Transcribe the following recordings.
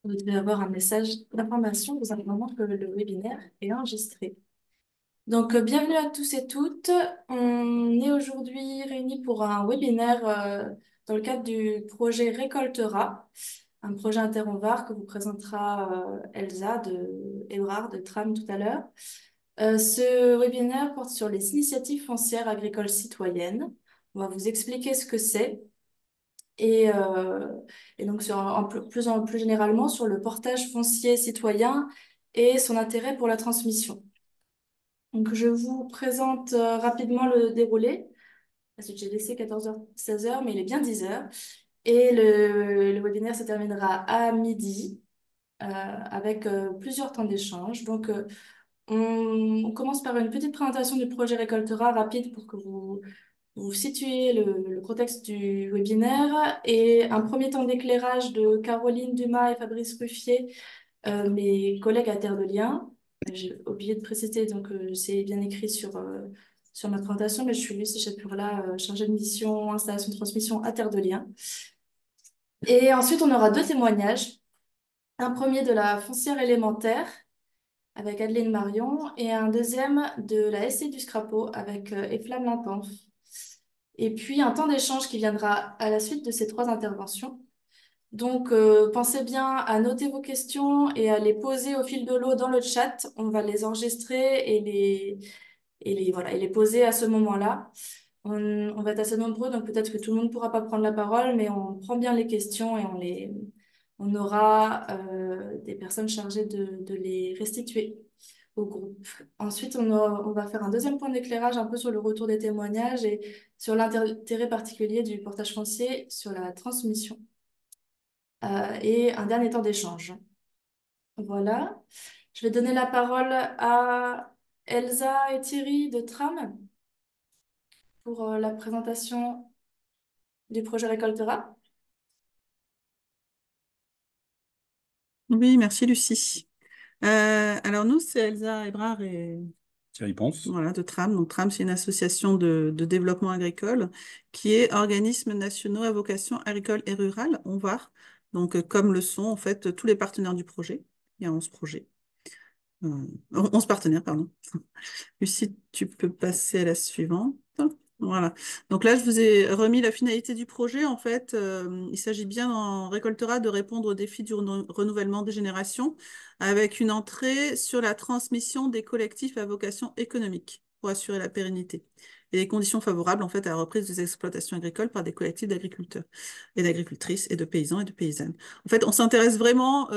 Vous devez avoir un message d'information vous informant que le webinaire est enregistré. Donc, bienvenue à tous et toutes. On est aujourd'hui réunis pour un webinaire dans le cadre du projet Récoltera, un projet Interonvar que vous présentera Elsa de Ebrard de Tram tout à l'heure. Ce webinaire porte sur les initiatives foncières agricoles citoyennes. On va vous expliquer ce que c'est et, euh, et donc plus généralement sur le portage foncier citoyen et son intérêt pour la transmission. Donc je vous présente rapidement le déroulé, parce que j'ai laissé 14h, 16h, mais il est bien 10h. Et le webinaire se terminera à midi avec plusieurs temps d'échange. Donc on commence par une petite présentation du projet Récoltera rapide pour que vous situez le contexte du webinaire et un premier temps d'éclairage de Caroline Dumas et Fabrice Ruffier, mes collègues à Terre de Liens. J'ai oublié de préciser, donc c'est bien écrit sur ma présentation, mais je suis Lucie Chapurla, chargée de mission installation de transmission à Terre de Liens. Et ensuite, on aura deux témoignages. Un premier de la foncière élémentaire avec Adeline Marion et un deuxième de la SC du Scrapo avec Eflamme Limpanf. Et puis un temps d'échange qui viendra à la suite de ces trois interventions. Donc, pensez bien à noter vos questions et à les poser au fil de l'eau dans le chat. On va les enregistrer voilà, et les poser à ce moment-là. On va être assez nombreux, donc peut-être que tout le monde ne pourra pas prendre la parole, mais on prend bien les questions et on aura des personnes chargées de les restituer au groupe. Ensuite, on va faire un deuxième point d'éclairage un peu sur le retour des témoignages et sur l'intérêt particulier du portage foncier sur la transmission. Et un dernier temps d'échange. Voilà. Je vais donner la parole à Elsa et Thierry de Tram pour la présentation du projet Récoltera. Oui, merci Lucie. Alors nous, c'est Elsa Ebrard et Thierry Ponce. voilà, de Tram. Donc Tram, c'est une association de développement agricole qui est organisme nationaux à vocation agricole et rurale, ONVAR. Donc comme le sont en fait tous les partenaires du projet. Il y a 11 projets. 11 partenaires, pardon. Lucie, tu peux passer à la suivante. Voilà. Donc là, je vous ai remis la finalité du projet. En fait, il s'agit bien en récoltera de répondre aux défis du renouvellement des générations avec une entrée sur la transmission des collectifs à vocation économique pour assurer la pérennité et les conditions favorables en fait à la reprise des exploitations agricoles par des collectifs d'agriculteurs et d'agricultrices et de paysans et de paysannes. En fait, on s'intéresse vraiment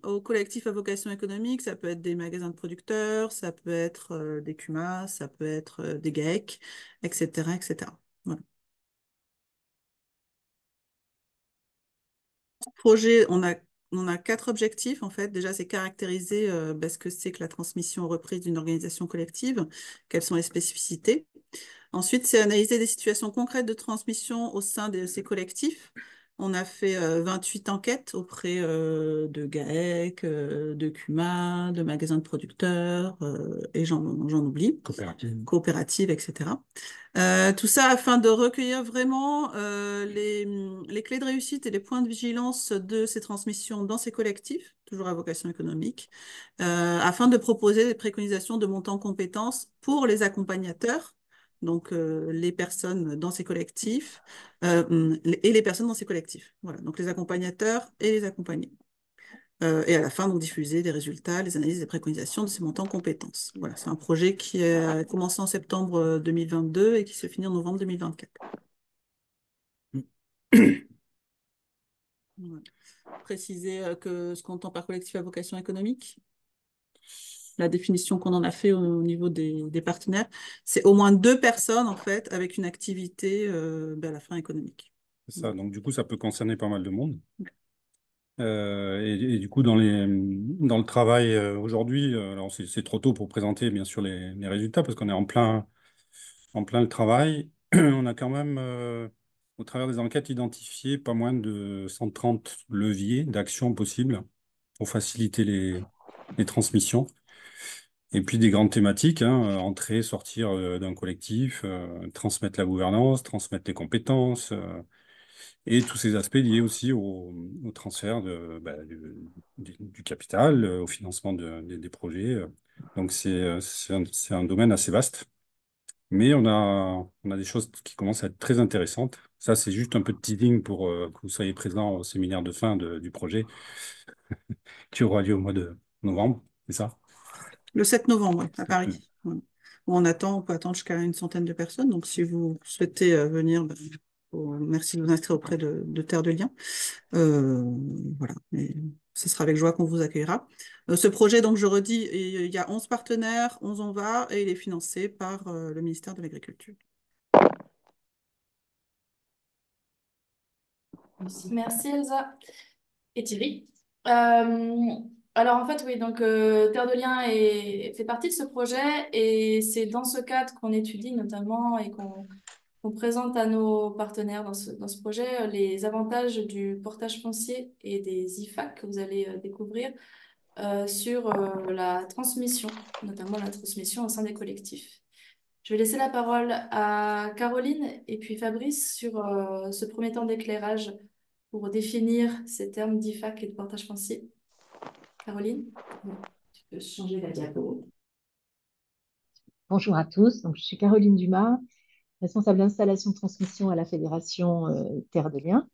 aux collectifs à vocation économique. Ça peut être des magasins de producteurs, ça peut être des CUMA, ça peut être des GAEC, etc., etc. Voilà. Projet, on a quatre objectifs, en fait. Déjà, c'est caractériser ce que c'est que la transmission ou reprise d'une organisation collective, quelles sont les spécificités. Ensuite, c'est analyser des situations concrètes de transmission au sein de ces collectifs. On a fait 28 enquêtes auprès de GAEC, de CUMA, de magasins de producteurs, et j'en oublie, coopératives, etc. Tout ça afin de recueillir vraiment les clés de réussite et les points de vigilance de ces transmissions dans ces collectifs, toujours à vocation économique, afin de proposer des préconisations de montant en compétences pour les accompagnateurs, donc les personnes dans ces collectifs, et les personnes dans ces collectifs. Voilà, donc les accompagnateurs et les accompagnés. Et à la fin, donc, diffuser des résultats, les analyses et préconisations de ces montants en compétences. Voilà, c'est un projet qui a commencé en septembre 2022 et qui se finit en novembre 2024. Voilà. Préciser que ce qu'on entend par collectif à vocation économique, la définition qu'on en a fait au niveau des partenaires, c'est au moins deux personnes, en fait, avec une activité à la fin économique. C'est ça, donc du coup, ça peut concerner pas mal de monde. Et du coup, dans le travail aujourd'hui, alors c'est trop tôt pour présenter bien sûr les résultats parce qu'on est en plein le travail. On a quand même, au travers des enquêtes, identifié pas moins de 130 leviers d'action possibles pour faciliter les transmissions. Et puis des grandes thématiques, hein, entrer, sortir d'un collectif, transmettre la gouvernance, transmettre les compétences, et tous ces aspects liés aussi au transfert du capital, au financement des projets. Donc, c'est un domaine assez vaste. Mais on a des choses qui commencent à être très intéressantes. Ça, c'est juste un peu de teasing pour que vous soyez présents au séminaire de fin du projet qui aura lieu au mois de novembre, c'est ça? Le 7 novembre, ouais, à Mm. Paris. Voilà. Où on peut attendre jusqu'à une centaine de personnes. Donc, si vous souhaitez venir, ben, merci de vous inscrire auprès de Terre de Liens. Euh, voilà. Et ce sera avec joie qu'on vous accueillera. Ce projet, donc, je redis, il y a 11 partenaires, 11 on va, et il est financé par le ministère de l'Agriculture. Merci Elsa. Et Thierry. Euh, alors en fait, oui, donc Terre de Liens fait partie de ce projet et c'est dans ce cadre qu'on étudie notamment et qu'on présente à nos partenaires dans ce projet les avantages du portage foncier et des IFAC que vous allez découvrir sur la transmission, notamment la transmission au sein des collectifs. Je vais laisser la parole à Caroline et puis Fabrice sur ce premier temps d'éclairage pour définir ces termes d'IFAC et de portage foncier. Caroline? Ouais, tu peux changer la diapo. Bonjour à tous, donc, je suis Caroline Dumas, responsable d'installation de transmission à la Fédération Terre de Liens.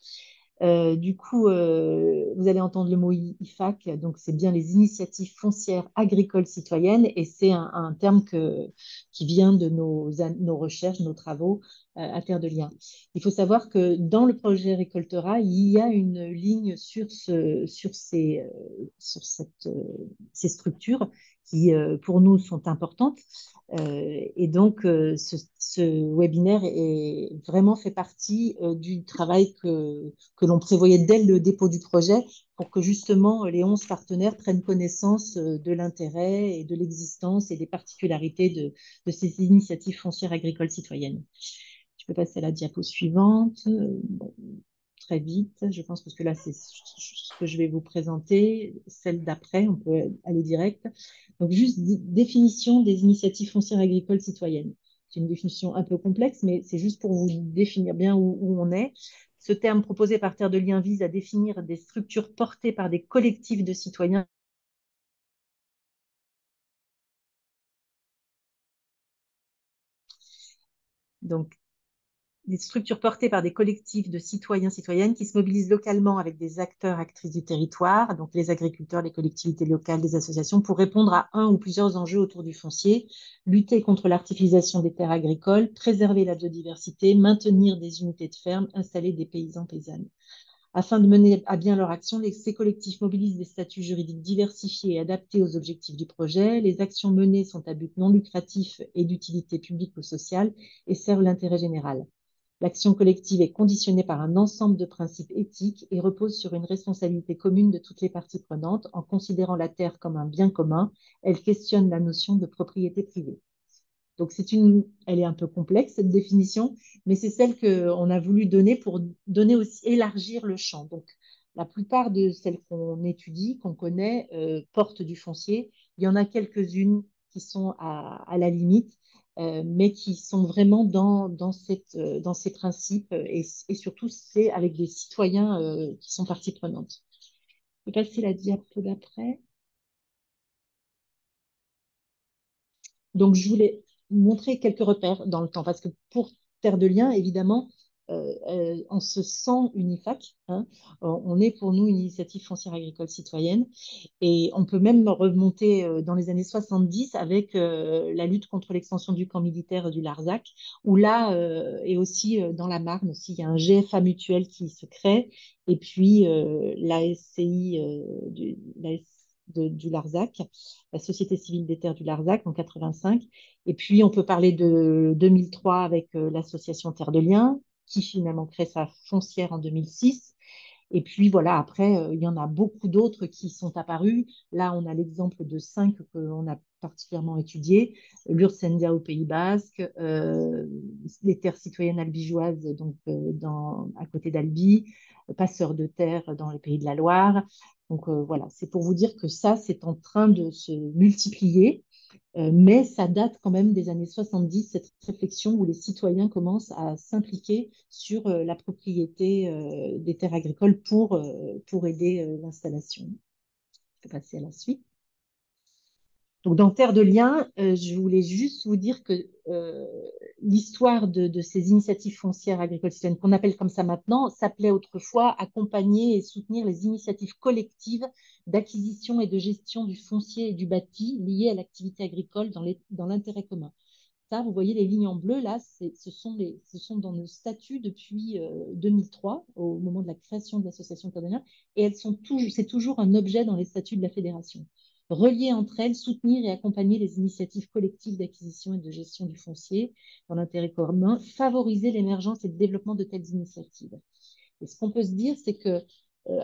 Vous allez entendre le mot IFAC, donc c'est bien les initiatives foncières agricoles citoyennes, et c'est un terme qui vient de nos recherches, nos travaux à Terre de Liens. Il faut savoir que dans le projet Récoltera, il y a une ligne sur ces structures qui, pour nous, sont importantes. Ce webinaire vraiment fait partie du travail que l'on prévoyait dès le dépôt du projet pour que justement les 11 partenaires prennent connaissance de l'intérêt et de l'existence et des particularités de ces initiatives foncières agricoles citoyennes. Je peux passer à la diapo suivante. Bon, très vite, je pense, parce que là, c'est ce que je vais vous présenter. Celle d'après, on peut aller direct. Donc, juste définition des initiatives foncières agricoles citoyennes. C'est une définition un peu complexe, mais c'est juste pour vous définir bien où on est. Ce terme proposé par Terre de Liens vise à définir des structures portées par des collectifs de citoyens. Donc, des structures portées par des collectifs de citoyens, citoyennes qui se mobilisent localement avec des acteurs, actrices du territoire, donc les agriculteurs, les collectivités locales, les associations, pour répondre à un ou plusieurs enjeux autour du foncier, lutter contre l'artificialisation des terres agricoles, préserver la biodiversité, maintenir des unités de ferme, installer des paysans paysannes. Afin de mener à bien leur action, ces collectifs mobilisent des statuts juridiques diversifiés et adaptés aux objectifs du projet. Les actions menées sont à but non lucratif et d'utilité publique ou sociale et servent l'intérêt général. L'action collective est conditionnée par un ensemble de principes éthiques et repose sur une responsabilité commune de toutes les parties prenantes. En considérant la terre comme un bien commun, elle questionne la notion de propriété privée. Donc, elle est un peu complexe, cette définition, mais c'est celle qu'on a voulu donner pour donner aussi, élargir le champ. Donc, la plupart de celles qu'on étudie, qu'on connaît, portent du foncier. Il y en a quelques-unes qui sont à la limite, mais qui sont vraiment dans ces principes et surtout, c'est avec des citoyens qui sont partie prenante. Je vais passer la diapo d'après. Donc, je voulais montrer quelques repères dans le temps, parce que pour Terre de Liens, évidemment, on se sent une IFAC. Hein. On est pour nous une initiative foncière agricole citoyenne. Et on peut même remonter dans les années 70 avec la lutte contre l'extension du camp militaire du Larzac, où là, et aussi dans la Marne, aussi, il y a un GFA mutuel qui se crée, et puis la SCI du Larzac, la Société civile des terres du Larzac en 85. Et puis, on peut parler de 2003 avec l'association Terre de Liens, qui finalement crée sa foncière en 2006. Et puis voilà, après, il y en a beaucoup d'autres qui sont apparus. Là, on a l'exemple de 5 qu'on a particulièrement étudiés. L'Ursendia au Pays Basque, les terres citoyennes albigeoises donc, à côté d'Albi, Passeurs de terre dans les Pays de la Loire. Donc voilà, c'est pour vous dire que ça, c'est en train de se multiplier. Mais ça date quand même des années 70, cette réflexion où les citoyens commencent à s'impliquer sur la propriété des terres agricoles pour aider l'installation. Je vais passer à la suite. Donc, dans Terre de Liens, je voulais juste vous dire que l'histoire de ces initiatives foncières agricoles citoyennes, qu'on appelle comme ça maintenant, s'appelait autrefois accompagner et soutenir les initiatives collectives d'acquisition et de gestion du foncier et du bâti liées à l'activité agricole dans l'intérêt commun. Ça, vous voyez les lignes en bleu, là, ce sont dans nos statuts depuis 2003, au moment de la création de l'association Terre de Liens, et c'est toujours un objet dans les statuts de la fédération. Relier entre elles, soutenir et accompagner les initiatives collectives d'acquisition et de gestion du foncier dans l'intérêt commun, favoriser l'émergence et le développement de telles initiatives. Et ce qu'on peut se dire, c'est que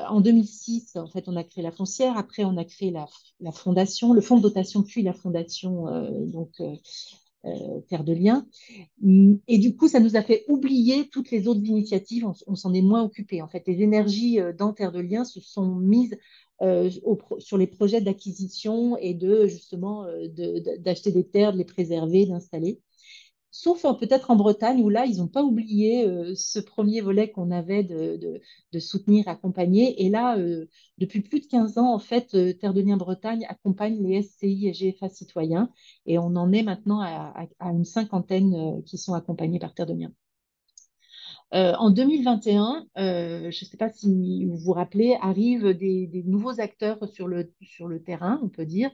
en 2006, en fait, on a créé la foncière. Après, on a créé la fondation, le fonds de dotation, puis la fondation Terre de Liens. Et du coup, ça nous a fait oublier toutes les autres initiatives. On s'en est moins occupé. En fait, les énergies dans Terre de Liens se sont mises sur les projets d'acquisition et justement d'acheter des terres, de les préserver, d'installer. Sauf peut-être en Bretagne, où là, ils n'ont pas oublié ce premier volet qu'on avait de soutenir, accompagner. Et là, depuis plus de 15 ans, en fait, Terre de Liens Bretagne accompagne les SCI et GFA citoyens. Et on en est maintenant à une cinquantaine qui sont accompagnés par Terre de Liens. En 2021, je ne sais pas si vous vous rappelez, arrivent des nouveaux acteurs sur le terrain, on peut dire.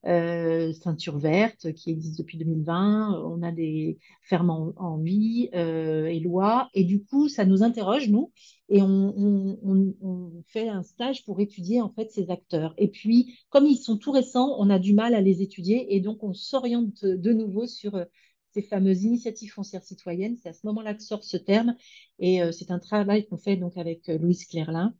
Ceinture verte, qui existe depuis 2020. On a des fermes en vie, Éloi. Et du coup, ça nous interroge, nous, et on fait un stage pour étudier en fait ces acteurs. Et puis, comme ils sont tout récents, on a du mal à les étudier, et donc on s'oriente de nouveau sur ces fameuses initiatives foncières citoyennes. C'est à ce moment-là que sort ce terme. Et c'est un travail qu'on fait donc avec Louise Clerlin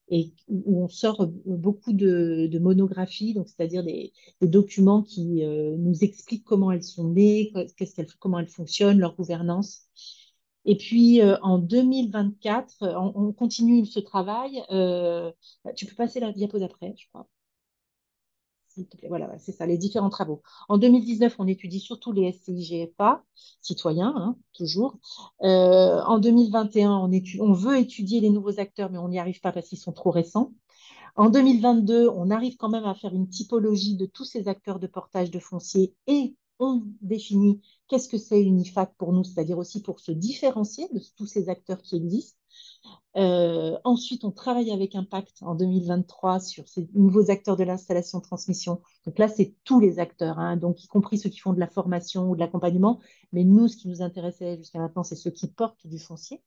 et où on sort beaucoup de monographies, donc c'est-à-dire des documents qui nous expliquent comment elles sont nées, comment elles fonctionnent, leur gouvernance. Et puis en 2024, on continue ce travail. Tu peux passer la diapo d'après, je crois. S'il te plaît. Voilà, c'est ça, les différents travaux. En 2019, on étudie surtout les SCI-GFA, citoyens, hein, toujours. En 2021, on veut étudier les nouveaux acteurs, mais on n'y arrive pas parce qu'ils sont trop récents. En 2022, on arrive quand même à faire une typologie de tous ces acteurs de portage de foncier et on définit qu'est-ce que c'est une IFAC pour nous, c'est-à-dire aussi pour se différencier de tous ces acteurs qui existent. Ensuite, on travaille avec Impact en 2023 sur ces nouveaux acteurs de l'installation-transmission. Donc là, c'est tous les acteurs, hein, donc y compris ceux qui font de la formation ou de l'accompagnement. Mais nous, ce qui nous intéressait jusqu'à maintenant, c'est ceux qui portent du foncier.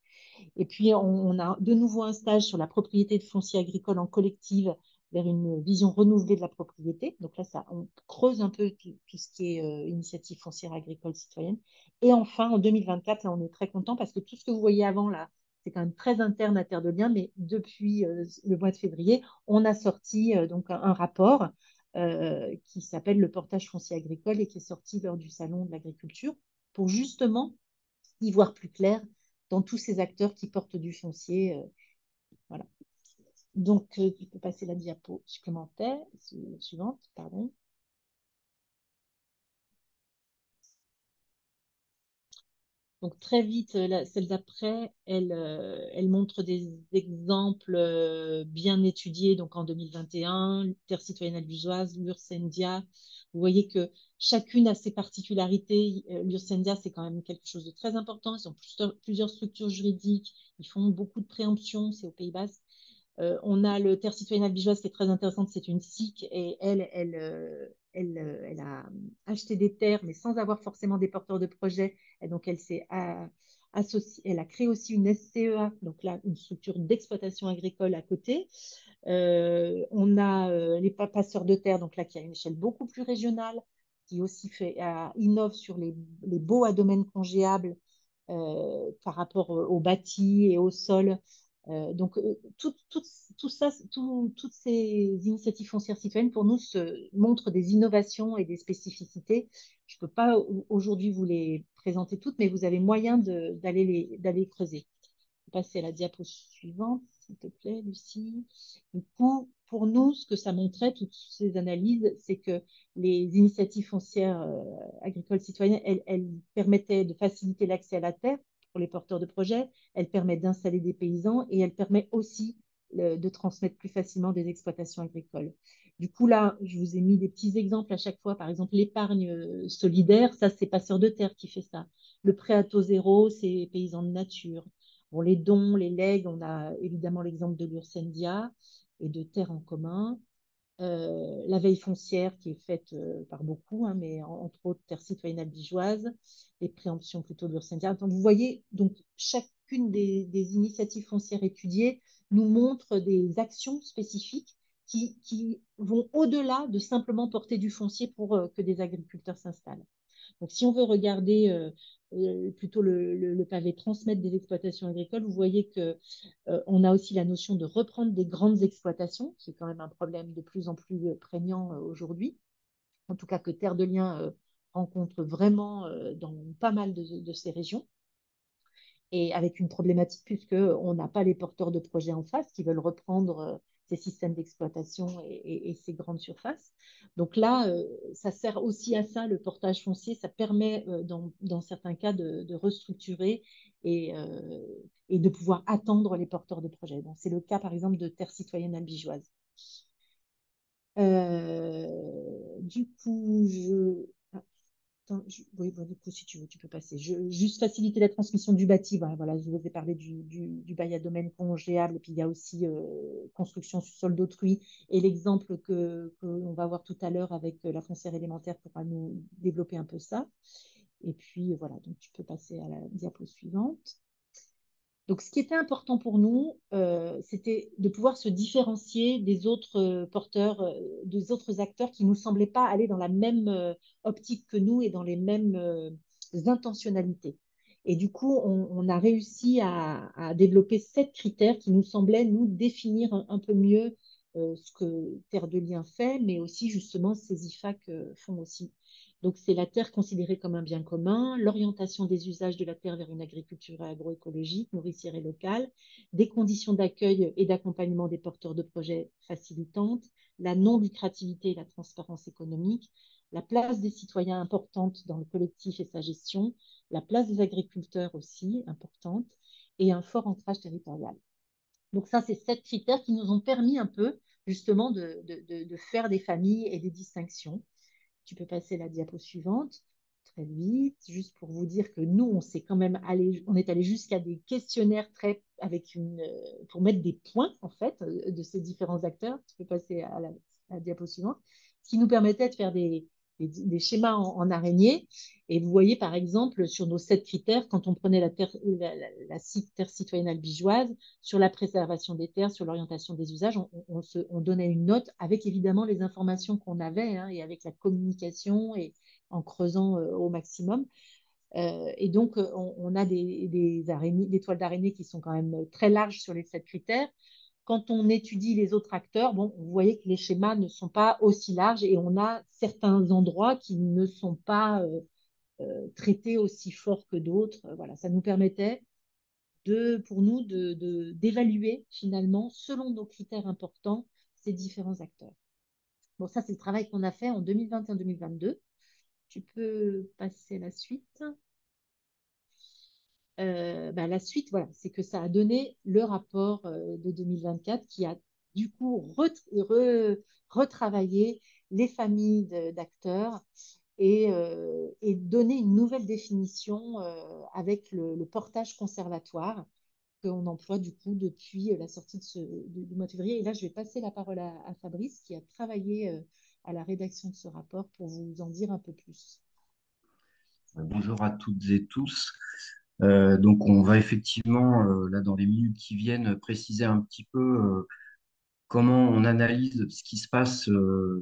Et puis, on a de nouveau un stage sur la propriété de foncier agricole en collective vers une vision renouvelée de la propriété. Donc là, on creuse un peu tout ce qui est initiative foncière agricole citoyenne. Et enfin, en 2024, là, on est très content parce que tout ce que vous voyez avant, là, c'est quand même très interne à Terre de Liens, mais depuis le mois de février, on a sorti donc un rapport qui s'appelle le portage foncier agricole et qui est sorti lors du Salon de l'agriculture pour justement y voir plus clair dans tous ces acteurs qui portent du foncier. Voilà. Donc, tu peux passer la diapo supplémentaire, suivante, pardon. Donc, très vite, celle d'après, elle montre des exemples bien étudiés. Donc, en 2021, Terre citoyenne albigeoise, l'Ursendia. Vous voyez que chacune a ses particularités. L'Ursendia, c'est quand même quelque chose de très important. Ils ont plusieurs structures juridiques. Ils font beaucoup de préemptions. C'est au Pays Basque. On a le Terre citoyenne albigeoise qui est très intéressante, c'est une SIC et elle a acheté des terres mais sans avoir forcément des porteurs de projets. Et donc elle s'est associée, elle a créé aussi une SCEA, donc là une structure d'exploitation agricole à côté. On a les passeurs de terre, donc là qui a une échelle beaucoup plus régionale, qui aussi innove sur les baux à domaine congéable par rapport au bâti et au sol. Donc, toutes ces initiatives foncières citoyennes, pour nous, montrent des innovations et des spécificités. Je ne peux pas aujourd'hui vous les présenter toutes, mais vous avez moyen d'aller creuser. Passer à la diapo suivante, s'il te plaît, Lucie. Du coup, pour nous, ce que ça montrait, toutes ces analyses, c'est que les initiatives foncières agricoles citoyennes, elles permettaient de faciliter l'accès à la terre pour les porteurs de projets, elles permettent d'installer des paysans et elles permettent aussi de transmettre plus facilement des exploitations agricoles. Du coup, là, je vous ai mis des petits exemples à chaque fois. Par exemple, l'épargne solidaire, ça, c'est Passeurs de Terre qui fait ça. Le prêt à taux zéro, c'est Paysans de Nature. Bon, les dons, les legs, on a évidemment l'exemple de l'Ursendia et de Terre en commun. La veille foncière qui est faite par beaucoup, hein, mais entre autres Terre citoyenne albigeoise, les préemptions plutôt de l'Ursendia. Donc, vous voyez, donc, chacune des initiatives foncières étudiées nous montre des actions spécifiques qui vont au-delà de simplement porter du foncier pour que des agriculteurs s'installent. Donc, si on veut regarder plutôt le pavé transmettre des exploitations agricoles, vous voyez que on a aussi la notion de reprendre des grandes exploitations, qui est quand même un problème de plus en plus prégnant aujourd'hui. En tout cas, que Terre de Liens rencontre vraiment dans pas mal de ces régions. Et avec une problématique puisqu'on n'a pas les porteurs de projets en face qui veulent reprendre ces systèmes d'exploitation et ces grandes surfaces. Donc là, ça sert aussi à ça, le portage foncier. Ça permet, dans certains cas, de restructurer et de pouvoir attendre les porteurs de projets. Donc, c'est le cas, par exemple, de Terre citoyenne albigeoise. Du coup, attends, oui, bon, du coup, si tu veux, tu peux passer. Juste faciliter la transmission du bâti. Voilà, je vous ai parlé du bail à domaine congéable. Et puis, il y a aussi construction sur sol d'autrui. Et l'exemple qu'on va voir tout à l'heure avec la foncière élémentaire pourra nous développer un peu ça. Et puis, voilà, donc tu peux passer à la diapo suivante. Donc, ce qui était important pour nous, c'était de pouvoir se différencier des autres porteurs, des autres acteurs qui ne nous semblaient pas aller dans la même optique que nous et dans les mêmes intentionnalités. Et du coup, on a réussi à développer 7 critères qui nous semblaient nous définir un peu mieux ce que Terre de Liens fait, mais aussi justement ces IFAC font aussi. Donc, c'est la terre considérée comme un bien commun, l'orientation des usages de la terre vers une agriculture agroécologique, nourricière et locale, des conditions d'accueil et d'accompagnement des porteurs de projets facilitantes, la non-lucrativité et la transparence économique, la place des citoyens importante dans le collectif et sa gestion, la place des agriculteurs aussi importante, et un fort ancrage territorial. Donc ça, c'est 7 critères qui nous ont permis un peu justement de faire des familles et des distinctions. Tu peux passer la diapo suivante très vite, juste pour vous dire que nous, on s'est quand même allé, on est allé jusqu'à des questionnaires avec pour mettre des points en fait de ces différents acteurs. Tu peux passer à la diapo suivante, ce qui nous permettait de faire des schémas en araignée. Et vous voyez par exemple sur nos 7 critères, quand on prenait la terre citoyenne albigeoise, sur la préservation des terres, sur l'orientation des usages, on donnait une note avec évidemment les informations qu'on avait hein, et avec la communication et en creusant au maximum. Et donc, on a des toiles d'araignée qui sont quand même très larges sur les 7 critères. Quand on étudie les autres acteurs, bon, vous voyez que les schémas ne sont pas aussi larges et on a certains endroits qui ne sont pas traités aussi fort que d'autres. Voilà, ça nous permettait pour nous d'évaluer finalement, selon nos critères importants, ces différents acteurs. Bon, ça, c'est le travail qu'on a fait en 2021-2022. Tu peux passer à la suite. La suite, voilà, c'est que ça a donné le rapport de 2024 qui a du coup retravaillé les familles d'acteurs et donné une nouvelle définition avec le portage conservatoire qu'on emploie du coup depuis la sortie du mois de février. Et là, je vais passer la parole à Fabrice qui a travaillé à la rédaction de ce rapport pour vous en dire un peu plus. Bonjour à toutes et tous. Donc, on va effectivement, là, dans les minutes qui viennent, préciser un petit peu comment on analyse ce qui se passe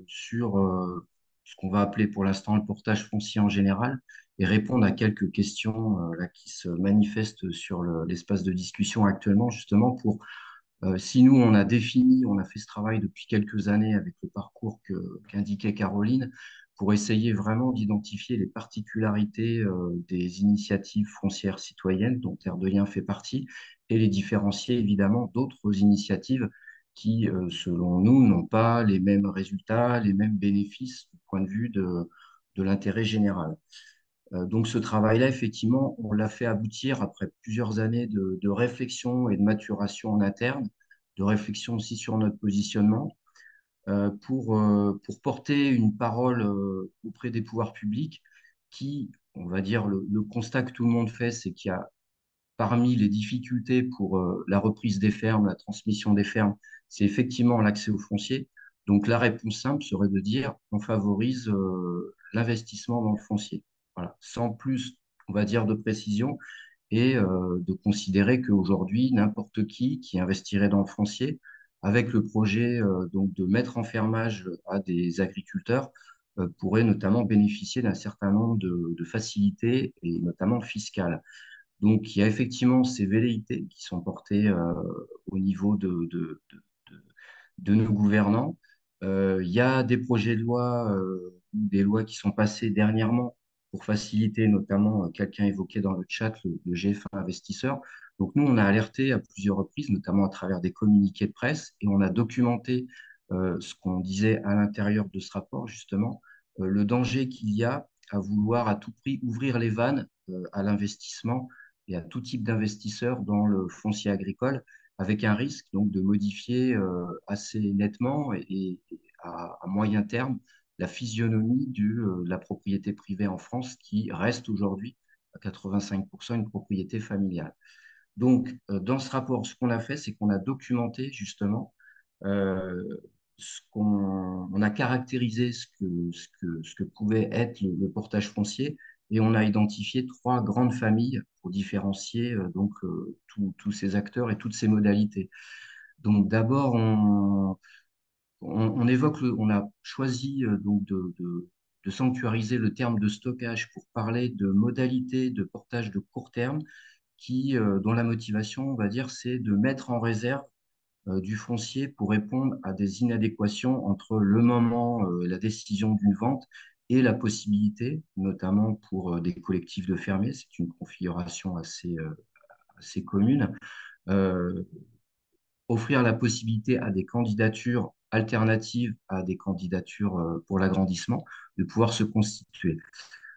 sur ce qu'on va appeler pour l'instant le portage foncier en général et répondre à quelques questions là, qui se manifestent sur l'espace de discussion actuellement, justement pour, si nous, on a défini, on a fait ce travail depuis quelques années avec le parcours qu'indiquait Caroline, pour essayer vraiment d'identifier les particularités des initiatives foncières citoyennes dont Terre de Liens fait partie et les différencier évidemment d'autres initiatives qui, selon nous, n'ont pas les mêmes résultats, les mêmes bénéfices du point de vue de l'intérêt général. Donc ce travail-là, effectivement, on l'a fait aboutir après plusieurs années de réflexion et de maturation en interne, de réflexion aussi sur notre positionnement, pour porter une parole auprès des pouvoirs publics qui, on va dire, le constat que tout le monde fait, c'est qu'il y a parmi les difficultés pour la reprise des fermes, la transmission des fermes, c'est effectivement l'accès au foncier. Donc la réponse simple serait de dire on favorise l'investissement dans le foncier. Voilà, sans plus, on va dire, de précision et de considérer qu'aujourd'hui, n'importe qui investirait dans le foncier avec le projet donc de mettre en fermage à des agriculteurs pourrait notamment bénéficier d'un certain nombre de facilités et notamment fiscales. Donc, il y a effectivement ces velléités qui sont portées au niveau de- de nos gouvernants. Il y a des projets de loi, des lois qui sont passées dernièrement pour faciliter, notamment, quelqu'un évoqué dans le chat, le GFA investisseur. Donc, nous, on a alerté à plusieurs reprises, notamment à travers des communiqués de presse, et on a documenté ce qu'on disait à l'intérieur de ce rapport, justement, le danger qu'il y a à vouloir à tout prix ouvrir les vannes à l'investissement et à tout type d'investisseurs dans le foncier agricole, avec un risque donc de modifier assez nettement et à moyen terme la physionomie de la propriété privée en France qui reste aujourd'hui à 85% une propriété familiale. Donc, dans ce rapport, ce qu'on a fait, c'est qu'on a documenté justement euh, on a caractérisé ce que pouvait être le portage foncier et on a identifié trois grandes familles pour différencier tous ces acteurs et toutes ces modalités. Donc d'abord, on évoque, on a choisi de sanctuariser le terme de stockage pour parler de modalités de portage de court terme dont la motivation, on va dire, c'est de mettre en réserve du foncier pour répondre à des inadéquations entre le moment, la décision d'une vente et la possibilité, notamment pour des collectifs de fermiers, c'est une configuration assez commune, euh, offrir la possibilité à des candidatures alternatives à des candidatures pour l'agrandissement de pouvoir se constituer.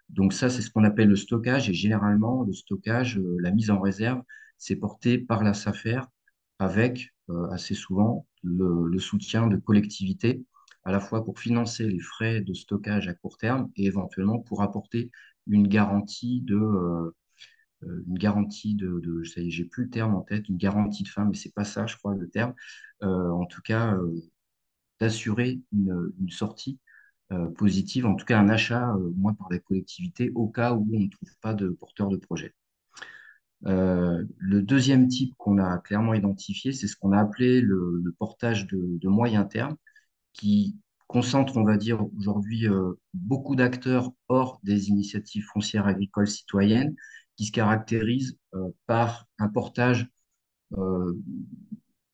Donc ça, c'est ce qu'on appelle le stockage. Et généralement, le stockage, la mise en réserve, c'est porté par la SAFER avec assez souvent le soutien de collectivités, à la fois pour financer les frais de stockage à court terme et éventuellement pour apporter une garantie ça y est, j'ai plus le terme en tête, une garantie de fin, mais c'est pas ça, je crois, le terme. En tout cas, d'assurer une sortie positive, en tout cas un achat, moins par la collectivité, au cas où on ne trouve pas de porteur de projet. Le deuxième type qu'on a clairement identifié, c'est ce qu'on a appelé le portage de moyen terme, qui concentre, on va dire, aujourd'hui beaucoup d'acteurs hors des initiatives foncières agricoles citoyennes, qui se caractérisent par un portage euh,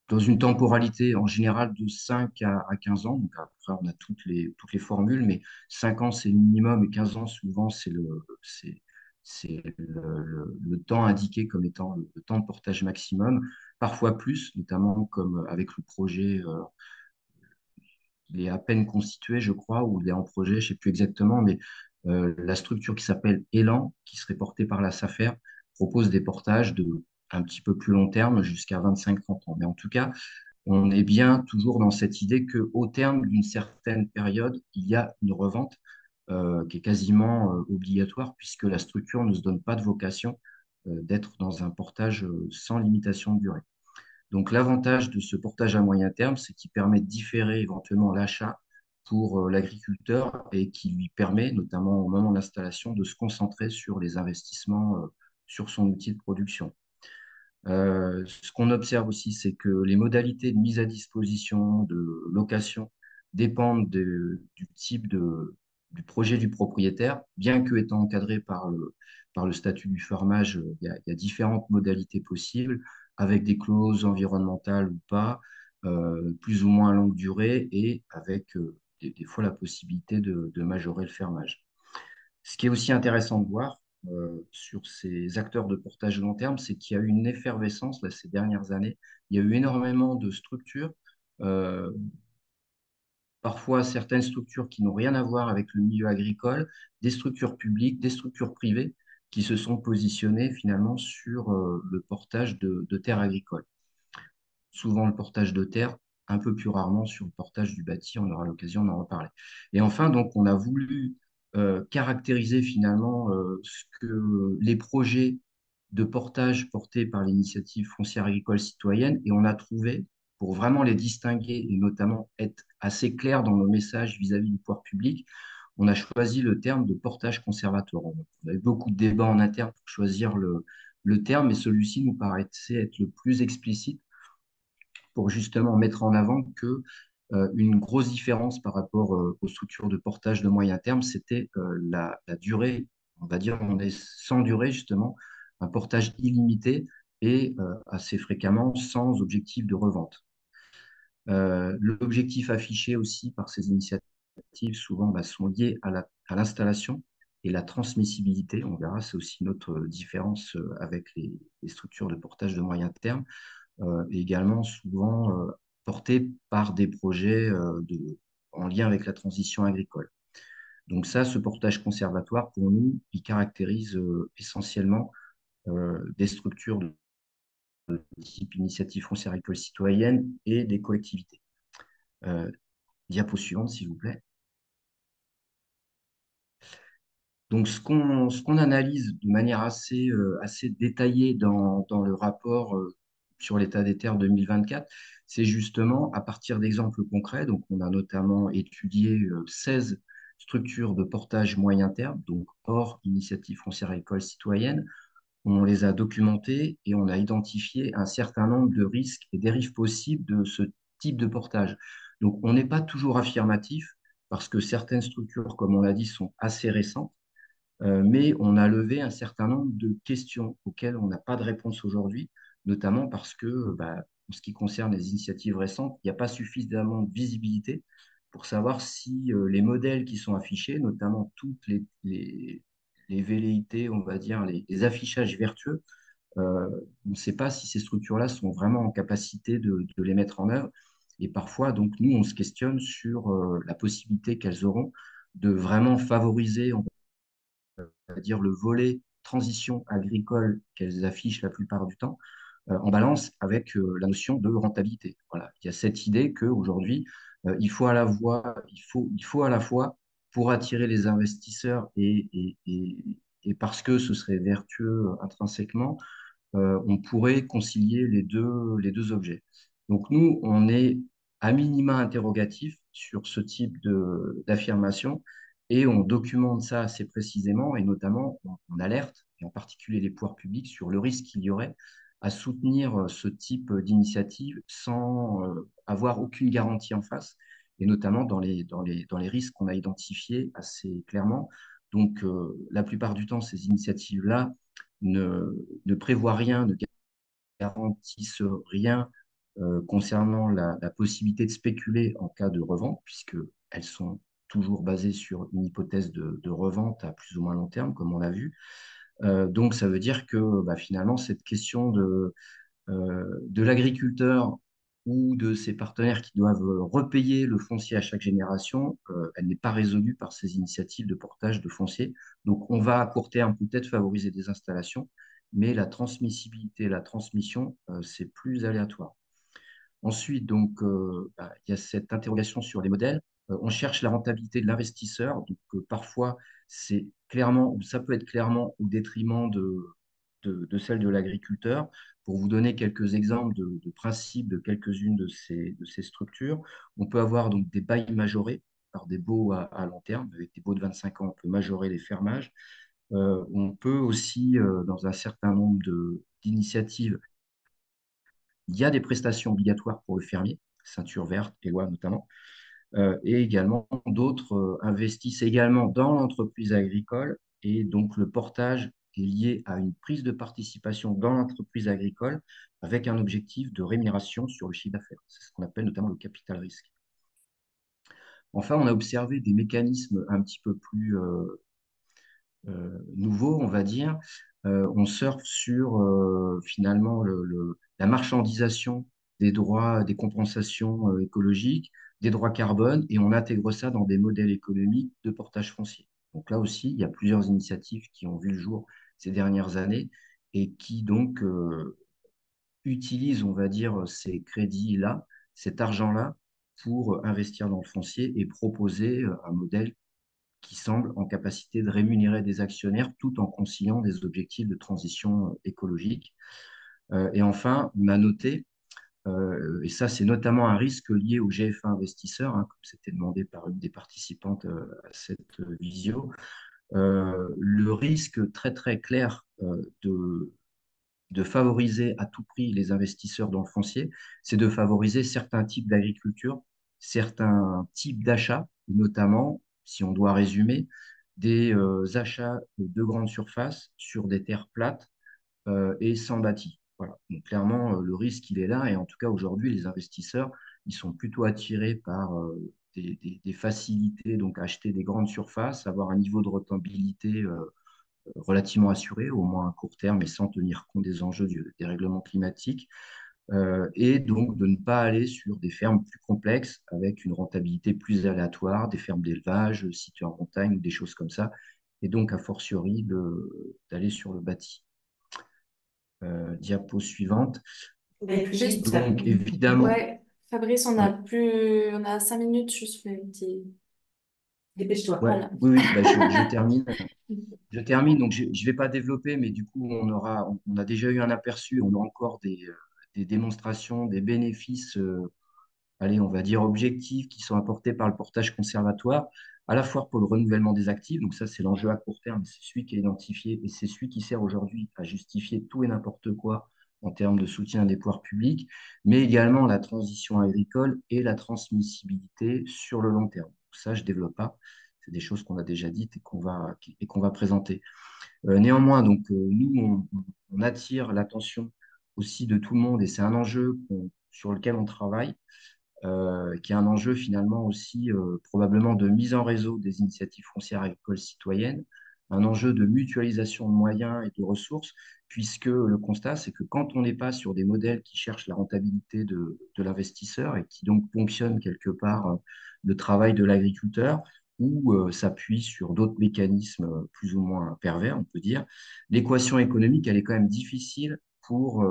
dans une temporalité en général de 5 à 15 ans. Donc après, on a toutes les formules, mais 5 ans, c'est le minimum et 15 ans, souvent, c'est le temps indiqué comme étant le temps de portage maximum, parfois plus, notamment comme avec le projet, il est à peine constitué, je crois, ou il est en projet, je ne sais plus exactement, mais la structure qui s'appelle Elan, qui serait portée par la SAFER, propose des portages de un petit peu plus long terme, jusqu'à 25-30 ans. Mais en tout cas, on est bien toujours dans cette idée qu'au terme d'une certaine période, il y a une revente qui est quasiment obligatoire, puisque la structure ne se donne pas de vocation d'être dans un portage sans limitation de durée. Donc l'avantage de ce portage à moyen terme, c'est qu'il permet de différer éventuellement l'achat pour l'agriculteur et qui lui permet, notamment au moment de l'installation, de se concentrer sur les investissements sur son outil de production. Ce qu'on observe aussi, c'est que les modalités de mise à disposition, de location, dépendent du type du projet du propriétaire, bien que étant encadré par le statut du fermage, il y a différentes modalités possibles, avec des clauses environnementales ou pas, plus ou moins longue durée, et avec des fois la possibilité de majorer le fermage. Ce qui est aussi intéressant de voir, sur ces acteurs de portage long terme, c'est qu'il y a eu une effervescence là, ces dernières années. Il y a eu énormément de structures, euh, parfois certaines structures qui n'ont rien à voir avec le milieu agricole, des structures publiques, des structures privées qui se sont positionnées finalement sur le portage de terres agricoles. Souvent le portage de terre, un peu plus rarement sur le portage du bâti, on aura l'occasion d'en reparler. Et enfin, donc, on a voulu caractériser finalement ce que les projets de portage portés par l'initiative foncière agricole citoyenne, et on a trouvé, pour vraiment les distinguer et notamment être assez clair dans nos messages vis-à-vis du pouvoir public, on a choisi le terme de portage conservatoire. On a eu beaucoup de débats en interne pour choisir le terme, mais celui-ci nous paraissait être le plus explicite pour justement mettre en avant que une grosse différence par rapport aux structures de portage de moyen terme, c'était la durée. On va dire on est sans durée justement, un portage illimité et assez fréquemment sans objectif de revente. L'objectif affiché aussi par ces initiatives souvent sont liés à l'installation et la transmissibilité. On verra, c'est aussi notre différence avec les structures de portage de moyen terme, et également souvent portés par des projets en lien avec la transition agricole. Donc ça, ce portage conservatoire, pour nous, il caractérise essentiellement des structures de type initiative foncière agricole citoyenne et des collectivités. Diapo suivante, s'il vous plaît. Donc, ce qu'on analyse de manière assez détaillée dans le rapport sur l'état des terres 2024, c'est justement à partir d'exemples concrets. Donc, on a notamment étudié 16 structures de portage moyen terme, donc hors initiative foncière agricole citoyenne. On les a documentées et on a identifié un certain nombre de risques et dérives possibles de ce type de portage. Donc, on n'est pas toujours affirmatif parce que certaines structures, comme on l'a dit, sont assez récentes. Mais on a levé un certain nombre de questions auxquelles on n'a pas de réponse aujourd'hui, notamment parce que, en ce qui concerne les initiatives récentes, il n'y a pas suffisamment de visibilité pour savoir si les modèles qui sont affichés, notamment toutes les velléités, on va dire, les affichages vertueux, on ne sait pas si ces structures-là sont vraiment en capacité de les mettre en œuvre. Et parfois, donc, nous, on se questionne sur la possibilité qu'elles auront de vraiment favoriser, c'est-à-dire le volet transition agricole qu'elles affichent la plupart du temps, en balance avec la notion de rentabilité. Voilà. Il y a cette idée qu'aujourd'hui, il faut il faut à la fois, pour attirer les investisseurs et parce que ce serait vertueux intrinsèquement, on pourrait concilier les deux objets. Donc nous, on est à minima interrogatif sur ce type d'affirmation et on documente ça assez précisément et notamment on alerte, et en particulier les pouvoirs publics, sur le risque qu'il y aurait à soutenir ce type d'initiative sans avoir aucune garantie en face, et notamment dans les risques qu'on a identifiés assez clairement. Donc, la plupart du temps, ces initiatives-là ne prévoient rien, ne garantissent rien concernant la possibilité de spéculer en cas de revente, puisqu'elles sont toujours basées sur une hypothèse de revente à plus ou moins long terme, comme on l'a vu. Donc, ça veut dire que finalement, cette question de l'agriculteur ou de ses partenaires qui doivent repayer le foncier à chaque génération, elle n'est pas résolue par ces initiatives de portage de foncier. Donc, on va à court terme peut-être favoriser des installations, mais la transmissibilité, la transmission, c'est plus aléatoire. Ensuite, donc, il y a cette interrogation sur les modèles. On cherche la rentabilité de l'investisseur. Donc, parfois, c'est clairement, ou ça peut être clairement au détriment de celle de l'agriculteur. Pour vous donner quelques exemples de principes de quelques-unes de ces structures, on peut avoir donc des bails majorés par des baux à long terme. Avec des baux de 25 ans, on peut majorer les fermages. On peut aussi, dans un certain nombre d'initiatives, il y a des prestations obligatoires pour le fermier, ceinture verte, loi notamment, et également d'autres investissent également dans l'entreprise agricole et donc le portage est lié à une prise de participation dans l'entreprise agricole avec un objectif de rémunération sur le chiffre d'affaires. C'est ce qu'on appelle notamment le capital risque. Enfin, on a observé des mécanismes un petit peu plus nouveau, on va dire. On surfe sur finalement la marchandisation des droits, des compensations écologiques, des droits carbone, et on intègre ça dans des modèles économiques de portage foncier. Donc là aussi, il y a plusieurs initiatives qui ont vu le jour ces dernières années et qui donc utilisent, on va dire, ces crédits-là, cet argent-là, pour investir dans le foncier et proposer un modèle qui semble en capacité de rémunérer des actionnaires tout en conciliant des objectifs de transition écologique. Et enfin, on a noté, et ça c'est notamment un risque lié au GFA investisseur, hein, comme c'était demandé par une des participantes à cette visio, le risque très très clair de favoriser à tout prix les investisseurs dans le foncier, c'est de favoriser certains types d'agriculture, certains types d'achats, notamment, si on doit résumer, des achats de grandes surfaces sur des terres plates et sans bâti. Voilà. Donc, clairement, le risque, il est là. Et en tout cas, aujourd'hui, les investisseurs, ils sont plutôt attirés par des facilités, donc acheter des grandes surfaces, avoir un niveau de rentabilité relativement assuré, au moins à court terme, et sans tenir compte des enjeux des règlements climatiques, et donc de ne pas aller sur des fermes plus complexes avec une rentabilité plus aléatoire, des fermes d'élevage situées en montagne, des choses comme ça, et donc a fortiori d'aller sur le bâti. Diapo suivante. Juste, Donc évidemment, ouais, Fabrice, ouais, on a 5 minutes, juste fais un petit. Dépêche-toi. ouais, Voilà. oui, oui, bah, je termine. Je termine, donc je ne vais pas développer, mais du coup, on a déjà eu un aperçu, on a encore des démonstrations, des bénéfices, allez, on va dire objectifs, qui sont apportés par le portage conservatoire, à la fois pour le renouvellement des actifs, donc ça c'est l'enjeu à court terme, c'est celui qui est identifié et c'est celui qui sert aujourd'hui à justifier tout et n'importe quoi en termes de soutien des pouvoirs publics, mais également la transition agricole et la transmissibilité sur le long terme. Ça, je ne développe pas, c'est des choses qu'on a déjà dites et qu'on va présenter. Néanmoins, donc, nous, on attire l'attention aussi de tout le monde et c'est un enjeu sur lequel on travaille, qui est un enjeu finalement aussi probablement de mise en réseau des initiatives foncières agricoles citoyennes, un enjeu de mutualisation de moyens et de ressources, puisque le constat, c'est que quand on n'est pas sur des modèles qui cherchent la rentabilité de l'investisseur et qui donc ponctionnent quelque part le travail de l'agriculteur, ou s'appuient sur d'autres mécanismes plus ou moins pervers, on peut dire, l'équation économique, elle est quand même difficile pour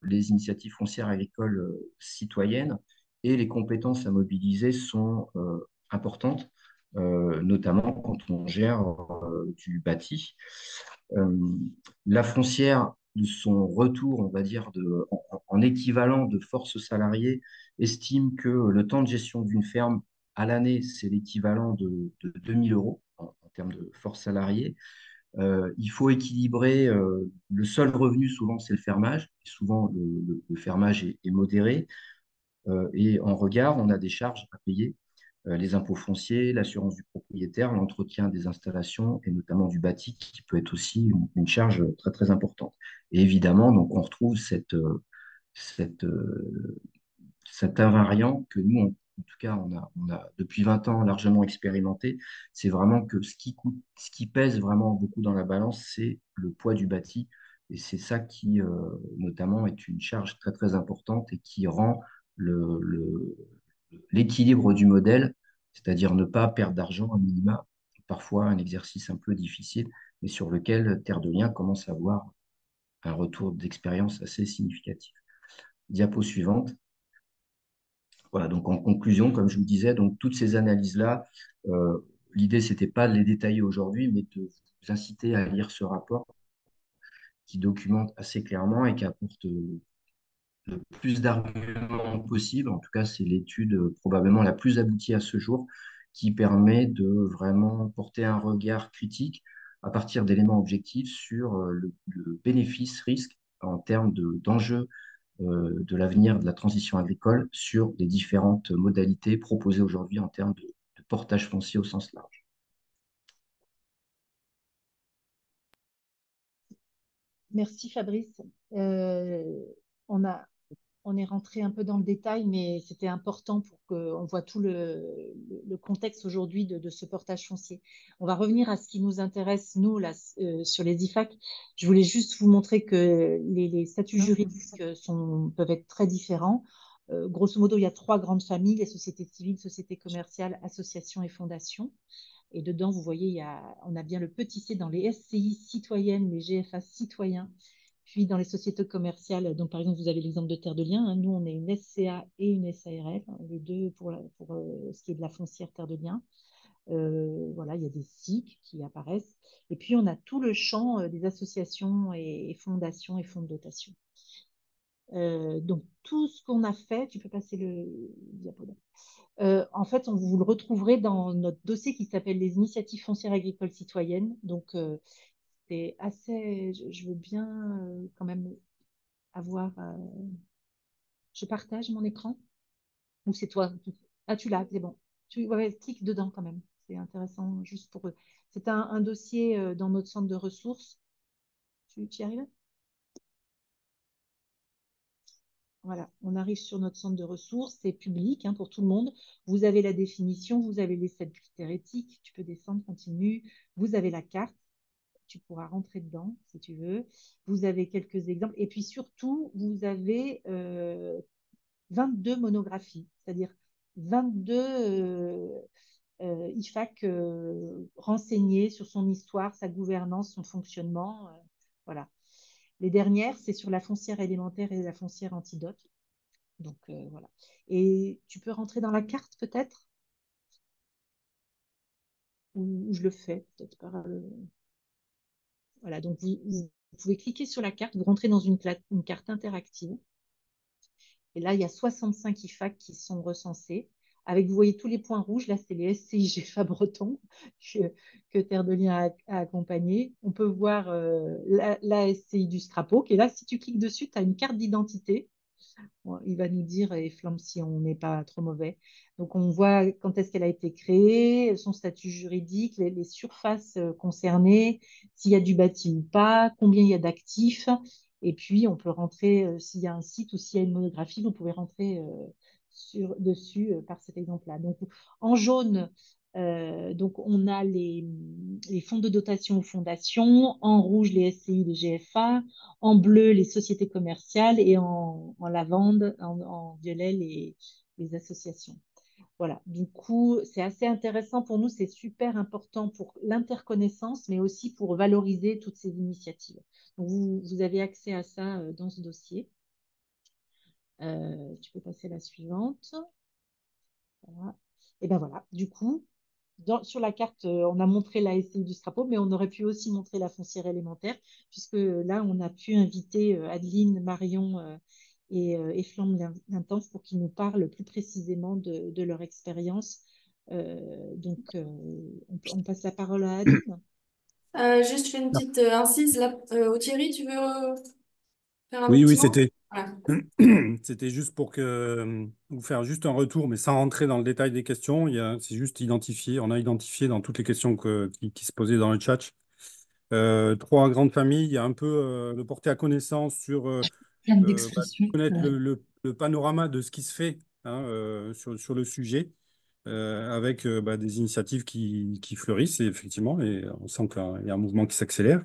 les initiatives foncières agricoles citoyennes et les compétences à mobiliser sont importantes, notamment quand on gère du bâti. Euh, la foncière, de son retour, on va dire, en équivalent de force salariée, estime que le temps de gestion d'une ferme à l'année, c'est l'équivalent de 2000 euros en termes de force salariée. Il faut équilibrer. Le seul revenu, souvent, c'est le fermage. Et souvent, le fermage est modéré. Et en regard, on a des charges à payer, les impôts fonciers, l'assurance du propriétaire, l'entretien des installations et notamment du bâti, qui peut être aussi une charge très très importante. Et évidemment, donc on retrouve cette, euh, cet invariant que nous, en tout cas, on a depuis 20 ans largement expérimenté. C'est vraiment que ce qui coûte, ce qui pèse vraiment beaucoup dans la balance, c'est le poids du bâti. Et c'est ça qui, notamment, est une charge très, très importante et qui rend le, le- l'équilibre du modèle, c'est-à-dire ne pas perdre d'argent à minima, parfois un exercice un peu difficile, mais sur lequel Terre de Liens commence à avoir un retour d'expérience assez significatif. Diapo suivante. Voilà, donc en conclusion, comme je vous disais, donc toutes ces analyses-là, l'idée, c'était pas de les détailler aujourd'hui, mais de vous inciter à lire ce rapport qui documente assez clairement et qui apporte le plus d'arguments possible. En tout cas, c'est l'étude probablement la plus aboutie à ce jour qui permet de vraiment porter un regard critique à partir d'éléments objectifs sur le bénéfice-risque en termes d'enjeux de l'avenir de la transition agricole sur les différentes modalités proposées aujourd'hui en termes de portage foncier au sens large. Merci Fabrice. Euh, on a, on est rentré un peu dans le détail, mais c'était important pour qu'on voit tout le contexte aujourd'hui de ce portage foncier. On va revenir à ce qui nous intéresse, nous, là, sur les IFAC. Je voulais juste vous montrer que les statuts juridiques peuvent être très différents. Grosso modo, il y a 3 grandes familles, les sociétés civiles, sociétés commerciales, associations et fondations. Et dedans, vous voyez, on a bien le petit c dans les SCI citoyennes, les GFA citoyens, puis dans les sociétés commerciales. Donc, par exemple, vous avez l'exemple de Terre de Liens. Nous, on est une SCA et une SARL, les deux pour ce qui est de la foncière Terre de Liens. Voilà, il y a des SIC qui apparaissent. Et puis, on a tout le champ des associations et fondations et fonds de dotation. Donc, tout ce qu'on a fait, tu peux passer le diapo. En fait, vous le retrouverez dans notre dossier qui s'appelle les initiatives foncières agricoles citoyennes. Donc, c'est assez. Je veux bien quand même avoir. Je partage mon écran ou c'est toi? Ah, tu l'as, c'est bon. Ouais, clique dedans quand même. C'est intéressant juste pour eux. C'est un dossier dans notre centre de ressources. Tu y arrives? Voilà, on arrive sur notre centre de ressources, c'est public pour tout le monde. Vous avez la définition, vous avez les 7 critères éthiques, tu peux descendre, continue. Vous avez la carte, tu pourras rentrer dedans si tu veux. Vous avez quelques exemples. Et puis surtout, vous avez 22 monographies, c'est-à-dire 22 IFAC renseignés sur son histoire, sa gouvernance, son fonctionnement. Voilà. Les dernières, c'est sur la foncière élémentaire et la foncière antidote. Donc, voilà. Et tu peux rentrer dans la carte peut-être? Ou je le fais peut-être par... Voilà, donc vous pouvez cliquer sur la carte, vous rentrez dans une carte interactive. Et là, il y a 65 IFAC qui sont recensés. Avec, vous voyez tous les points rouges, là, c'est les SCIGFA bretons que Terre de Liens a accompagné. On peut voir la SCI du Strapo, qui est là. Si tu cliques dessus, tu as une carte d'identité. Bon, il va nous dire, et flamme si on n'est pas trop mauvais. Donc, on voit quand est-ce qu'elle a été créée, son statut juridique, les surfaces concernées, s'il y a du bâti ou pas, combien il y a d'actifs. Et puis, on peut rentrer, s'il y a un site ou s'il y a une monographie, vous pouvez rentrer dessus par cet exemple-là. Donc, en jaune, donc on a les fonds de dotation aux fondations, en rouge, les SCI, les GFA, en bleu, les sociétés commerciales et en lavande, en violet, les associations. Voilà, du coup, c'est assez intéressant pour nous, c'est super important pour l'interconnaissance, mais aussi pour valoriser toutes ces initiatives. Donc, vous avez accès à ça dans ce dossier. Tu peux passer à la suivante. Voilà. Et ben voilà, du coup, sur la carte, on a montré la SCI du Strapo, mais on aurait pu aussi montrer la foncière élémentaire, puisque là, on a pu inviter Adeline, Marion et Flamme Lintens pour qu'ils nous parlent plus précisément de leur expérience. Donc, on passe la parole à Adeline. Juste, je fais une petite incise là. Thierry, tu veux faire un Oui, petit oui, mot? Voilà. c'était juste pour vous faire juste un retour, mais sans rentrer dans le détail des questions. C'est juste identifié. On a identifié dans toutes les questions qui se posaient dans le chat 3 grandes familles. Il y a un peu de porter à connaissance sur Plein bah, d'expressions. connaître Ouais. le panorama de ce qui se fait sur le sujet, avec des initiatives qui fleurissent, et effectivement, et on sent qu'il y a un mouvement qui s'accélère.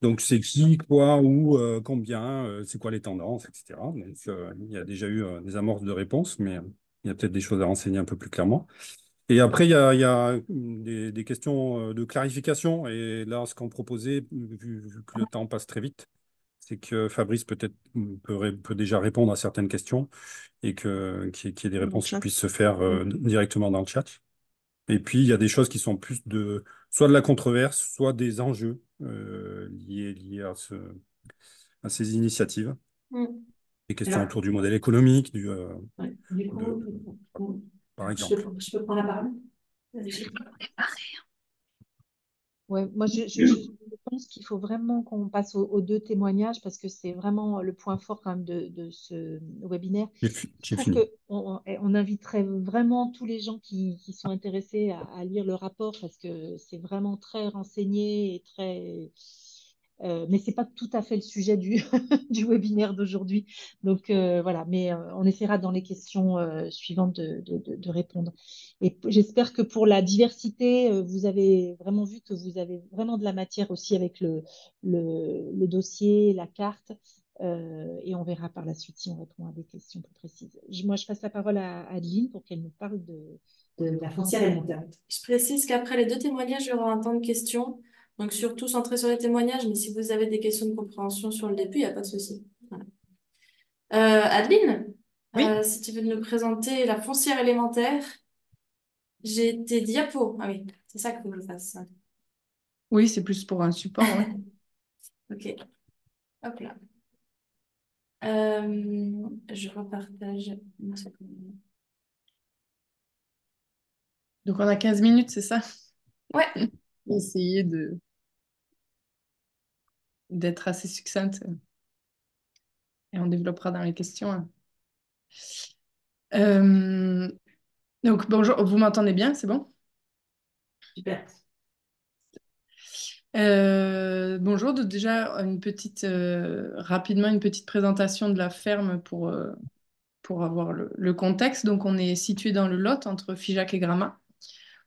Donc, c'est qui, quoi, où, combien, c'est quoi les tendances, etc. Donc, il y a déjà eu des amorces de réponses, mais il y a peut-être des choses à renseigner un peu plus clairement. Et après, il y a des questions de clarification. Et là, ce qu'on proposait, vu que le temps passe très vite, c'est que Fabrice peut-être peut déjà répondre à certaines questions et qu'il y ait des Dans le réponses qui chat. puissent se faire directement dans le chat. Et puis, il y a des choses qui sont plus soit de la controverse, soit des enjeux liés à ces initiatives. Mm. Des questions Alors, autour du modèle économique, ouais, du de, coup, par je exemple. je peux prendre la parole? Ouais, moi, je pense qu'il faut vraiment qu'on passe aux 2 témoignages parce que c'est vraiment le point fort quand même de ce webinaire. Je J'ai trouve fini. qu'on inviterait vraiment tous les gens qui sont intéressés à lire le rapport parce que c'est vraiment très renseigné et très Mais ce n'est pas tout à fait le sujet du, du webinaire d'aujourd'hui. Donc voilà, mais on essaiera dans les questions suivantes de répondre. Et j'espère que pour la diversité, vous avez vraiment vu que vous avez vraiment de la matière aussi avec le dossier, la carte. Et on verra par la suite si on répond à des questions plus précises. Moi, je passe la parole à Adeline pour qu'elle nous parle de la foncière alimentaire. Je précise qu'après les 2 témoignages, il y aura un temps de questions. Donc, surtout centré sur les témoignages, mais si vous avez des questions de compréhension sur le début, il n'y a pas de souci. Voilà. Adeline, Oui, si tu veux nous présenter la foncière élémentaire, j'ai tes diapos. Ah oui, c'est ça qu'il faut que je fasse. oui, c'est plus pour un support, ouais. Ok, hop là. Je repartage une seconde. Donc on a 15 minutes, c'est ça? Ouais, Essayer d'être assez succincte et on développera dans les questions, hein. Euh, donc bonjour, vous m'entendez bien, c'est bon? Super. Bonjour, déjà rapidement une petite présentation de la ferme pour avoir le contexte. Donc on est situé dans le Lot entre Figeac et Gramat.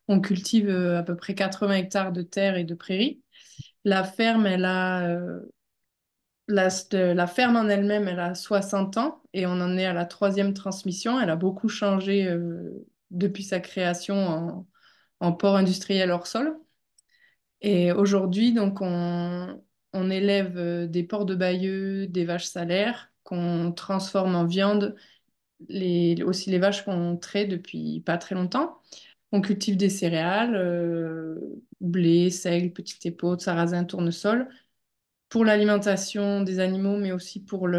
On cultive à peu près 80 hectares de terre et de prairies. La ferme, la ferme en elle-même, elle a 60 ans et on en est à la troisième transmission. Elle a beaucoup changé depuis sa création en port industriel hors sol. Et aujourd'hui, donc, on élève des porcs de Bayeux, des vaches salaires qu'on transforme en viande, aussi les vaches qu'on traite depuis pas très longtemps. On cultive des céréales, blé, seigle, petite épaule, sarrasin, tournesol, pour l'alimentation des animaux, mais aussi pour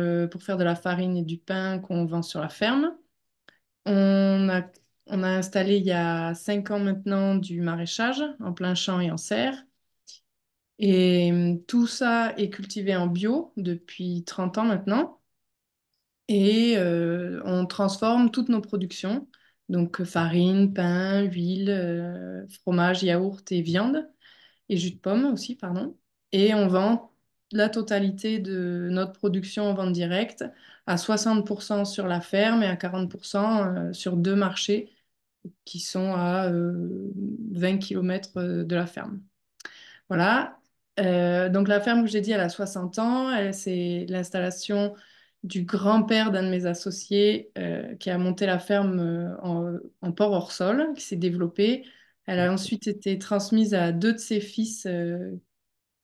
faire de la farine et du pain qu'on vend sur la ferme. On a, on a installé il y a 5 ans maintenant du maraîchage en plein champ et en serre. Et tout ça est cultivé en bio depuis 30 ans maintenant. Et on transforme toutes nos productions, donc farine, pain, huile, fromage, yaourt et viande, et jus de pomme aussi, pardon. Et on vend la totalité de notre production en vente directe, à 60% sur la ferme et à 40% sur 2 marchés qui sont à 20 km de la ferme. Voilà. Donc la ferme que j'ai dit, elle a 60 ans. C'est l'installation du grand-père d'un de mes associés qui a monté la ferme en port hors sol, qui s'est développée. Elle a ensuite été transmise à 2 de ses fils,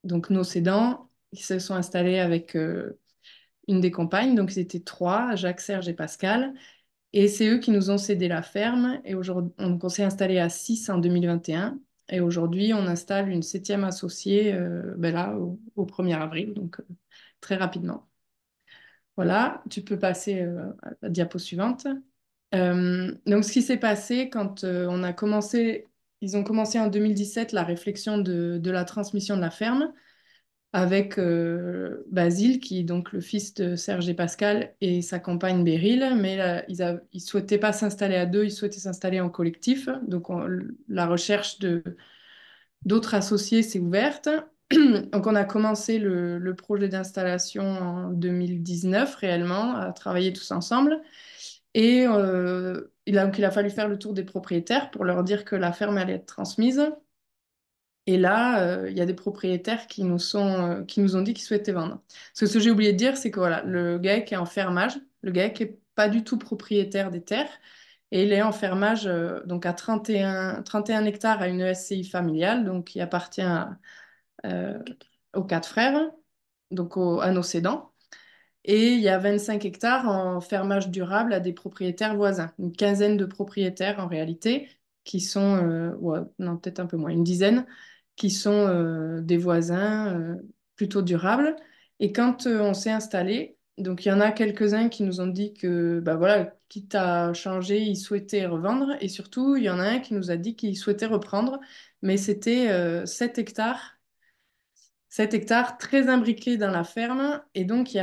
donc nos cédants, qui se sont installés avec une des compagnes. Donc ils étaient 3, Jacques, Serge et Pascal. Et c'est eux qui nous ont cédé la ferme. Et aujourd'hui, on s'est installé à 6 en 2021. Et aujourd'hui, on installe une 7e associée ben là, au 1er avril, donc très rapidement. Voilà, tu peux passer à la diapo suivante. Donc, ce qui s'est passé quand ils ont commencé en 2017 la réflexion de la transmission de la ferme avec Basile, qui est donc le fils de Serge et Pascal, et sa compagne Beryl, mais ils ne souhaitaient pas s'installer à 2, ils souhaitaient s'installer en collectif. Donc la recherche d'autres associés s'est ouverte. Donc on a commencé le projet d'installation en 2019 réellement, à travailler tous ensemble. Et donc il a fallu faire le tour des propriétaires pour leur dire que la ferme allait être transmise. Et là, il y a des propriétaires qui nous ont dit qu'ils souhaitaient vendre. Parce que ce que j'ai oublié de dire, c'est que voilà, le GAEC est en fermage. Le GAEC n'est pas du tout propriétaire des terres. Et il est en fermage donc à 31 hectares à une SCI familiale, donc qui appartient euh, aux 4 frères, donc à nos cédants. Et il y a 25 hectares en fermage durable à des propriétaires voisins. Une quinzaine de propriétaires en réalité, qui sont, ouais, non, peut-être un peu moins, une dizaine, qui sont des voisins plutôt durables. Et quand on s'est installé, donc il y en a quelques-uns qui nous ont dit que, bah voilà, quitte à changer, ils souhaitaient revendre. Et surtout, il y en a un qui nous a dit qu'il souhaitait reprendre, mais c'était 7 hectares 7 hectares très imbriqués dans la ferme. Et donc, il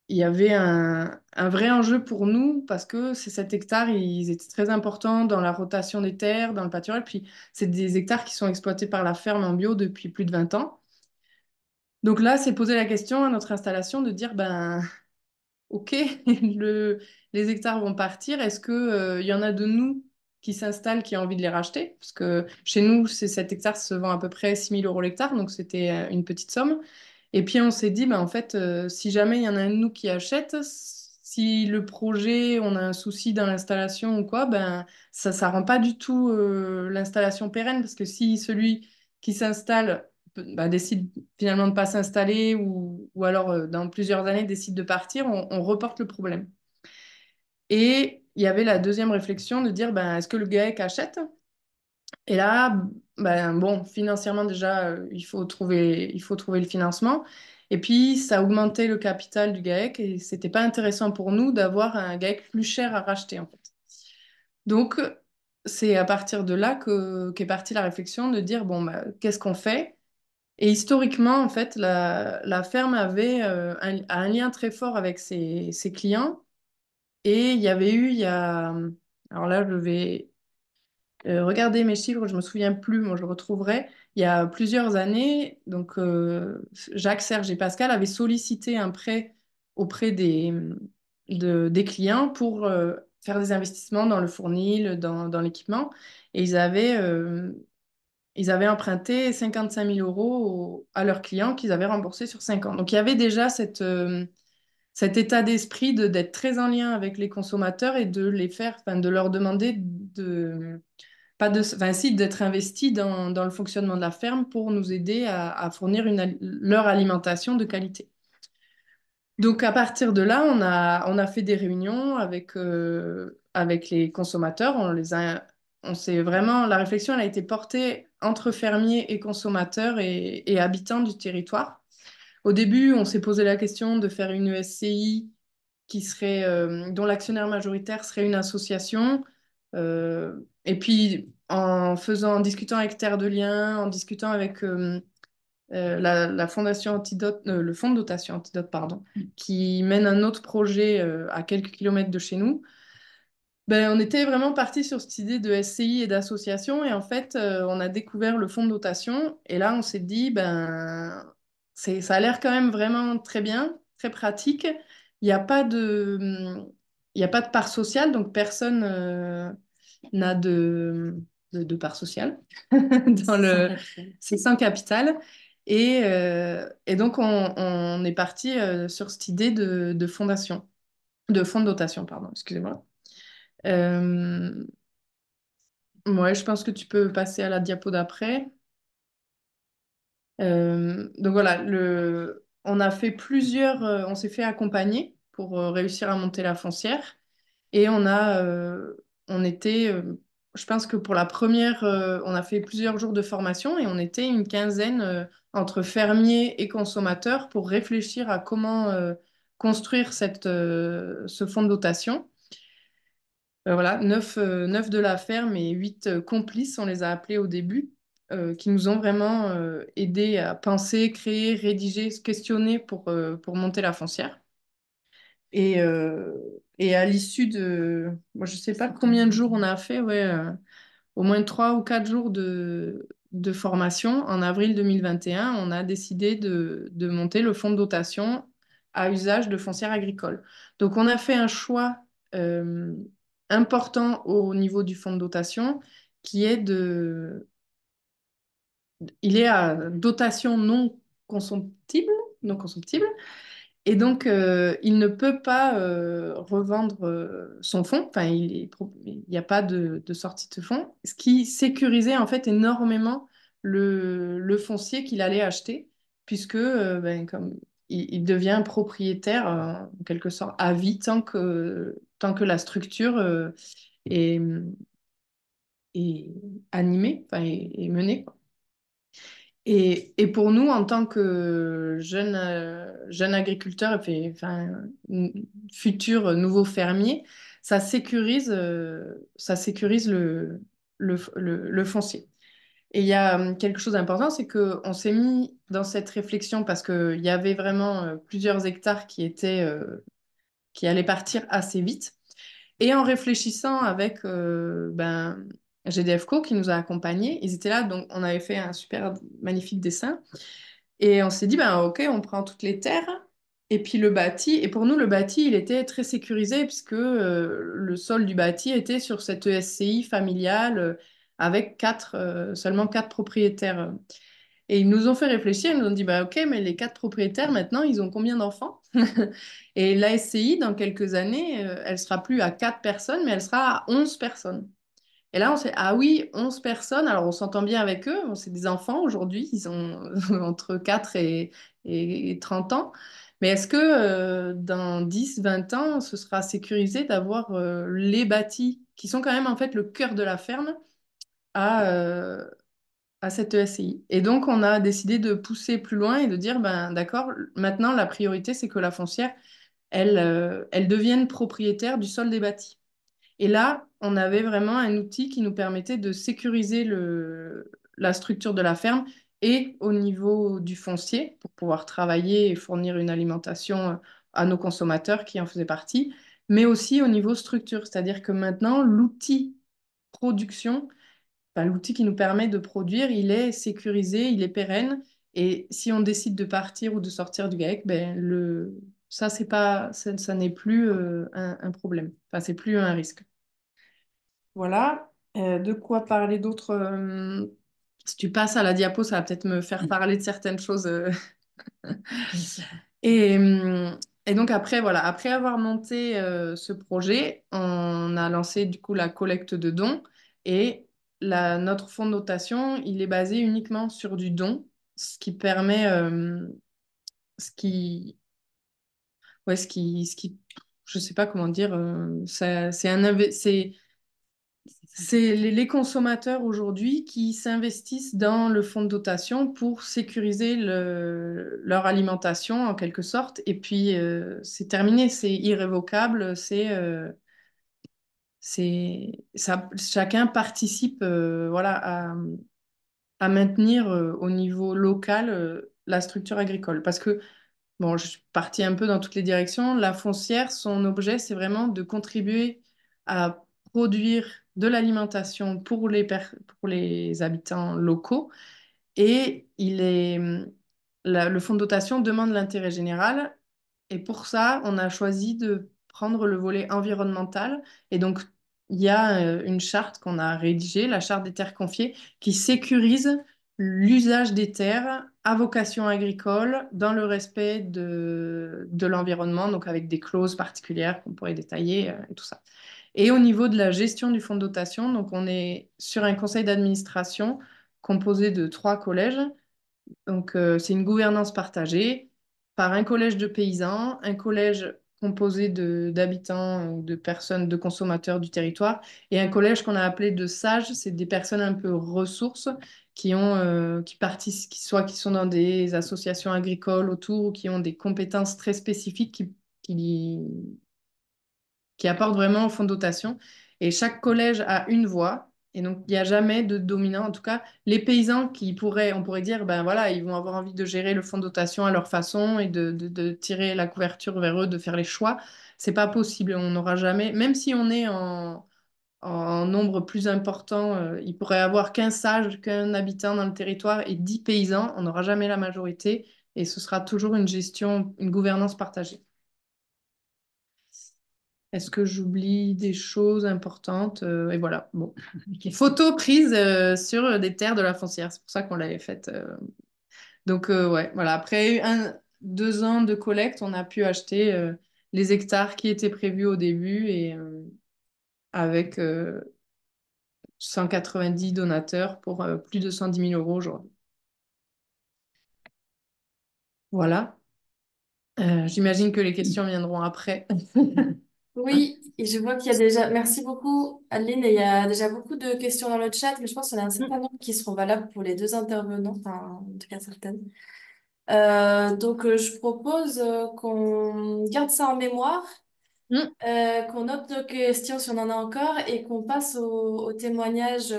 y avait un vrai enjeu pour nous parce que ces 7 hectares, ils étaient très importants dans la rotation des terres, dans le pâturage. Puis, c'est des hectares qui sont exploités par la ferme en bio depuis plus de 20 ans. Donc là, c'est poser la question à notre installation de dire, ben, OK, les hectares vont partir. Est-ce que, y en a de nous qui s'installent, qui ont envie de les racheter? Parce que chez nous, cet hectare se vend à peu près 6 000 € l'hectare, donc c'était une petite somme. Et puis on s'est dit, ben, en fait, si jamais il y en a un de nous qui achète, si le projet, on a un souci dans l'installation ou quoi, ben, ça rend pas du tout l'installation pérenne, parce que si celui qui s'installe bah, décide finalement de ne pas s'installer ou alors dans plusieurs années décide de partir, on reporte le problème. Et il y avait la deuxième réflexion de dire, ben, est-ce que le GAEC achète? Et là, ben, bon, financièrement déjà, il faut trouver le financement. Et puis, ça augmentait le capital du GAEC et c'était pas intéressant pour nous d'avoir un GAEC plus cher à racheter, en fait. Donc, c'est à partir de là qu'est partie la réflexion de dire, bon, ben, qu'est-ce qu'on fait? Et historiquement, en fait, la ferme avait un lien très fort avec ses clients. Et il y avait eu, alors là, je vais regarder mes chiffres, je me souviens plus, moi je le retrouverai. Il y a plusieurs années, donc Jacques, Serge et Pascal avaient sollicité un prêt auprès des clients pour faire des investissements dans le fournil, dans l'équipement. Et ils avaient emprunté 55 000 € à leurs clients qu'ils avaient remboursés sur 5 ans. Donc il y avait déjà cet état d'esprit d'être très en lien avec les consommateurs et de les faire, enfin, de leur demander pas de, enfin, si, d'être investis dans le fonctionnement de la ferme pour nous aider à fournir leur alimentation de qualité. Donc à partir de là, on a fait des réunions avec les consommateurs. On s'est vraiment, la réflexion elle a été portée entre fermiers et consommateurs et habitants du territoire. Au début, on s'est posé la question de faire une SCI dont l'actionnaire majoritaire serait une association. Et puis, en discutant avec Terre de Liens, en discutant avec la fondation Antidote, le fonds de dotation Antidote, pardon, qui mène un autre projet à quelques kilomètres de chez nous, ben, on était vraiment parti sur cette idée de SCI et d'association. Et en fait, on a découvert le fonds de dotation. Et là, on s'est dit, ben, ça a l'air quand même vraiment très bien, très pratique. Il n'y a pas il y a pas de part sociale, donc personne n'a de part sociale dans c'est sans capital. Et donc, on est parti sur cette idée de fondation, de fonds de dotation, pardon, excusez-moi. Euh, ouais, je pense que tu peux passer à la diapo d'après. Donc voilà, on a fait on s'est fait accompagner pour réussir à monter la foncière. Et on était, je pense que pour la première, on a fait plusieurs jours de formation et on était une quinzaine entre fermiers et consommateurs pour réfléchir à comment construire ce fonds de dotation. Voilà, neuf de la ferme et 8 complices, on les a appelés au début, qui nous ont vraiment aidés à penser, créer, rédiger, se questionner pour monter la foncière. Et à l'issue moi, je ne sais pas combien de jours on a fait, ouais, au moins 3 ou 4 jours de formation. En avril 2021, on a décidé de monter le fonds de dotation à usage de foncière agricole. Donc, on a fait un choix important au niveau du fonds de dotation qui est il est à dotation non consomptible. Et donc, il ne peut pas revendre son fonds. Enfin, il n'y a pas de sortie de fonds, ce qui sécurisait en fait énormément le foncier qu'il allait acheter, puisque ben, comme il devient propriétaire en quelque sorte à vie tant que la structure est, est animée, enfin, est menée, quoi. Et pour nous, en tant que jeunes agriculteurs, enfin, futurs nouveaux fermiers, ça sécurise le foncier. Et il y a quelque chose d'important, c'est qu'on s'est mis dans cette réflexion parce qu'il y avait vraiment plusieurs hectares qui allaient partir assez vite. Et en réfléchissant avec GDF Co qui nous a accompagnés, ils étaient là, donc on avait fait un super magnifique dessin. Et on s'est dit, ben, OK, on prend toutes les terres. Et puis le bâti, et pour nous, le bâti, il était très sécurisé puisque le sol du bâti était sur cette SCI familiale avec seulement quatre propriétaires. Et ils nous ont fait réfléchir, ils nous ont dit, bah, OK, mais les quatre propriétaires, maintenant, ils ont combien d'enfants? Et la SCI, dans quelques années, elle sera plus à 4 personnes, mais elle sera à 11 personnes. Et là, on s'est ah oui, 11 personnes, alors on s'entend bien avec eux, bon, c'est des enfants aujourd'hui, ils ont entre 4 et 30 ans. Mais est-ce que dans 10, 20 ans, ce sera sécurisé d'avoir les bâtis, qui sont quand même en fait le cœur de la ferme, à, euh, à cette ESCI? Et donc, on a décidé de pousser plus loin et de dire, ben d'accord, maintenant, la priorité, c'est que la foncière, elle devienne propriétaire du sol des bâtis. Et là, on avait vraiment un outil qui nous permettait de sécuriser la structure de la ferme et au niveau du foncier pour pouvoir travailler et fournir une alimentation à nos consommateurs qui en faisaient partie, mais aussi au niveau structure. C'est-à-dire que maintenant, l'outil production, enfin, l'outil qui nous permet de produire, il est sécurisé, il est pérenne. Et si on décide de partir ou de sortir du GAEC, ben ça, c'est pas, ça n'est plus un problème. Enfin, c'est plus un risque. Voilà. De quoi parler d'autre si tu passes à la diapo, ça va peut-être me faire parler de certaines choses. Et, euh, et donc après, voilà, après avoir monté ce projet, on a lancé du coup la collecte de dons et notre fonds de notation, il est basé uniquement sur du don, ce qui permet, ce qui, je sais pas comment dire, c'est c'est les consommateurs aujourd'hui qui s'investissent dans le fonds de dotation pour sécuriser leur alimentation en quelque sorte. Et puis, c'est terminé, c'est irrévocable, ça, chacun participe voilà, à maintenir au niveau local la structure agricole. Parce que bon, je suis partie un peu dans toutes les directions. La foncière, son objet, c'est vraiment de contribuer à produire de l'alimentation pour les habitants locaux. Et le fonds de dotation demande l'intérêt général. Et pour ça, on a choisi de prendre le volet environnemental. Et donc, il y a une charte qu'on a rédigée, la charte des terres confiées, qui sécurise l'usage des terres à vocation agricole dans le respect de l'environnement, donc avec des clauses particulières qu'on pourrait détailler et tout ça. Et au niveau de la gestion du fonds de dotation, donc on est sur un conseil d'administration composé de 3 collèges. Donc, c'est une gouvernance partagée par un collège de paysans, un collège composé d'habitants ou de personnes, de consommateurs du territoire, et un collège qu'on a appelé de sages, c'est des personnes un peu ressources qui participent, qui sont dans des associations agricoles autour ou qui ont des compétences très spécifiques qui, qui apportent vraiment au fonds de dotation. Et chaque collège a une voix. Et donc, il n'y a jamais de dominant. En tout cas, les paysans on pourrait dire, ben voilà, ils vont avoir envie de gérer le fonds de dotation à leur façon et de tirer la couverture vers eux, de faire les choix. C'est pas possible. On n'aura jamais, même si on est en nombre plus important, il pourrait y avoir qu'un sage, qu'un habitant dans le territoire et 10 paysans. On n'aura jamais la majorité. Et ce sera toujours une gestion, une gouvernance partagée. Est-ce que j'oublie des choses importantes? Et voilà, bon. Photo prise sur des terres de la foncière, c'est pour ça qu'on l'avait faite. Donc, ouais, voilà. Après 2 ans de collecte, on a pu acheter les hectares qui étaient prévus au début et avec 190 donateurs pour plus de 110 000 euros aujourd'hui. Voilà. J'imagine que les questions viendront après. Oui, et je vois qu'il y a déjà. Merci beaucoup, Aline. Et il y a déjà beaucoup de questions dans le chat, mais je pense qu'il y en a un certain nombre qui seront valables pour les deux intervenants, enfin, en tout cas certaines. Donc, je propose qu'on garde ça en mémoire, Mm. qu'on note nos questions si on en a encore, et qu'on passe au témoignage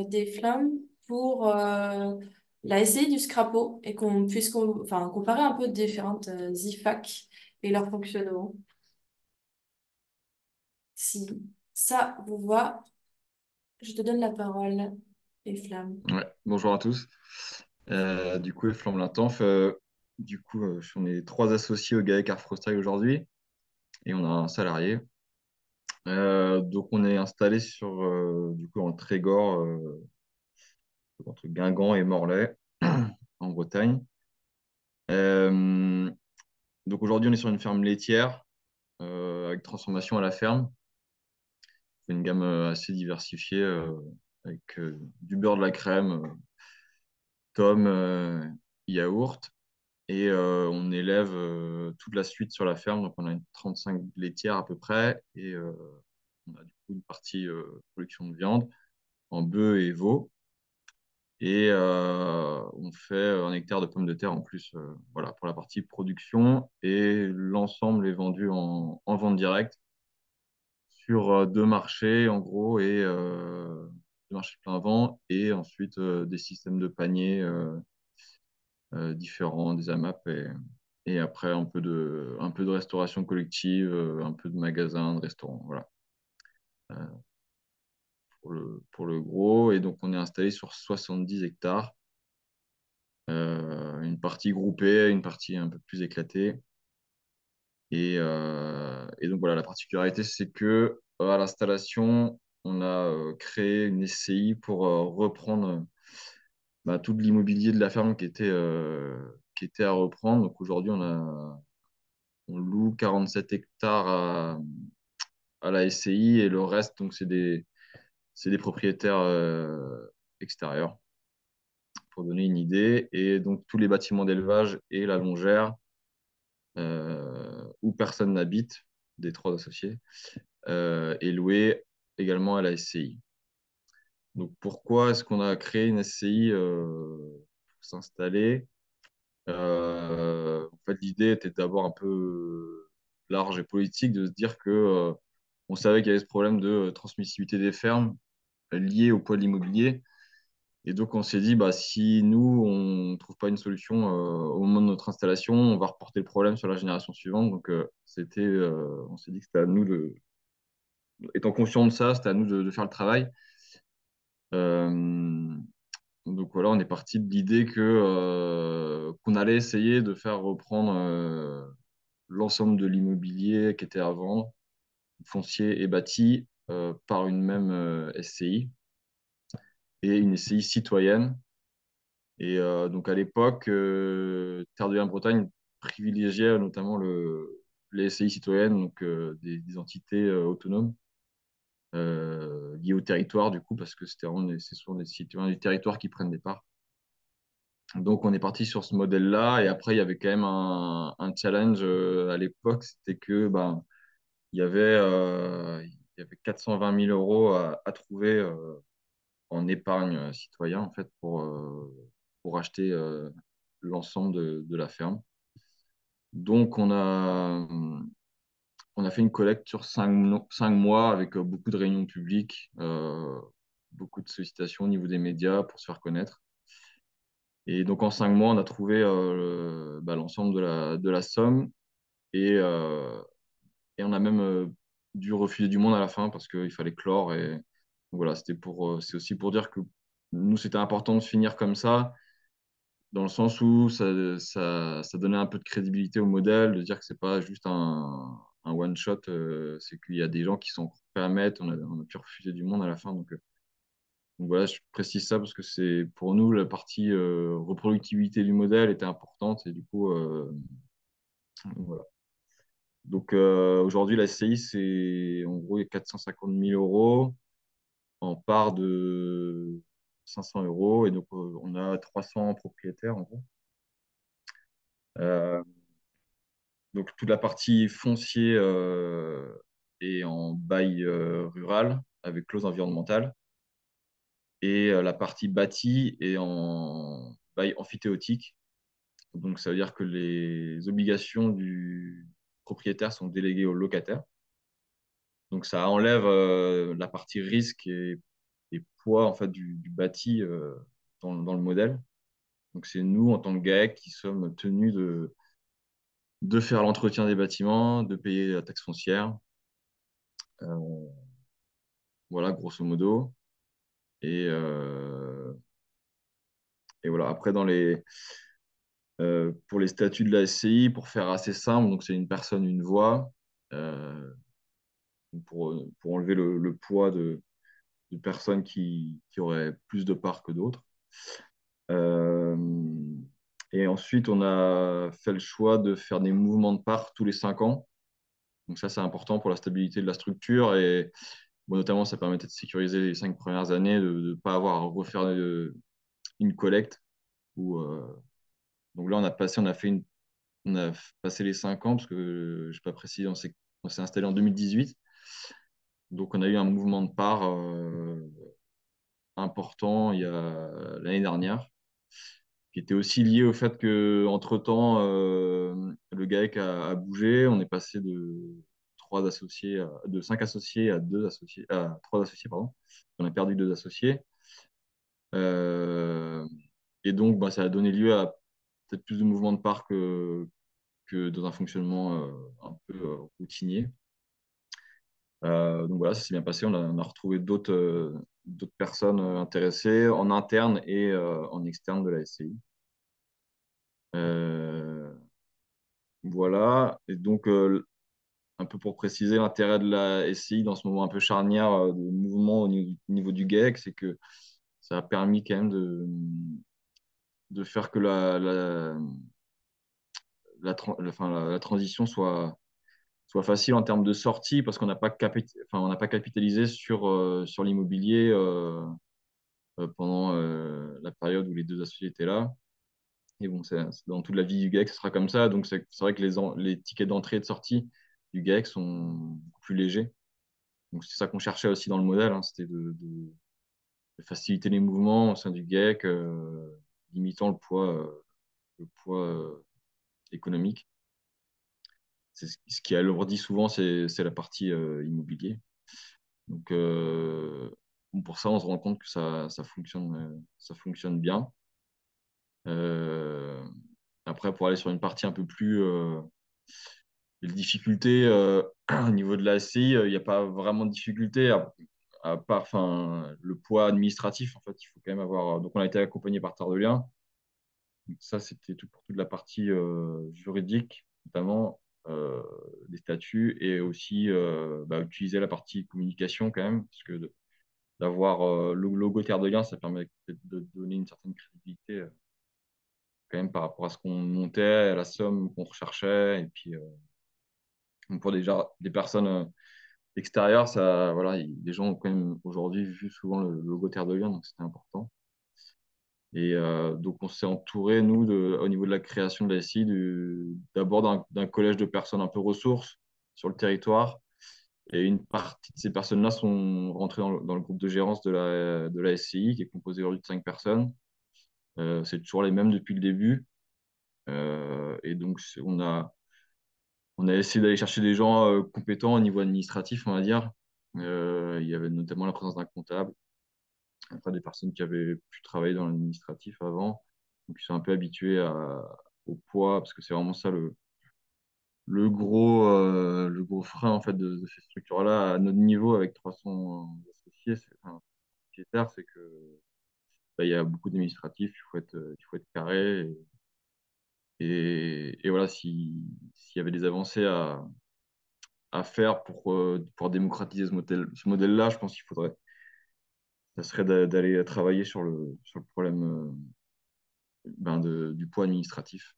des flammes pour la SCI du Scrapo, et qu'on puisse enfin, comparer un peu différentes IFAC et leur fonctionnement. Si ça vous va, je te donne la parole, et flammes. Ouais, bonjour à tous. Du coup, Flambe-Lintanf, on est trois associés au GAEC Arfrostyle aujourd'hui et on a un salarié. Donc, on est installé en Trégor, entre Guingamp et Morlaix, en Bretagne. Euh, donc, aujourd'hui, on est sur une ferme laitière avec transformation à la ferme. Une gamme assez diversifiée avec du beurre, de la crème, tomme, yaourt. Et on élève toute la suite sur la ferme. Donc, on a une 35 laitières à peu près. Et on a du coup une partie production de viande en bœuf et veau. Et on fait 1 hectare de pommes de terre en plus voilà, pour la partie production. Et l'ensemble est vendu en vente directe sur deux marchés en gros. Et deux marchés plein vent. Et ensuite des systèmes de paniers différents, des AMAP et après un peu de restauration collective, un peu de magasins, de restaurants, voilà, euh, pour le gros. Et donc, on est installé sur 70 hectares, une partie groupée, une partie un peu plus éclatée. Et donc, voilà, la particularité, c'est que à l'installation, on a créé une SCI pour reprendre tout l'immobilier de la ferme qui était à reprendre. Donc, aujourd'hui, on loue 47 hectares à la SCI et le reste, donc, c'est des propriétaires extérieurs, pour donner une idée. Et donc, tous les bâtiments d'élevage et la longère, où personne n'habite, des trois associés, est loué également à la SCI. Donc, pourquoi est-ce qu'on a créé une SCI pour s'installer? En fait, l'idée était d'abord un peu large et politique, de se dire que on savait qu'il y avait ce problème de transmissivité des fermes lié au poids de l'immobilier. Et donc, on s'est dit, bah, si nous, on ne trouve pas une solution au moment de notre installation, on va reporter le problème sur la génération suivante. Donc, on s'est dit que c'était à nous étant conscient de ça, c'était à nous de faire le travail. Euh, donc voilà, on est parti de l'idée qu'on allait essayer de faire reprendre l'ensemble de l'immobilier qui était avant, foncier et bâti, par une même SCI et une SCI citoyenne. Et donc à l'époque, Terre de Liens-Bretagne privilégiait notamment les SCI citoyennes, donc des entités autonomes liées au territoire, du coup, parce que c'est souvent des citoyens du territoire qui prennent des parts. Donc on est parti sur ce modèle-là, et après il y avait quand même un challenge à l'époque, c'était que il y avait 420 000 euros à trouver en épargne citoyen en fait pour acheter l'ensemble de la ferme. Donc on a fait une collecte sur 5 mois avec beaucoup de réunions publiques, beaucoup de sollicitations au niveau des médias pour se faire connaître. Et donc en 5 mois, on a trouvé l'ensemble de la somme et, euh, et on a même dû refuser du monde à la fin parce qu'il fallait clore. Et donc voilà, c'est aussi pour dire que nous, c'était important de finir comme ça, dans le sens où ça donnait un peu de crédibilité au modèle, de dire que c'est pas juste un one-shot, c'est qu'il y a des gens qui sont prêts à mettre, on a pu refuser du monde à la fin. Donc voilà, je précise ça parce que c'est pour nous, la partie reproductivité du modèle était importante et du coup, voilà. Donc aujourd'hui, la SCI, c'est en gros 450 000 euros en part de 500 euros et donc on a 300 propriétaires en gros. Euh, donc toute la partie foncier est en bail rural avec clause environnementale et la partie bâtie est en bail amphithéotique. Donc ça veut dire que les obligations du propriétaire sont déléguées au locataire. Donc ça enlève la partie risque et poids en fait du bâti dans le modèle. Donc c'est nous en tant que GAEC qui sommes tenus de faire l'entretien des bâtiments, de payer la taxe foncière. Euh, voilà, grosso modo. Et Et voilà, après, pour les statuts de la SCI, pour faire assez simple, donc c'est une personne, une voix, euh, pour enlever le poids de personnes qui auraient plus de parts que d'autres. Euh, et ensuite, on a fait le choix de faire des mouvements de parts tous les 5 ans. Donc ça, c'est important pour la stabilité de la structure. Et bon, notamment, ça permettait de sécuriser les 5 premières années, de ne pas avoir à refaire une collecte. Donc là, on a passé les 5 ans, parce que je n'ai pas précisé, on s'est installé en 2018. Donc on a eu un mouvement de parts important l'année dernière, qui était aussi lié au fait que entre-temps, le GAEC a bougé. On est passé de 5 associés à 2 associés, à 3 associés, pardon. On a perdu 2 associés. Euh, et donc, bah, ça a donné lieu à peut-être plus de mouvements de parts que dans un fonctionnement un peu routinier. Donc voilà, ça s'est bien passé. On a retrouvé d'autres personnes intéressées en interne et en externe de la SCI. Voilà. Et donc, un peu pour préciser l'intérêt de la SCI dans ce moment un peu charnière de mouvement au niveau du GAEC, c'est que ça a permis quand même de faire que la transition soit facile en termes de sortie, parce qu'on n'a pas, on n'a pas capitalisé sur l'immobilier pendant la période où les 2 associés étaient là. Et bon, c'est dans toute la vie du GAEC, ce sera comme ça. Donc, c'est vrai que les tickets d'entrée et de sortie du GAEC sont beaucoup plus légers. Donc, c'est ça qu'on cherchait aussi dans le modèle, hein, c'était de faciliter les mouvements au sein du GAEC, limitant le poids économique. Ce qui alourdit souvent, c'est la partie immobilier. Donc, bon, pour ça, on se rend compte que ça fonctionne bien. Euh, Après, pour aller sur une partie un peu plus les difficultés au niveau de la SCI, il n'y a pas vraiment de difficulté à part le poids administratif. En fait, il faut quand même avoir. Donc, on a été accompagné par Tardelian. Donc, ça, c'était tout pour toute la partie juridique, notamment des statuts, et aussi utiliser la partie communication quand même, parce que d'avoir le logo Tardelian, ça permet peut-être de donner une certaine crédibilité quand même par rapport à ce qu'on montait, à la somme qu'on recherchait, et puis donc pour déjà des personnes extérieures, ça, voilà, les gens ont quand même aujourd'hui vu souvent le logo Terre de Lion, donc c'était important. Et donc on s'est entouré, nous, au niveau de la création de la SI, d'abord d'un collège de personnes un peu ressources sur le territoire. Et une partie de ces personnes-là sont rentrées dans le groupe de gérance de la SCI, qui est composé aujourd'hui de 5 personnes. C'est toujours les mêmes depuis le début. Et donc, on a essayé d'aller chercher des gens compétents au niveau administratif, on va dire. Il y avait notamment la présence d'un comptable, après des personnes qui avaient pu travailler dans l'administratif avant, donc ils sont un peu habitués au poids, parce que c'est vraiment ça le gros frein en fait de ces structures-là à notre niveau avec 300 associés, sociétaires, c'est que il y a beaucoup d'administratifs, il faut être carré. Et voilà, s'il y avait des avancées à faire pour démocratiser ce modèle-là, je pense ça serait d'aller travailler sur le problème du poids administratif.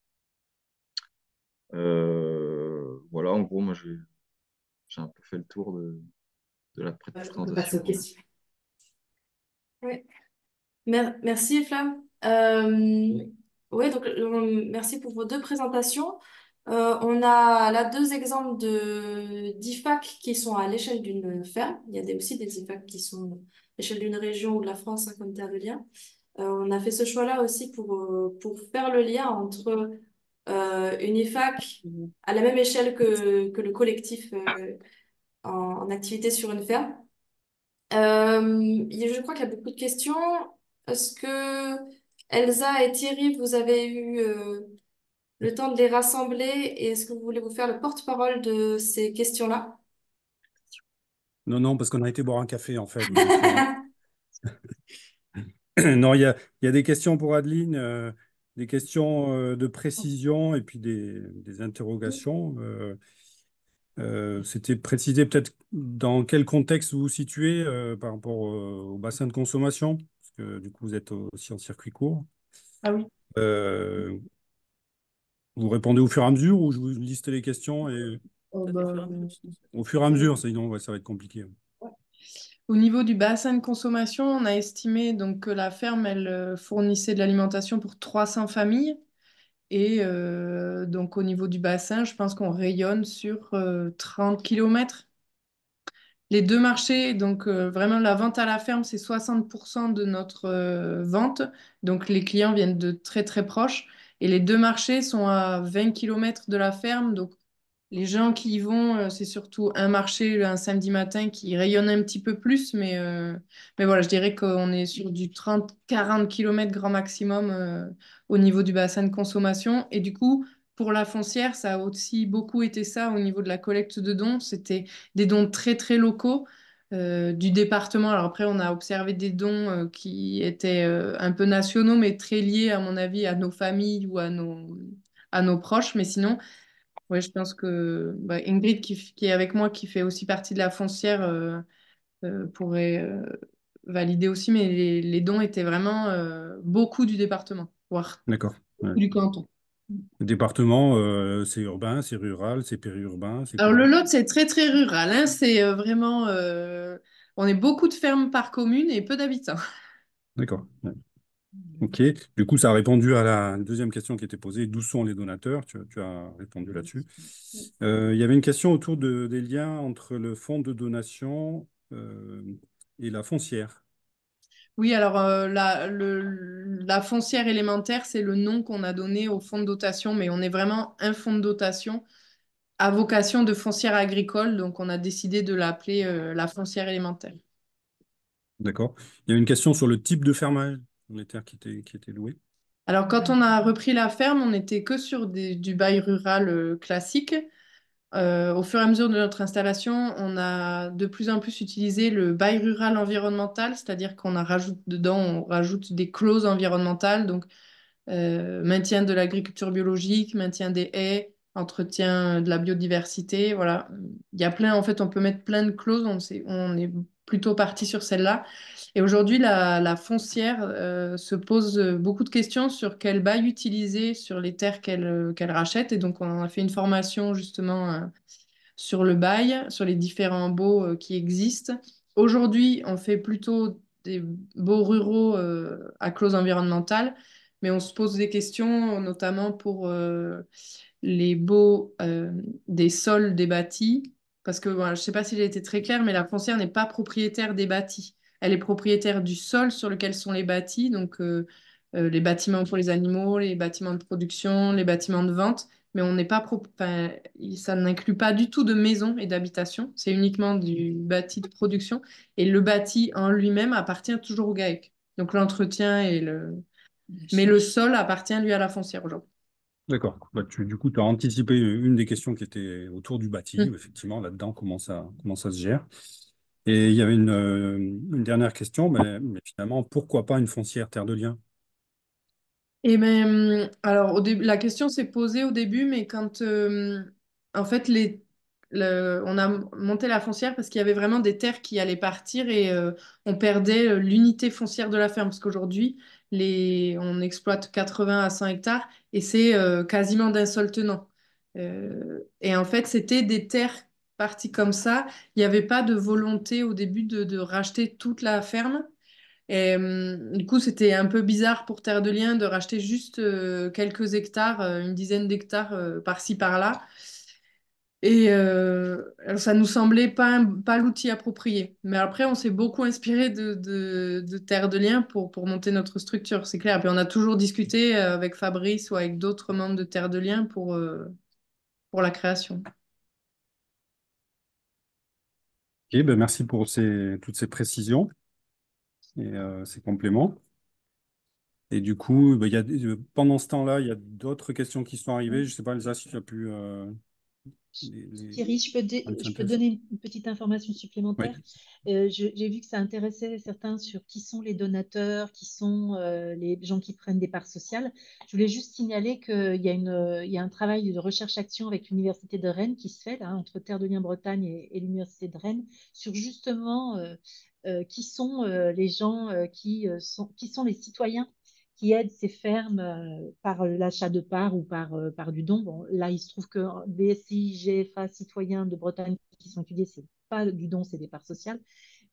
Voilà, en gros, moi, j'ai un peu fait le tour de la On peut passer aux présentation. questions. Oui. Merci, Flamme. Oui, donc merci pour vos deux présentations. On a là deux exemples d'IFAC qui sont à l'échelle d'une ferme. Il y a aussi des IFAC qui sont à l'échelle d'une région ou de la France, hein, comme Terre de Liens. On a fait ce choix-là aussi pour faire le lien entre une IFAC à la même échelle que le collectif en activité sur une ferme. Je crois qu'il y a beaucoup de questions. Est-ce que Elsa et Thierry, vous avez eu le temps de les rassembler et est-ce que vous voulez vous faire le porte-parole de ces questions-là? Non, non, parce qu'on a été boire un café, en fait. Donc, Non, il y a des questions pour Adeline, des questions de précision et puis des interrogations. C'était préciser peut-être dans quel contexte vous vous situez par rapport au bassin de consommation, parce que du coup vous êtes aussi en circuit court. Ah oui. Euh, Vous répondez au fur et à mesure ou je vous liste les questions et Oh, Peut-être au fur et à mesure, sinon au fur et à mesure, sinon ouais, ça va être compliqué. Au niveau du bassin de consommation, on a estimé donc que la ferme, elle fournissait de l'alimentation pour 300 familles. Et donc au niveau du bassin, je pense qu'on rayonne sur 30 kilomètres. Les deux marchés, donc vraiment la vente à la ferme, c'est 60% de notre vente. Donc les clients viennent de très très proches. Et les deux marchés sont à 20 kilomètres de la ferme. Donc les gens qui y vont, c'est surtout un marché un samedi matin qui rayonne un petit peu plus. Mais voilà, je dirais qu'on est sur du 30-40 kilomètres grand maximum au niveau du bassin de consommation. Et du coup, pour la foncière, ça a aussi beaucoup été ça au niveau de la collecte de dons. C'était des dons très, très locaux du département. Alors après, on a observé des dons qui étaient un peu nationaux, mais très liés, à mon avis, à nos familles ou à nos proches. Mais sinon, ouais, je pense que bah, Ingrid, qui est avec moi, qui fait aussi partie de la foncière, pourrait valider aussi. Mais les dons étaient vraiment beaucoup du département, voire D'accord. Ouais. beaucoup du canton. Le département, c'est urbain, c'est rural, c'est périurbain, c'est Alors quoi? le Lot, c'est très très rural, hein. C'est vraiment, on est beaucoup de fermes par commune et peu d'habitants. D'accord. Ouais. Ok. Du coup, ça a répondu à la deuxième question qui était posée. D'où sont les donateurs? Tu as répondu là-dessus. Il y avait une question autour des liens entre le fonds de donation et la foncière. Oui, alors la foncière élémentaire, c'est le nom qu'on a donné au fonds de dotation, mais on est vraiment un fonds de dotation à vocation de foncière agricole, donc on a décidé de l'appeler la foncière élémentaire. D'accord. Il y avait une question sur le type de fermage, les terres qui étaient louées. Alors quand on a repris la ferme, on n'était que sur du bail rural classique. Au fur et à mesure de notre installation, on a de plus en plus utilisé le bail rural environnemental, c'est-à-dire on rajoute des clauses environnementales, donc maintien de l'agriculture biologique, maintien des haies, entretien de la biodiversité, voilà. Il y a plein, en fait, on peut mettre plein de clauses, on est plutôt parti sur celle-là. Et aujourd'hui, la foncière se pose beaucoup de questions sur quel bail utiliser sur les terres qu'elle rachète. Et donc, on a fait une formation justement sur le bail, sur les différents baux qui existent. Aujourd'hui, on fait plutôt des baux ruraux à clause environnementale, mais on se pose des questions, notamment pour les baux des sols des bâtis, parce que voilà, je ne sais pas si j'ai été très claire, mais la foncière n'est pas propriétaire des bâtis. Elle est propriétaire du sol sur lequel sont les bâtis, donc les bâtiments pour les animaux, les bâtiments de production, les bâtiments de vente, mais on n'est pas enfin, ça n'inclut pas du tout de maisons et d'habitations, c'est uniquement du bâti de production, et le bâti en lui-même appartient toujours au GAEC. Donc l'entretien mais le sol appartient lui à la foncière aujourd'hui. D'accord. Bah, du coup, tu as anticipé une des questions qui était autour du bâti. Mm. Effectivement, là-dedans, comment ça se gère. Et il y avait une dernière question, mais finalement, pourquoi pas une foncière terre de liens? Et ben, alors, la question s'est posée au début, mais quand, en fait, on a monté la foncière parce qu'il y avait vraiment des terres qui allaient partir et on perdait l'unité foncière de la ferme. Parce qu'aujourd'hui, on exploite 80 à 100 hectares et c'est quasiment d'un seul tenant. Et en fait, c'était des terres parties comme ça. Il n'y avait pas de volonté au début de racheter toute la ferme. Et du coup, c'était un peu bizarre pour Terre de Liens de racheter juste quelques hectares, une dizaine d'hectares par-ci, par-là. Et alors, ça nous semblait pas l'outil approprié. Mais après, on s'est beaucoup inspiré de Terre de Liens pour monter notre structure, c'est clair. Puis on a toujours discuté avec Fabrice ou avec d'autres membres de Terre de Liens pour la création. Ok, ben merci pour toutes ces précisions et ces compléments. Et du coup, ben, pendant ce temps-là, il y a d'autres questions qui sont arrivées. Je ne sais pas, Elsa, si tu as pu. Thierry, points de je peux synthèse. donner une petite information Oui. supplémentaire. J'ai vu que ça intéressait certains sur qui sont les donateurs, qui sont les gens qui prennent des parts sociales. Je voulais juste signaler il y a un travail de recherche-action avec l'Université de Rennes qui se fait là, entre Terre de Liens Bretagne et l'Université de Rennes sur justement qui sont les gens qui sont les citoyens qui aident ces fermes par l'achat de parts ou par du don. Bon, là, il se trouve que BSI, GFA, citoyens de Bretagne qui sont étudiés, c'est pas du don, c'est des parts sociales.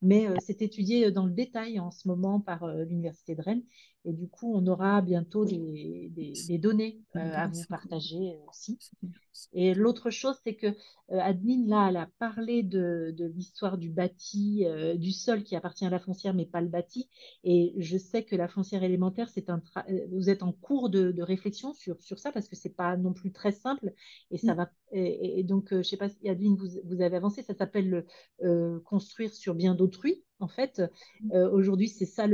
Mais c'est étudié dans le détail en ce moment par l'Université de Rennes. Et du coup, on aura bientôt des données à vous partager aussi. Et l'autre chose, c'est que Adeline, là, elle a parlé de l'histoire du bâti, du sol qui appartient à la foncière, mais pas le bâti. Et je sais que la foncière élémentaire, vous êtes en cours de réflexion sur ça parce que c'est pas non plus très simple. Et ça va. Et donc, je sais pas si Adeline, vous avez avancé. Ça s'appelle construire sur bien d'autrui. En fait, aujourd'hui, c'est ça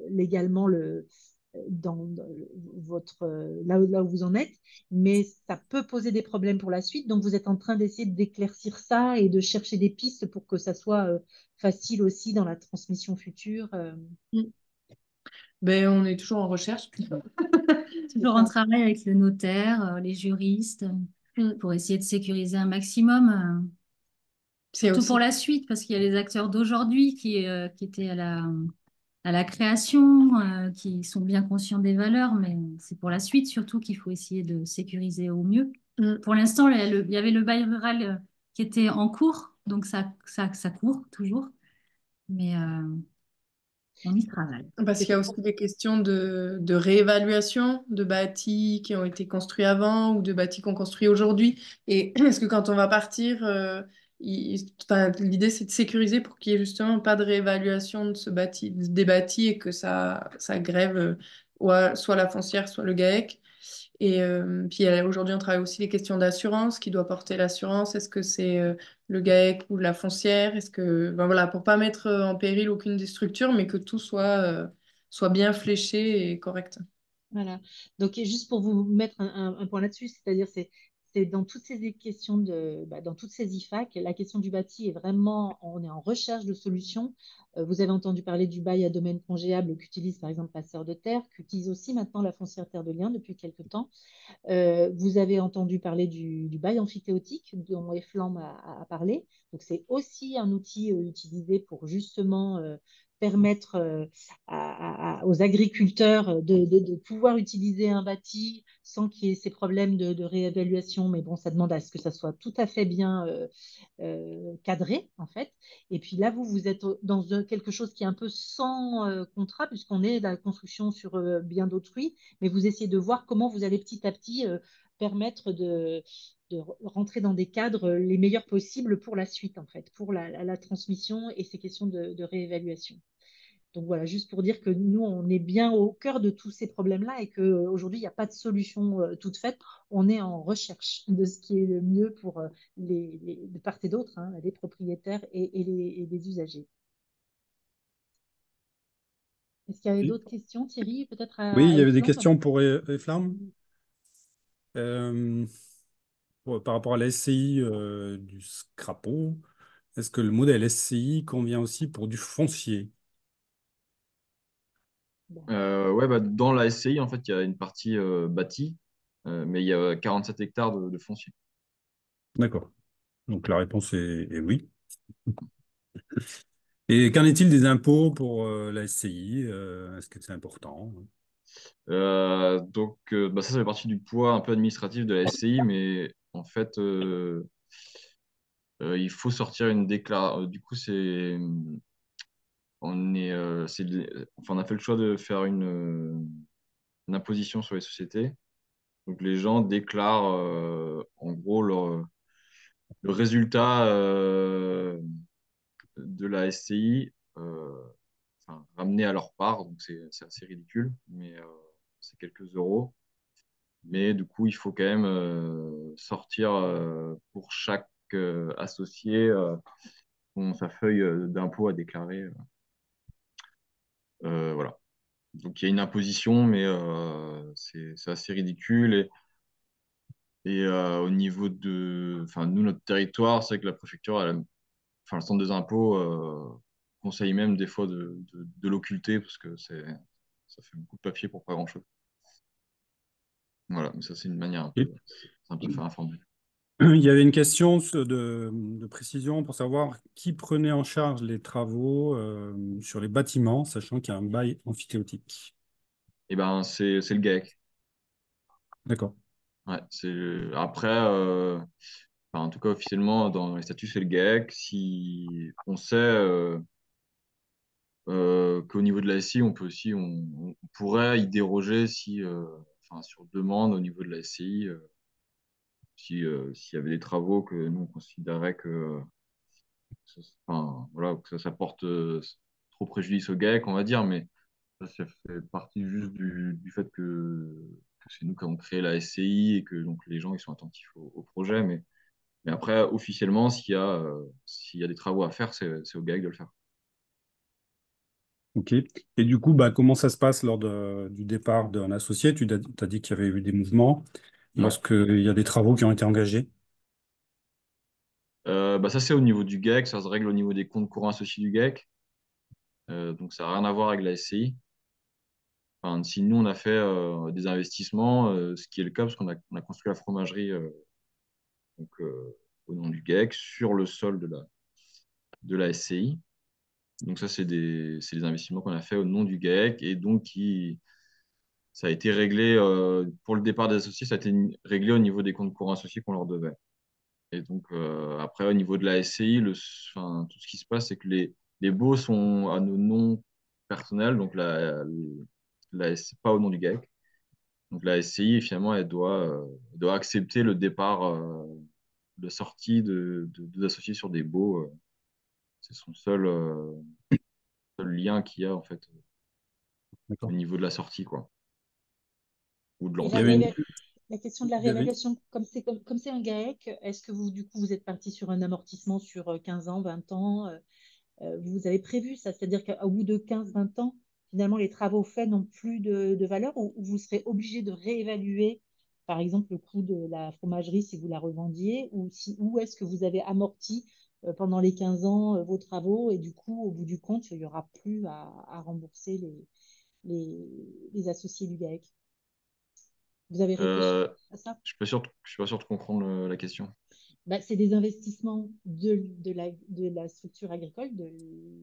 légalement dans votre là où vous en êtes, mais ça peut poser des problèmes pour la suite. Donc, vous êtes en train d'essayer d'éclaircir ça et de chercher des pistes pour que ça soit facile aussi dans la transmission future. Mm. Ben, on est toujours en recherche. Toujours en travail avec le notaire, les juristes, Mm. pour essayer de sécuriser un maximum, C'est surtout aussi. pour la suite, parce qu'il y a les acteurs d'aujourd'hui qui étaient à la création, qui sont bien conscients des valeurs, mais c'est pour la suite surtout qu'il faut essayer de sécuriser au mieux. Mm. Pour l'instant, il y avait le bail rural qui était en cours, donc ça court toujours, mais on y travaille. Parce qu'il y a aussi des questions de réévaluation de bâtis qui ont été construits avant ou de bâtis qu'on construit aujourd'hui. Et est-ce que quand on va partir, enfin, l'idée c'est de sécuriser pour qu'il n'y ait justement pas de réévaluation de ce bâti, des bâtis et que ça grève soit la foncière, soit le GAEC. Et puis aujourd'hui, on travaille aussi les questions d'assurance. Qui doit porter l'assurance? Est-ce que c'est le GAEC ou la foncière? Est-ce que, ben voilà, pour pas mettre en péril aucune des structures, mais que tout soit bien fléché et correct. Voilà. Donc, et juste pour vous mettre un point là-dessus, c'est-à-dire c'est dans toutes ces questions dans toutes ces IFAC, la question du bâti est vraiment, on est en recherche de solutions. Vous avez entendu parler du bail à domaine congéable qu'utilise par exemple Passeur de Terre, qu'utilise aussi maintenant la foncière Terre de Liens depuis quelques temps. Vous avez entendu parler du bail amphithéotique dont Eflam a parlé. Donc, c'est aussi un outil utilisé pour justement permettre aux agriculteurs de pouvoir utiliser un bâti sans qu'il y ait ces problèmes de réévaluation. Mais bon, ça demande à ce que ça soit tout à fait bien cadré, en fait. Et puis là, vous êtes dans quelque chose qui est un peu sans contrat, puisqu'on est dans la construction sur bien d'autrui, mais vous essayez de voir comment vous allez petit à petit permettre de rentrer dans des cadres les meilleurs possibles pour la suite, en fait, pour la transmission et ces questions de réévaluation. Donc voilà, juste pour dire que nous, on est bien au cœur de tous ces problèmes-là et qu'aujourd'hui, il n'y a pas de solution toute faite. On est en recherche de ce qui est le mieux pour de part et d'autre, hein, les propriétaires et les usagers. Est-ce qu'il y avait Oui, d'autres questions, Thierry, peut-être Oui, il à y avait des Eflam? questions pour Eflam. Euh, par rapport à la SCI du Scrapo. Est-ce que le modèle SCI convient aussi pour du foncier? Ouais, bah, dans la SCI, en fait, il y a une partie bâtie, mais il y a 47 hectares de foncier. D'accord. Donc la réponse est oui. Et qu'en est-il des impôts pour la SCI? Est-ce que c'est important? Bah, ça fait partie du poids un peu administratif de la SCI, mais en fait, il faut sortir une déclaration. Du coup, enfin, on a fait le choix de faire une imposition sur les sociétés. Donc, les gens déclarent en gros le résultat de la SCI, enfin, ramené à leur part. Donc, c'est assez ridicule, mais c'est quelques euros. Mais du coup, il faut quand même sortir pour chaque associé sa feuille d'impôt à déclarer. Voilà. Donc il y a une imposition, mais c'est assez ridicule. Et au niveau de, enfin, nous, notre territoire, c'est que la préfecture, enfin, le centre des impôts conseille même des fois de l'occulter parce que ça fait beaucoup de papier pour pas grand-chose. Voilà, mais ça, c'est une manière Et c'est un peu faire informel. il y avait une question de précision pour savoir qui prenait en charge les travaux sur les bâtiments, sachant qu'il y a un bail emphytéotique. Et ben, c'est le GAEC. D'accord. Ouais, après, enfin, en tout cas, officiellement, dans les statuts, c'est le GAEC. Si on sait qu'au niveau de la SCI, on peut aussi, on pourrait y déroger si, enfin, sur demande au niveau de la SCI, s'il y avait des travaux que nous, on considérait que, enfin, voilà, que ça porte trop préjudice au GAEC, on va dire, mais ça fait partie juste du fait que c'est nous qui avons créé la SCI et que donc, les gens ils sont attentifs au projet. Mais après, officiellement, s'il y a des travaux à faire, c'est au GAEC de le faire. OK. Et du coup, bah, comment ça se passe lors du départ d'un associé? Tu as dit qu'il y avait eu des mouvements Ouais. lorsqu'il y a des travaux qui ont été engagés. Bah, ça, c'est au niveau du GAEC, ça se règle au niveau des comptes courants associés du GAEC. Donc, ça n'a rien à voir avec la SCI. Enfin, si nous, on a fait des investissements, ce qui est le cas, parce on a construit la fromagerie donc, au nom du GAEC sur le sol de la SCI. Donc, ça, c'est des investissements qu'on a fait au nom du GAEC et donc ça a été réglé pour le départ des associés, ça a été réglé au niveau des comptes courants associés qu'on leur devait. Et donc, après, au niveau de la SCI, enfin, tout ce qui se passe, c'est que les baux sont à nos noms personnels, donc pas au nom du GAEC. Donc, la SCI, finalement, elle doit accepter le départ de sortie de associés sur des baux. C'est son seul lien qu'il y a, en fait, au D'accord. niveau de la sortie, quoi, ou de Et Il y la, avait l'entrée. la question de la il y avait- réévaluation, comme c'est un GAEC, est-ce que vous, du coup, vous êtes parti sur un amortissement sur 15 ans, 20 ans vous avez prévu ça, c'est-à-dire qu'au bout de 15-20 ans, finalement, les travaux faits n'ont plus de valeur ou vous serez obligé de réévaluer, par exemple, le coût de la fromagerie si vous la revendiez ou est-ce que vous avez amorti pendant les 15 ans vos travaux et du coup, au bout du compte, il n'y aura plus à rembourser les associés du GAEC. Vous avez réfléchi Euh, à ça? je suis pas sûr de comprendre la question. Bah, c'est des investissements de la structure agricole, de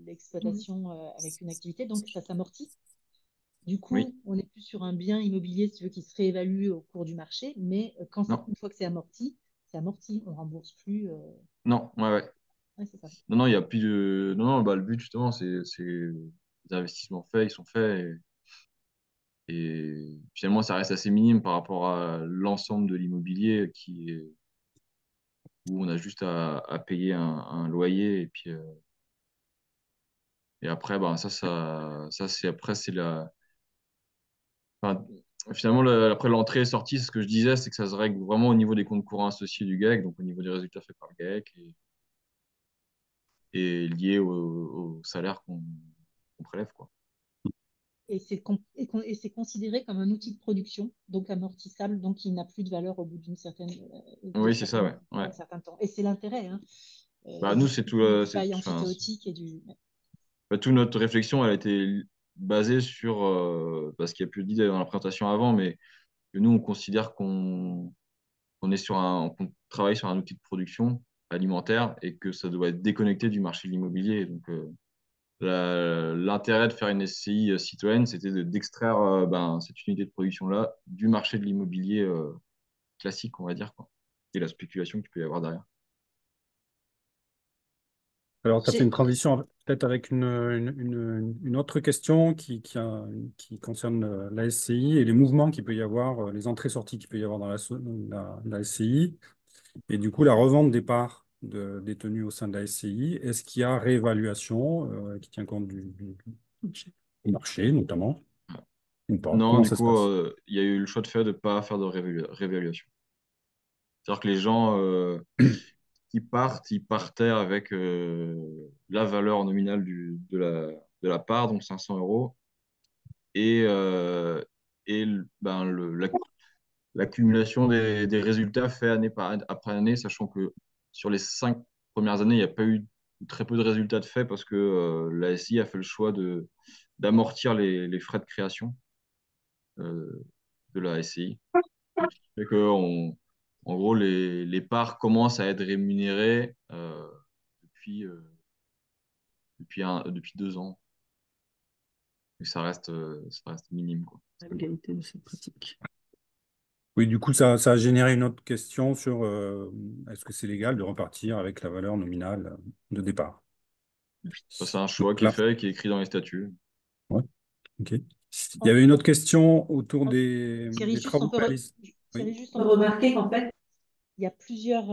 l'exploitation avec une activité, donc ça s'amortit. Du Oui, coup, on n'est plus sur un bien immobilier, si tu veux, qui se réévalue au cours du marché, mais non, une fois que c'est amorti, on ne rembourse plus. non, ouais, ouais. Ouais, c'est ça. Non, non, il y a plus de. Non, non, bah, le but, justement, c'est les investissements faits, ils sont faits. Et finalement, ça reste assez minime par rapport à l'ensemble de l'immobilier où on a juste à payer un loyer. Et puis, et après, bah, ça c'est après, c'est la. Enfin, finalement, après l'entrée et sortie, ce que je disais, c'est que ça se règle vraiment au niveau des comptes courants associés du GAEC, donc au niveau des résultats faits par le GAEC et lié au salaire qu'on prélève, quoi. Et c'est considéré comme un outil de production, donc amortissable, donc il n'a plus de valeur au bout Oui, c'est ça, ouais. Ouais. d'un certain temps. Et c'est l'intérêt hein, Bah, nous, c'est tout. du bail Enfin, amphithéotique et du. bah, toute notre réflexion, elle a été basée sur, parce qu'il y a plus d'idées dans la présentation avant, mais que nous, on considère qu'on est qu'on travaille sur un outil de production alimentaire et que ça doit être déconnecté du marché de l'immobilier. Donc, l'intérêt de faire une SCI citoyenne, c'était d'extraire ben, cette unité de production-là du marché de l'immobilier classique, on va dire, quoi, et la spéculation qu'il peut y avoir derrière. Alors, tu as fait une J'ai- transition peut-être avec une autre question qui concerne la SCI et les mouvements qu'il peut y avoir, les entrées-sorties qu'il peut y avoir dans la SCI, et du coup la revente des parts détenues au sein de la SCI. Est-ce qu'il y a réévaluation qui tient compte du marché, notamment, ou pas? Non, Comment du ça se coup, passe? il y a eu le choix de fait de ne pas faire de réévaluation. C'est-à-dire que les gens qui partent, ils partaient avec la valeur nominale de la part, donc 500 euros, et, ben, l'accumulation des résultats faits après année, sachant que sur les 5 premières années, il n'y a pas eu très peu de résultats de fait parce que la SI a fait le choix d'amortir les frais de création euh, de la SCI. Et que en gros, les parts commencent à être rémunérées depuis, depuis 2 ans. Et ça reste minime, quoi. La légalité de cette pratique. Oui, du coup, ça a généré une autre question sur est-ce que c'est légal de repartir avec la valeur nominale de départ? Ça, c'est un choix Donc qui est là, fait, qui est écrit dans les statuts. ouais, ok. Il y avait une autre question autour Thierry, des juste on travaux peut, réalisés. Thierry, Oui. juste on peut remarquer qu'en fait, il y a plusieurs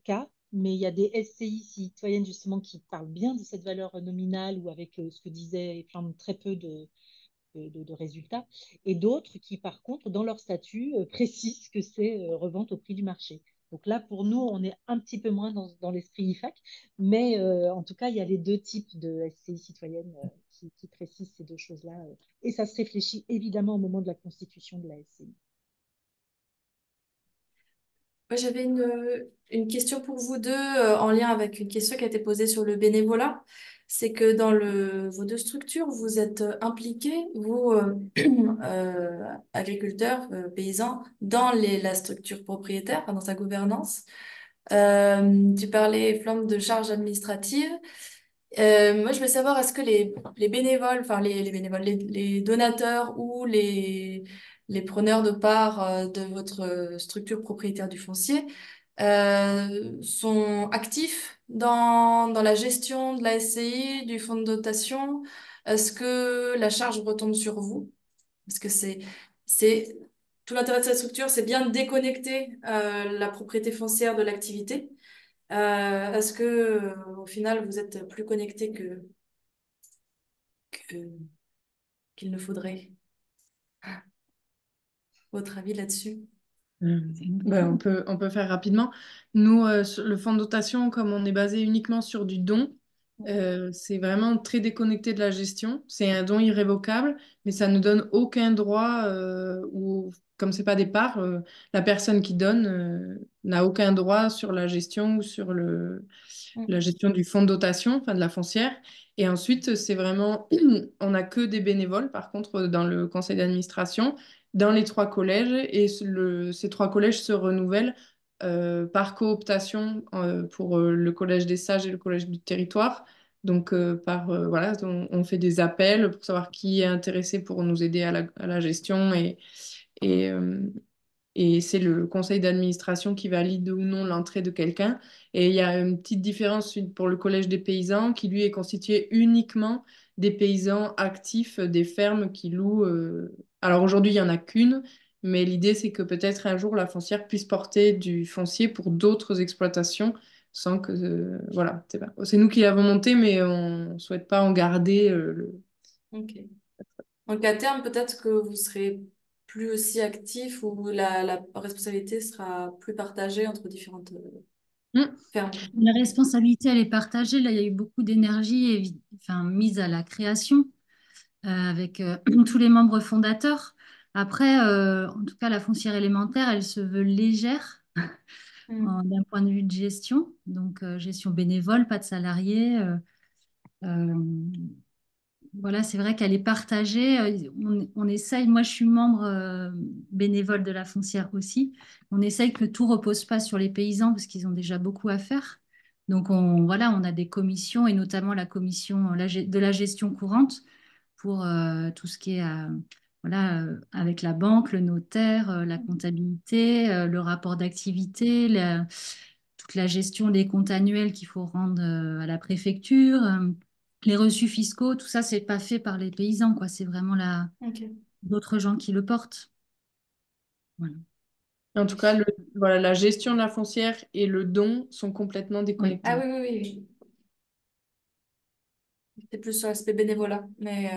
cas, mais il y a des SCI citoyennes justement qui parlent bien de cette valeur nominale ou avec ce que disait Eflamme, très peu de résultats, et d'autres qui, par contre, dans leur statut, précisent que c'est revente au prix du marché. Donc là, pour nous, on est un petit peu moins dans l'esprit IFAC, mais en tout cas, il y a les deux types de SCI citoyennes qui précisent ces deux choses-là. Et ça se réfléchit évidemment au moment de la constitution de la SCI. Moi, j'avais une question pour vous deux en lien avec une question qui a été posée sur le bénévolat. C'est que dans vos deux structures, vous êtes impliqués, vous, agriculteurs, paysans, dans la structure propriétaire, enfin, dans sa gouvernance. Tu parlais, Flamme, de charges administratives. Moi, je veux savoir, est-ce que les bénévoles, enfin les bénévoles, les donateurs ou les preneurs de part de votre structure propriétaire du foncier sont actifs dans la gestion de la SCI, du fonds de dotation? Est-ce que la charge retombe sur vous? Parce que c'est tout l'intérêt de cette structure, c'est bien de déconnecter la propriété foncière de l'activité. Est-ce que, au final, vous êtes plus connecté que- qu'il ne faudrait? Votre avis là-dessus? Ben, on peut faire rapidement. Nous, sur le fonds de dotation, comme on est basé uniquement sur du don, c'est vraiment très déconnecté de la gestion. C'est un don irrévocable, mais ça ne donne aucun droit, ou comme c'est pas des parts, la personne qui donne n'a aucun droit sur la gestion ou sur la gestion du fonds de dotation, enfin de la foncière. Et ensuite, c'est vraiment, on n'a que des bénévoles, par contre, dans le conseil d'administration, dans les 3 collèges, et ces 3 collèges se renouvellent par cooptation pour le collège des sages et le collège du territoire. Donc, voilà, on fait des appels pour savoir qui est intéressé pour nous aider à la gestion et, euh, et c'est le conseil d'administration qui valide ou non l'entrée de quelqu'un. Et il y a une petite différence pour le collège des paysans qui, lui, est constitué uniquement des paysans actifs des fermes qui louent. Alors aujourd'hui, il n'y en a qu'une, mais l'idée, c'est que peut-être un jour, la foncière puisse porter du foncier pour d'autres exploitations sans que... voilà, c'est nous qui l'avons monté, mais on ne souhaite pas en garder Ok. Donc, à terme, peut-être que vous serez plus aussi actif ou la responsabilité sera plus partagée entre différentes Hmm. fermes, quoi. La responsabilité, elle est partagée. Là, il y a eu beaucoup d'énergie enfin, mise à la création avec tous les membres fondateurs. Après, en tout cas, la foncière élémentaire, elle se veut légère d'un point de vue de gestion. Donc, gestion bénévole, pas de salariés. Euh, voilà, c'est vrai qu'elle est partagée. On essaye, moi je suis membre bénévole de la foncière aussi. On essaye que tout repose pas sur les paysans parce qu'ils ont déjà beaucoup à faire. Donc voilà, on a des commissions et notamment la commission de la gestion courante pour tout ce qui est voilà, avec la banque, le notaire, la comptabilité, le rapport d'activité, toute la gestion des comptes annuels qu'il faut rendre à la préfecture. Les reçus fiscaux, tout ça, c'est pas fait par les paysans, quoi. C'est vraiment Ok. d'autres gens qui le portent. Voilà. En tout cas, voilà, la gestion de la foncière et le don sont complètement Oui. Ah déconnectés. oui, oui, oui. C'est plus sur l'aspect bénévolat. Mais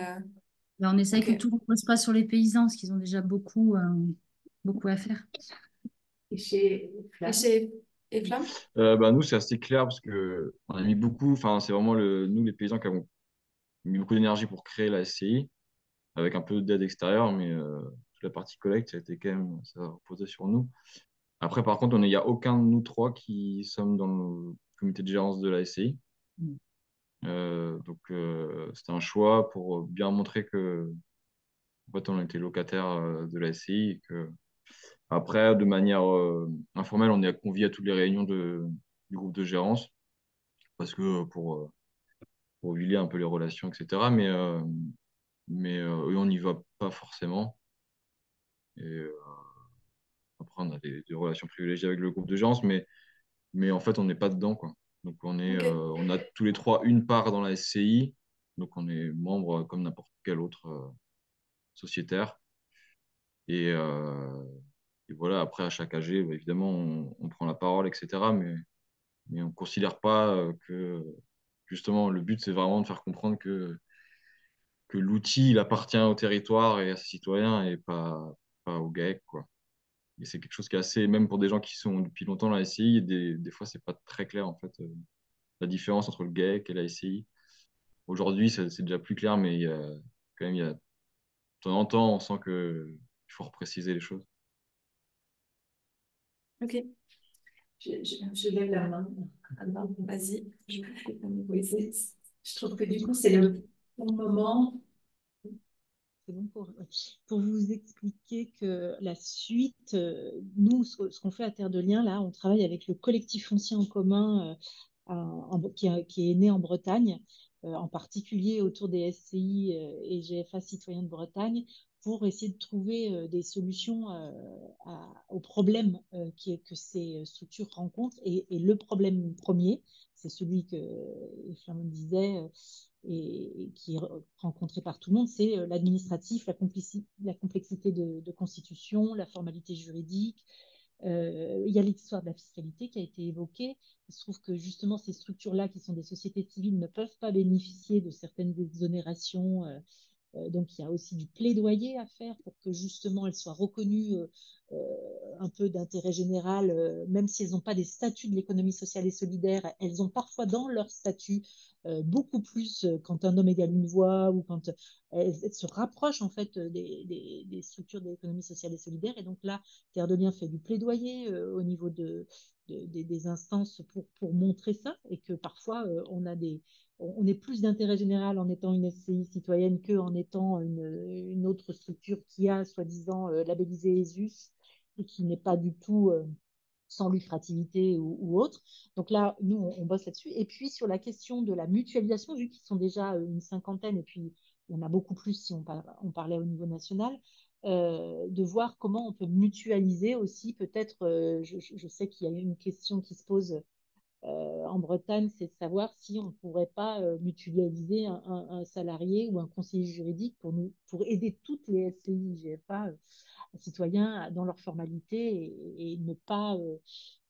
Là, on essaye que ok. tout ne repose pas sur les paysans, parce qu'ils ont déjà beaucoup à faire. Et chez et Flamme? Bah, nous, c'est assez clair parce que on a mis beaucoup, enfin, c'est vraiment nous, les paysans, qui avons mis beaucoup d'énergie pour créer la SCI, avec un peu d'aide extérieure, mais toute la partie collecte, ça a été quand même, ça a reposé sur nous. Après, par contre, il n'y a aucun de nous trois qui sommes dans le comité de gérance de la SCI. Donc, c'était un choix pour bien montrer que, en fait, on était locataire de la SCI et que, après, de manière informelle, on est convié à toutes les réunions du groupe de gérance parce que pour huiler un peu les relations, etc. Mais eux, on n'y va pas forcément. Et après, on a des relations privilégiées avec le groupe de gérance, mais en fait, on n'est pas dedans, quoi. Donc, Ok. on a tous les trois une part dans la SCI. Donc, on est membre comme n'importe quel autre sociétaire. Et, et voilà, après, à chaque AG, bah, évidemment, on prend la parole, etc. Mais on ne considère pas que, justement, le but, c'est vraiment de faire comprendre que l'outil, il appartient au territoire et à ses citoyens et pas au GAEC, quoi. Et c'est quelque chose qui est assez, même pour des gens qui sont depuis longtemps dans la SCI, des fois, c'est pas très clair, en fait, la différence entre le GAEC et la SCI. Aujourd'hui, c'est déjà plus clair, mais quand même, de temps en temps, on sent qu'il faut repréciser les choses. Ok. Je lève la main. Ah non, vas-y. Oui, je trouve que du coup, c'est le bon moment. C'est bon pour vous expliquer que la suite, nous, ce qu'on fait à Terre de Liens, là, on travaille avec le collectif foncier en commun qui est né en Bretagne, en particulier autour des SCI et GFA Citoyens de Bretagne, pour essayer de trouver des solutions aux problèmes que ces structures rencontrent. Et le problème premier, c'est celui que Flamand disait, et qui est rencontré par tout le monde, c'est l'administratif, la complexité de constitution, la formalité juridique. Il y a l'histoire de la fiscalité qui a été évoquée. Il se trouve que justement ces structures-là, qui sont des sociétés civiles, ne peuvent pas bénéficier de certaines exonérations. Donc il y a aussi du plaidoyer à faire pour que justement elles soient reconnues un peu d'intérêt général, même si elles n'ont pas des statuts de l'économie sociale et solidaire, elles ont parfois dans leur statut beaucoup plus quand un homme égale une voix ou quand elles se rapprochent en fait des structures de l'économie sociale et solidaire. Et donc là, Terre de Liens fait du plaidoyer au niveau des instances pour montrer ça et que parfois on est plus d'intérêt général en étant une SCI citoyenne qu'en étant une autre structure qui a soi-disant labellisé ESUS et qui n'est pas du tout sans lucrativité ou autre. Donc là, nous, on bosse là-dessus. Et puis sur la question de la mutualisation, vu qu'ils sont déjà une cinquantaine, et puis on a beaucoup plus si on parlait au niveau national, de voir comment on peut mutualiser aussi. Peut-être, je sais qu'il y a une question qui se pose en Bretagne, c'est de savoir si on ne pourrait pas mutualiser un salarié ou un conseiller juridique pour aider toutes les SCI, GFA, citoyens dans leur formalité et ne pas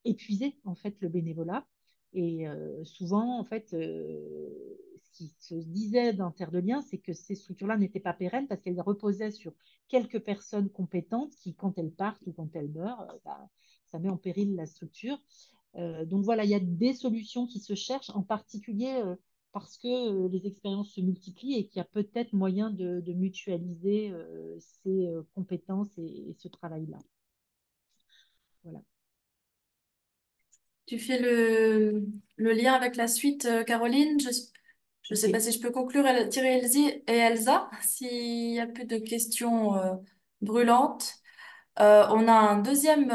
épuiser en fait le bénévolat. Et souvent, en fait, ce qui se disait dans Terre de Liens, c'est que ces structures-là n'étaient pas pérennes parce qu'elles reposaient sur quelques personnes compétentes qui, quand elles partent ou quand elles meurent, ça met en péril la structure. Donc voilà, il y a des solutions qui se cherchent, en particulier parce que les expériences se multiplient et qu'il y a peut-être moyen de mutualiser ces compétences et ce travail-là. Voilà. Tu fais le lien avec la suite, Caroline. Je ne sais pas si je peux conclure, tirer Elsie et Elsa, s'il n'y a plus de questions brûlantes. On a un deuxième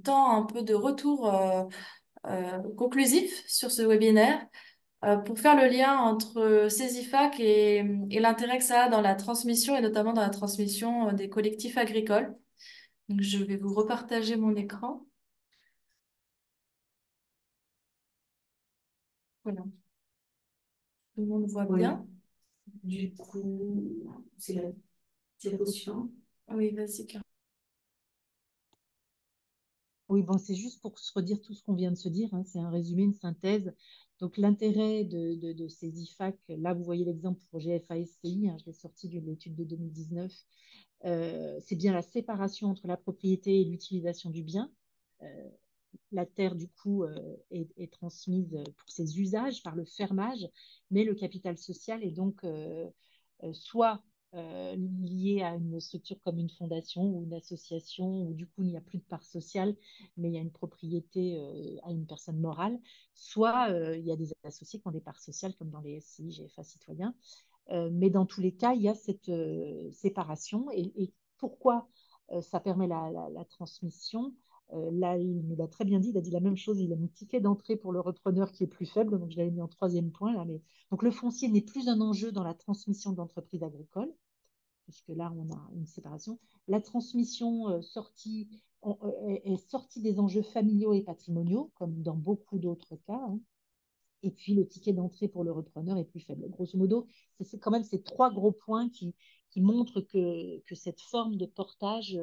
temps un peu de retour conclusif sur ce webinaire pour faire le lien entre CESIFAC et l'intérêt que ça a dans la transmission et notamment dans la transmission des collectifs agricoles. Donc, je vais vous repartager mon écran. Voilà. Tout le monde voit Oui. bien. Du coup, c'est la diapositive. Oui, vas-y, Caroline. Oui, bon, c'est juste pour se redire tout ce qu'on vient de se dire, hein, c'est un résumé, une synthèse. Donc, l'intérêt de ces IFAC, là, vous voyez l'exemple pour GFA-SCI, hein, je l'ai sorti d'une étude de 2019, c'est bien la séparation entre la propriété et l'utilisation du bien. La terre, du coup, est transmise pour ses usages par le fermage, mais le capital social est donc soit liées à une structure comme une fondation ou une association, où du coup il n'y a plus de part sociale, mais il y a une propriété à une personne morale, soit il y a des associés qui ont des parts sociales, comme dans les SCI, GFA citoyens. Mais dans tous les cas, il y a cette séparation. Et pourquoi ça permet la transmission? Là, il nous l'a très bien dit, il a dit la même chose, il a mis ticket d'entrée pour le repreneur qui est plus faible, donc je l'avais mis en troisième point là. Mais... Donc le foncier n'est plus un enjeu dans la transmission d'entreprises agricoles, puisque là, on a une séparation. La transmission est sortie des enjeux familiaux et patrimoniaux, comme dans beaucoup d'autres cas, hein. Et puis, le ticket d'entrée pour le repreneur est plus faible. Grosso modo, c'est quand même ces trois gros points qui montrent que cette forme de portage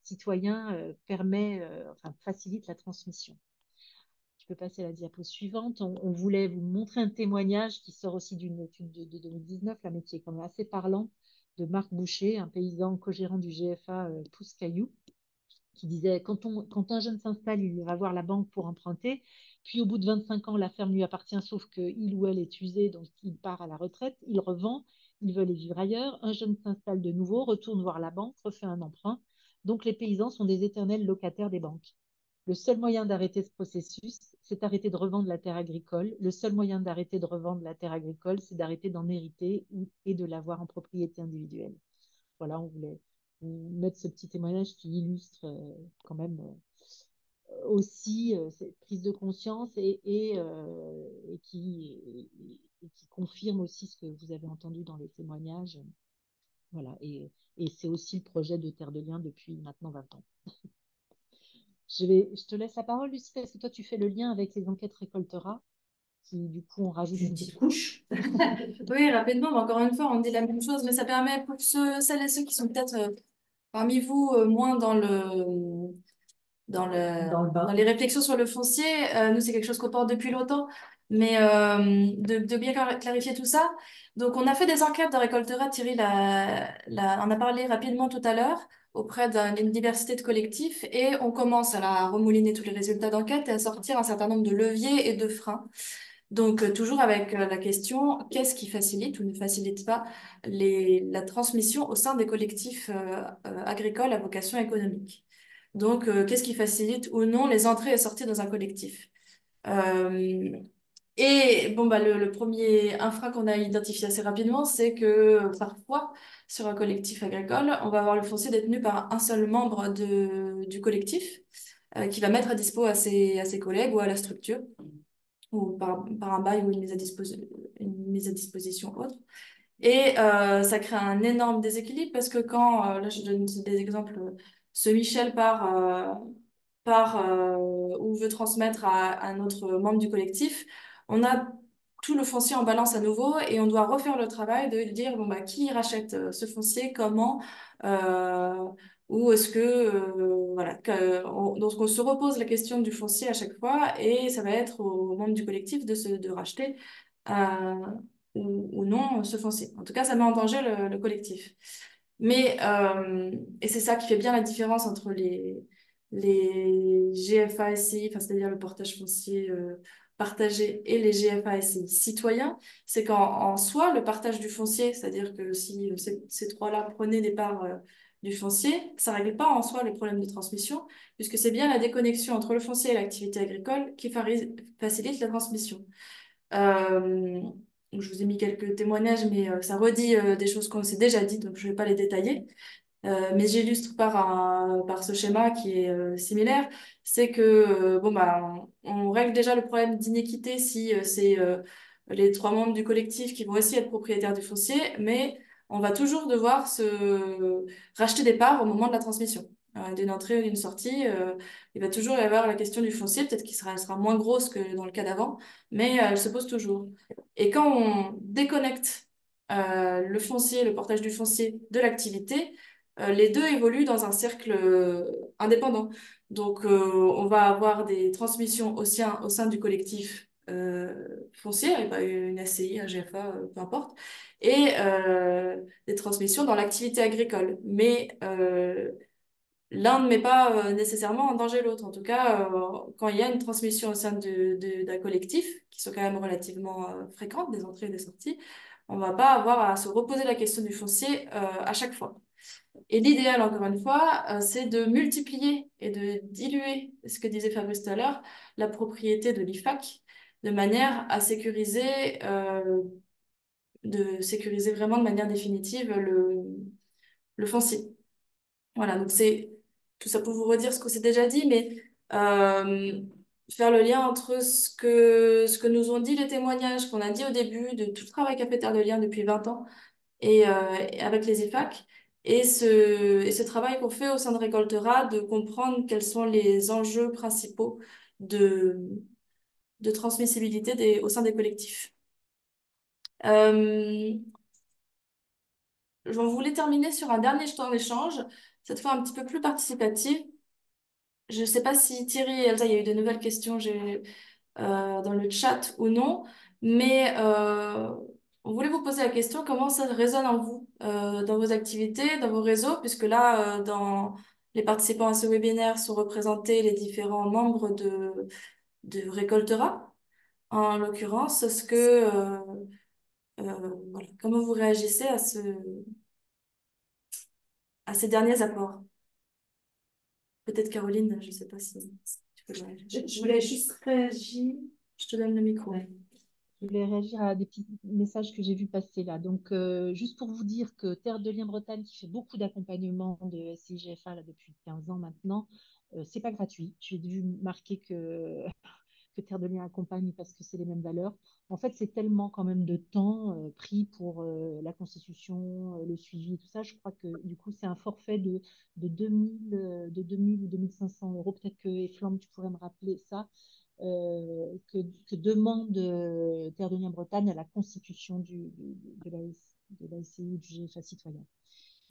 citoyen enfin, facilite la transmission. Je peux passer à la diapo suivante. On voulait vous montrer un témoignage qui sort aussi d'une étude de 2019, là, mais qui est quand même assez parlant, de Marc Boucher, un paysan co-gérant du GFA Pousse-Caillou, qui disait quand un jeune s'installe, il va voir la banque pour emprunter. Puis au bout de 25 ans, la ferme lui appartient, sauf qu'il ou elle est usé, donc il part à la retraite, il revend, il veut aller vivre ailleurs. Un jeune s'installe de nouveau, retourne voir la banque, refait un emprunt. Donc les paysans sont des éternels locataires des banques. Le seul moyen d'arrêter ce processus, c'est d'arrêter de revendre la terre agricole. Le seul moyen d'arrêter de revendre la terre agricole, c'est d'arrêter d'en hériter et de l'avoir en propriété individuelle. Voilà, on voulait mettre ce petit témoignage qui illustre quand même aussi cette prise de conscience et qui confirme aussi ce que vous avez entendu dans les témoignages. Voilà, et c'est aussi le projet de Terre de Liens depuis maintenant 20 ans. Je te laisse la parole, Lucie, parce que toi, tu fais le lien avec les enquêtes récoltera, qui du coup, on rajoute Une petite couche. Oui, rapidement, mais encore une fois, on dit la même chose, mais ça permet pour celles et ceux qui sont peut-être parmi vous moins Dans le dans bain. les réflexions sur le foncier. Nous, c'est quelque chose qu'on porte depuis longtemps, mais de bien clarifier tout ça. Donc, on a fait des enquêtes de récoltera. Thierry en a parlé rapidement tout à l'heure auprès d'une diversité de collectifs et on commence à la remouliner tous les résultats d'enquête et à sortir un certain nombre de leviers et de freins. Donc, toujours avec la question, qu'est-ce qui facilite ou ne facilite pas la transmission au sein des collectifs agricoles à vocation économique? Donc, qu'est-ce qui facilite ou non les entrées et sorties dans un collectif? Euh, et bon, bah, le premier infra qu'on a identifié assez rapidement, c'est que parfois, sur un collectif agricole, on va avoir le foncier détenu par un seul membre du collectif qui va mettre à dispo à ses collègues ou à la structure ou par un bail ou une mise à disposition autre. Et ça crée un énorme déséquilibre parce que quand, là je donne des exemples, ce Michel ou veut transmettre à un autre membre du collectif, on a tout le foncier en balance à nouveau et on doit refaire le travail de dire bon, bah, qui rachète ce foncier, comment, euh, ou est-ce que, voilà, donc on se repose la question du foncier à chaque fois et ça va être aux membres du collectif de racheter euh, ou non ce foncier. En tout cas, ça met en danger le collectif. Mais, et c'est ça qui fait bien la différence entre les GFA SCI, enfin, c'est-à-dire le portage foncier partagé, et les GFA SCI citoyens, c'est en soi, le partage du foncier, c'est-à-dire que si ces trois-là prenaient des parts du foncier, ça ne règle pas en soi le problème de transmission, puisque c'est bien la déconnexion entre le foncier et l'activité agricole qui facilite la transmission. Euh, je vous ai mis quelques témoignages, mais ça redit des choses qu'on s'est déjà dit, donc je ne vais pas les détailler. Mais j'illustre par ce schéma qui est similaire, c'est que bon bah on règle déjà le problème d'inéquité si c'est les trois membres du collectif qui vont aussi être propriétaires du foncier, mais on va toujours devoir se racheter des parts au moment de la transmission. D'une entrée ou d'une sortie, il va toujours y avoir la question du foncier, peut-être elle sera moins grosse que dans le cas d'avant, mais elle se pose toujours. Et quand on déconnecte le foncier, le portage du foncier de l'activité, les deux évoluent dans un cercle indépendant. Donc, on va avoir des transmissions au sein du collectif foncier, et pas une SCI, un GFA, peu importe, et des transmissions dans l'activité agricole. Mais l'un ne met pas nécessairement en danger l'autre. En tout cas, quand il y a une transmission au sein d'un collectif, qui sont quand même relativement fréquentes, des entrées et des sorties, On va pas avoir à se reposer la question du foncier à chaque fois. Et l'idéal, encore une fois, c'est de multiplier et de diluer, ce que disait Fabrice tout à l'heure, la propriété de l'IFAC, de manière à sécuriser vraiment de manière définitive le foncier. Voilà, donc c'est tout ça pour vous redire ce qu'on s'est déjà dit, mais faire le lien entre ce que nous ont dit les témoignages qu'on a dit au début de tout le travail qu'a fait Terre de Liens depuis 20 ans et avec les IFAC et ce travail qu'on fait au sein de Récoltera de comprendre quels sont les enjeux principaux de, de transmissibilité au sein des collectifs. Euh, je voulais terminer sur un dernier temps d'échange, cette fois un petit peu plus participatif. Je ne sais pas si Thierry et Elsa, il y a eu de nouvelles questions dans le chat ou non, mais on voulait vous poser la question, comment ça résonne en vous, dans vos activités, dans vos réseaux, puisque là, les participants à ce webinaire sont représentés les différents membres de Récoltera. En l'occurrence, voilà, comment vous réagissez à ces derniers apports? Peut-être Caroline, je ne sais pas si tu peux réagir. Je voulais juste réagir. Je te donne le micro. Ouais. Je voulais réagir à des petits messages que j'ai vus passer là. Donc, juste pour vous dire que Terre de Liens Bretagne, qui fait beaucoup d'accompagnement de SIGFA là, depuis 15 ans maintenant, c'est pas gratuit. J'ai dû marquer que Terre de Liens accompagne parce que c'est les mêmes valeurs. En fait, c'est tellement quand même de temps pris pour la constitution, le suivi, tout ça. Je crois que du coup, c'est un forfait de 2000 ou 2500 euros. Peut-être que Eflam, tu pourrais me rappeler ça. Que demande Terre de Liens Bretagne à la constitution de la SCI, du GFA citoyen.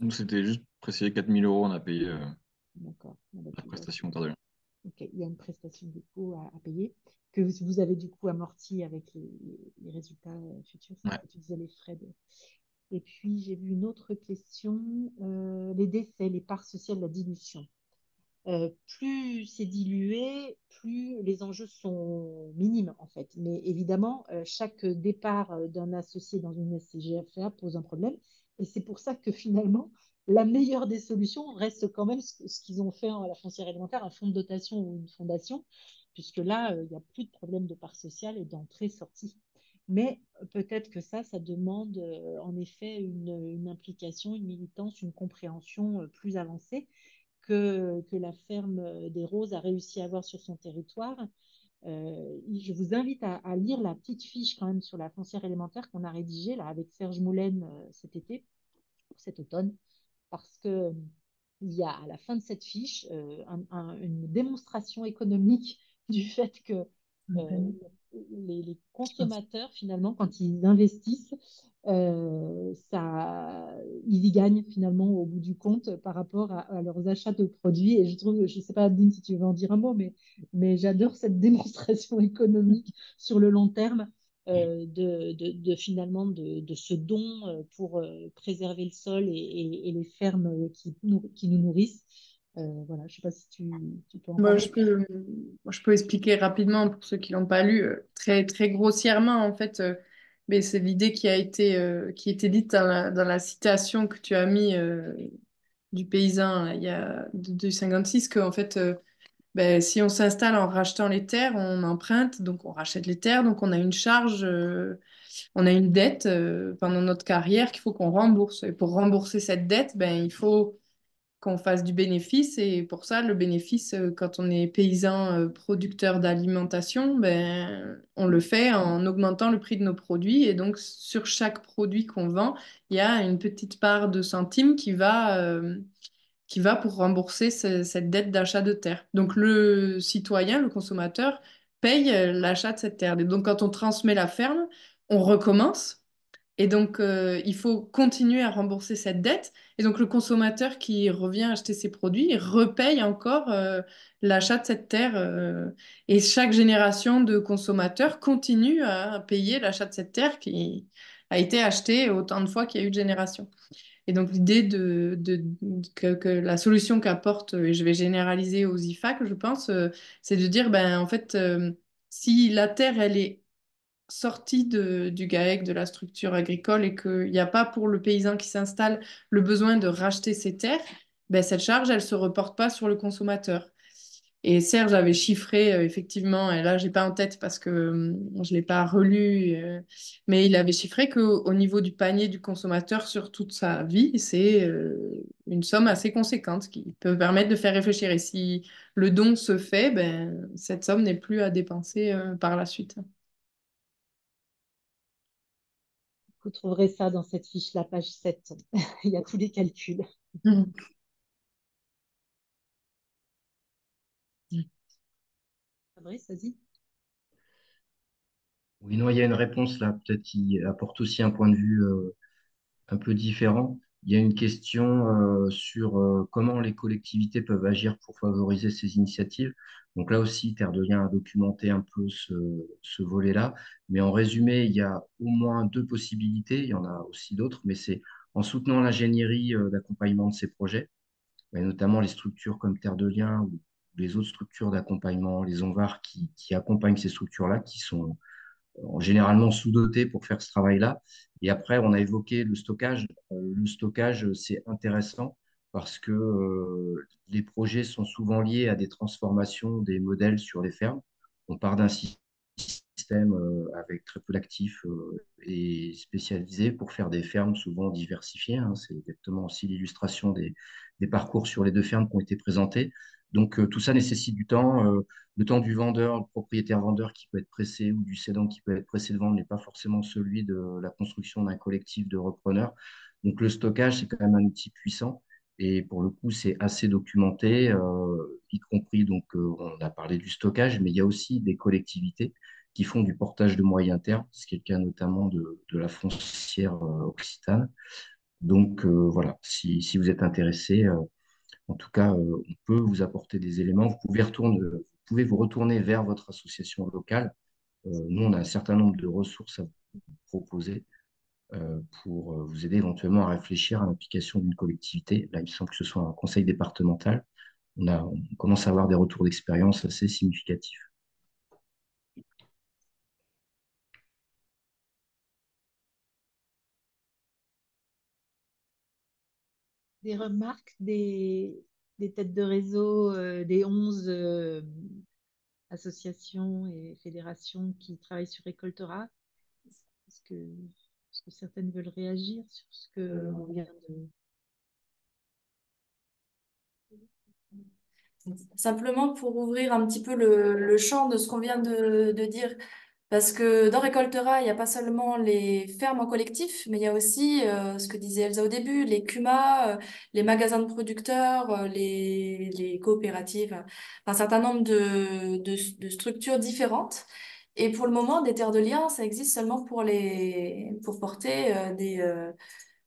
Nous, c'était juste préciser 4 000 euros, on a payé D'accord. la prestation Terre de Liens. Ok, il y a une prestation du coup à payer que vous avez du coup amorti avec les résultats futurs. Ouais. Tu disais les frais de... Et puis j'ai vu une autre question, les décès, les parts sociales, la dilution. Plus c'est dilué, plus les enjeux sont minimes en fait. Mais évidemment, chaque départ d'un associé dans une SCGFA pose un problème. Et c'est pour ça que finalement, la meilleure des solutions reste quand même ce qu'ils ont fait à la foncière élémentaire, un fonds de dotation ou une fondation, puisque là, il n'y a plus de problème de part sociale et d'entrée-sortie. Mais peut-être que ça demande en effet une implication, une militance, une compréhension plus avancée que la ferme des Roses a réussi à avoir sur son territoire. Je vous invite à lire la petite fiche quand même sur la foncière élémentaire qu'on a rédigée là, avec Serge Moulin cet automne, parce que il y a à la fin de cette fiche une démonstration économique du fait que les consommateurs, finalement, quand ils investissent, ils y gagnent finalement au bout du compte par rapport à leurs achats de produits. Et je trouve, je ne sais pas, Adeline, si tu veux en dire un mot, mais j'adore cette démonstration économique sur le long terme finalement de ce don pour préserver le sol et les fermes qui nous nourrissent. Voilà, je ne sais pas si tu peux en Moi, parler. je peux expliquer rapidement pour ceux qui l'ont pas lu, très, très grossièrement, en fait, mais c'est l'idée qui était dite dans la citation que tu as mis du paysan là, il y a de 56, qu'en fait, ben, si on s'installe en rachetant les terres, on emprunte, donc on rachète les terres, donc on a une charge, on a une dette pendant notre carrière qu'il faut qu'on rembourse. Et pour rembourser cette dette, ben, il faut qu'on fasse du bénéfice. Et pour ça, le bénéfice, quand on est paysan producteur d'alimentation, ben, on le fait en augmentant le prix de nos produits. Et donc, sur chaque produit qu'on vend, il y a une petite part de centimes qui va pour rembourser cette dette d'achat de terre. Donc, le citoyen, le consommateur, paye l'achat de cette terre. Et donc, quand on transmet la ferme, on recommence. Et donc, il faut continuer à rembourser cette dette. Et donc, le consommateur qui revient acheter ses produits, il repaye encore l'achat de cette terre. Et chaque génération de consommateurs continue à payer l'achat de cette terre qui a été achetée autant de fois qu'il y a eu de générations. Et donc, l'idée que la solution qu'apporte, et je vais généraliser aux IFAC, je pense, c'est de dire, ben, en fait, si la terre, elle est sorti du GAEC, de la structure agricole, et qu'il n'y a pas pour le paysan qui s'installe le besoin de racheter ses terres, ben, cette charge, elle ne se reporte pas sur le consommateur. Et Serge avait chiffré, effectivement, et là, je n'ai pas en tête parce que je ne l'ai pas relu, mais il avait chiffré qu'au niveau du panier du consommateur sur toute sa vie, c'est une somme assez conséquente qui peut permettre de faire réfléchir. Et si le don se fait, ben, cette somme n'est plus à dépenser par la suite. Vous trouverez ça dans cette fiche, la page 7. Il y a tous les calculs. Fabrice, vas-y. Oui, non, il y a une réponse là, peut-être qui apporte aussi un point de vue un peu différent. Il y a une question sur comment les collectivités peuvent agir pour favoriser ces initiatives. Donc là aussi, Terre de Liens a documenté un peu ce volet-là. Mais en résumé, il y a au moins deux possibilités. Il y en a aussi d'autres, mais c'est en soutenant l'ingénierie d'accompagnement de ces projets, et notamment les structures comme Terre de Liens ou les autres structures d'accompagnement, les ONVAR qui accompagnent ces structures-là, qui sont généralement sous-dotés pour faire ce travail-là. Et après, on a évoqué le stockage. Le stockage, c'est intéressant parce que les projets sont souvent liés à des transformations des modèles sur les fermes. On part d'un système avec très peu d'actifs et spécialisé pour faire des fermes souvent diversifiées, hein. C'est exactement aussi l'illustration des parcours sur les deux fermes qui ont été présentés. Donc tout ça nécessite du temps. Le temps du vendeur, le propriétaire-vendeur qui peut être pressé ou du cédant qui peut être pressé de vendre n'est pas forcément celui de la construction d'un collectif de repreneurs. Donc le stockage, c'est quand même un outil puissant. Et pour le coup, c'est assez documenté, y compris, donc, on a parlé du stockage, mais il y a aussi des collectivités qui font du portage de moyen terme, ce qui est le cas notamment de la foncière occitane. Donc voilà, si vous êtes intéressé, en tout cas, on peut vous apporter des éléments. Vous pouvez vous retourner vers votre association locale. Nous, on a un certain nombre de ressources à vous proposer pour vous aider éventuellement à réfléchir à l'implication d'une collectivité. Là, il me semble que ce soit un conseil départemental. On commence à avoir des retours d'expérience assez significatifs. Des remarques des têtes de réseau des 11 associations et fédérations qui travaillent sur Récoltera. Est-ce que certaines veulent réagir sur ce que on vient de... Simplement pour ouvrir un petit peu le champ de ce qu'on vient de dire. Parce que dans Récoltera, il n'y a pas seulement les fermes en collectif, mais il y a aussi ce que disait Elsa au début, les CUMA, les magasins de producteurs, les coopératives, un certain nombre de structures différentes. Et pour le moment, des terres de liens, ça existe seulement pour porter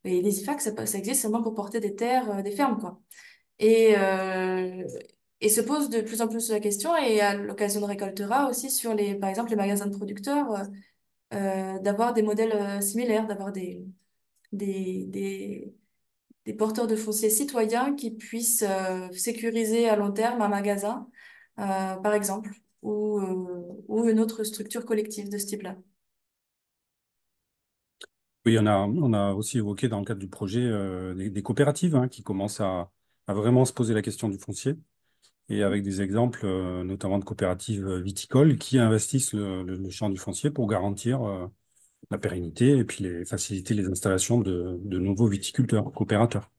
et les IFAC, ça existe seulement pour porter des terres, des fermes, quoi. Et, euh, et se pose de plus en plus la question, et à l'occasion de Récoltera aussi, sur par exemple, les magasins de producteurs, d'avoir des modèles similaires, d'avoir des, des, des porteurs de foncier citoyens qui puissent sécuriser à long terme un magasin, par exemple, ou une autre structure collective de ce type-là. Oui, on a aussi évoqué dans le cadre du projet des coopératives hein, qui commencent à vraiment se poser la question du foncier et avec des exemples notamment de coopératives viticoles qui investissent le champ du foncier pour garantir la pérennité et puis faciliter les installations de nouveaux viticulteurs, coopérateurs.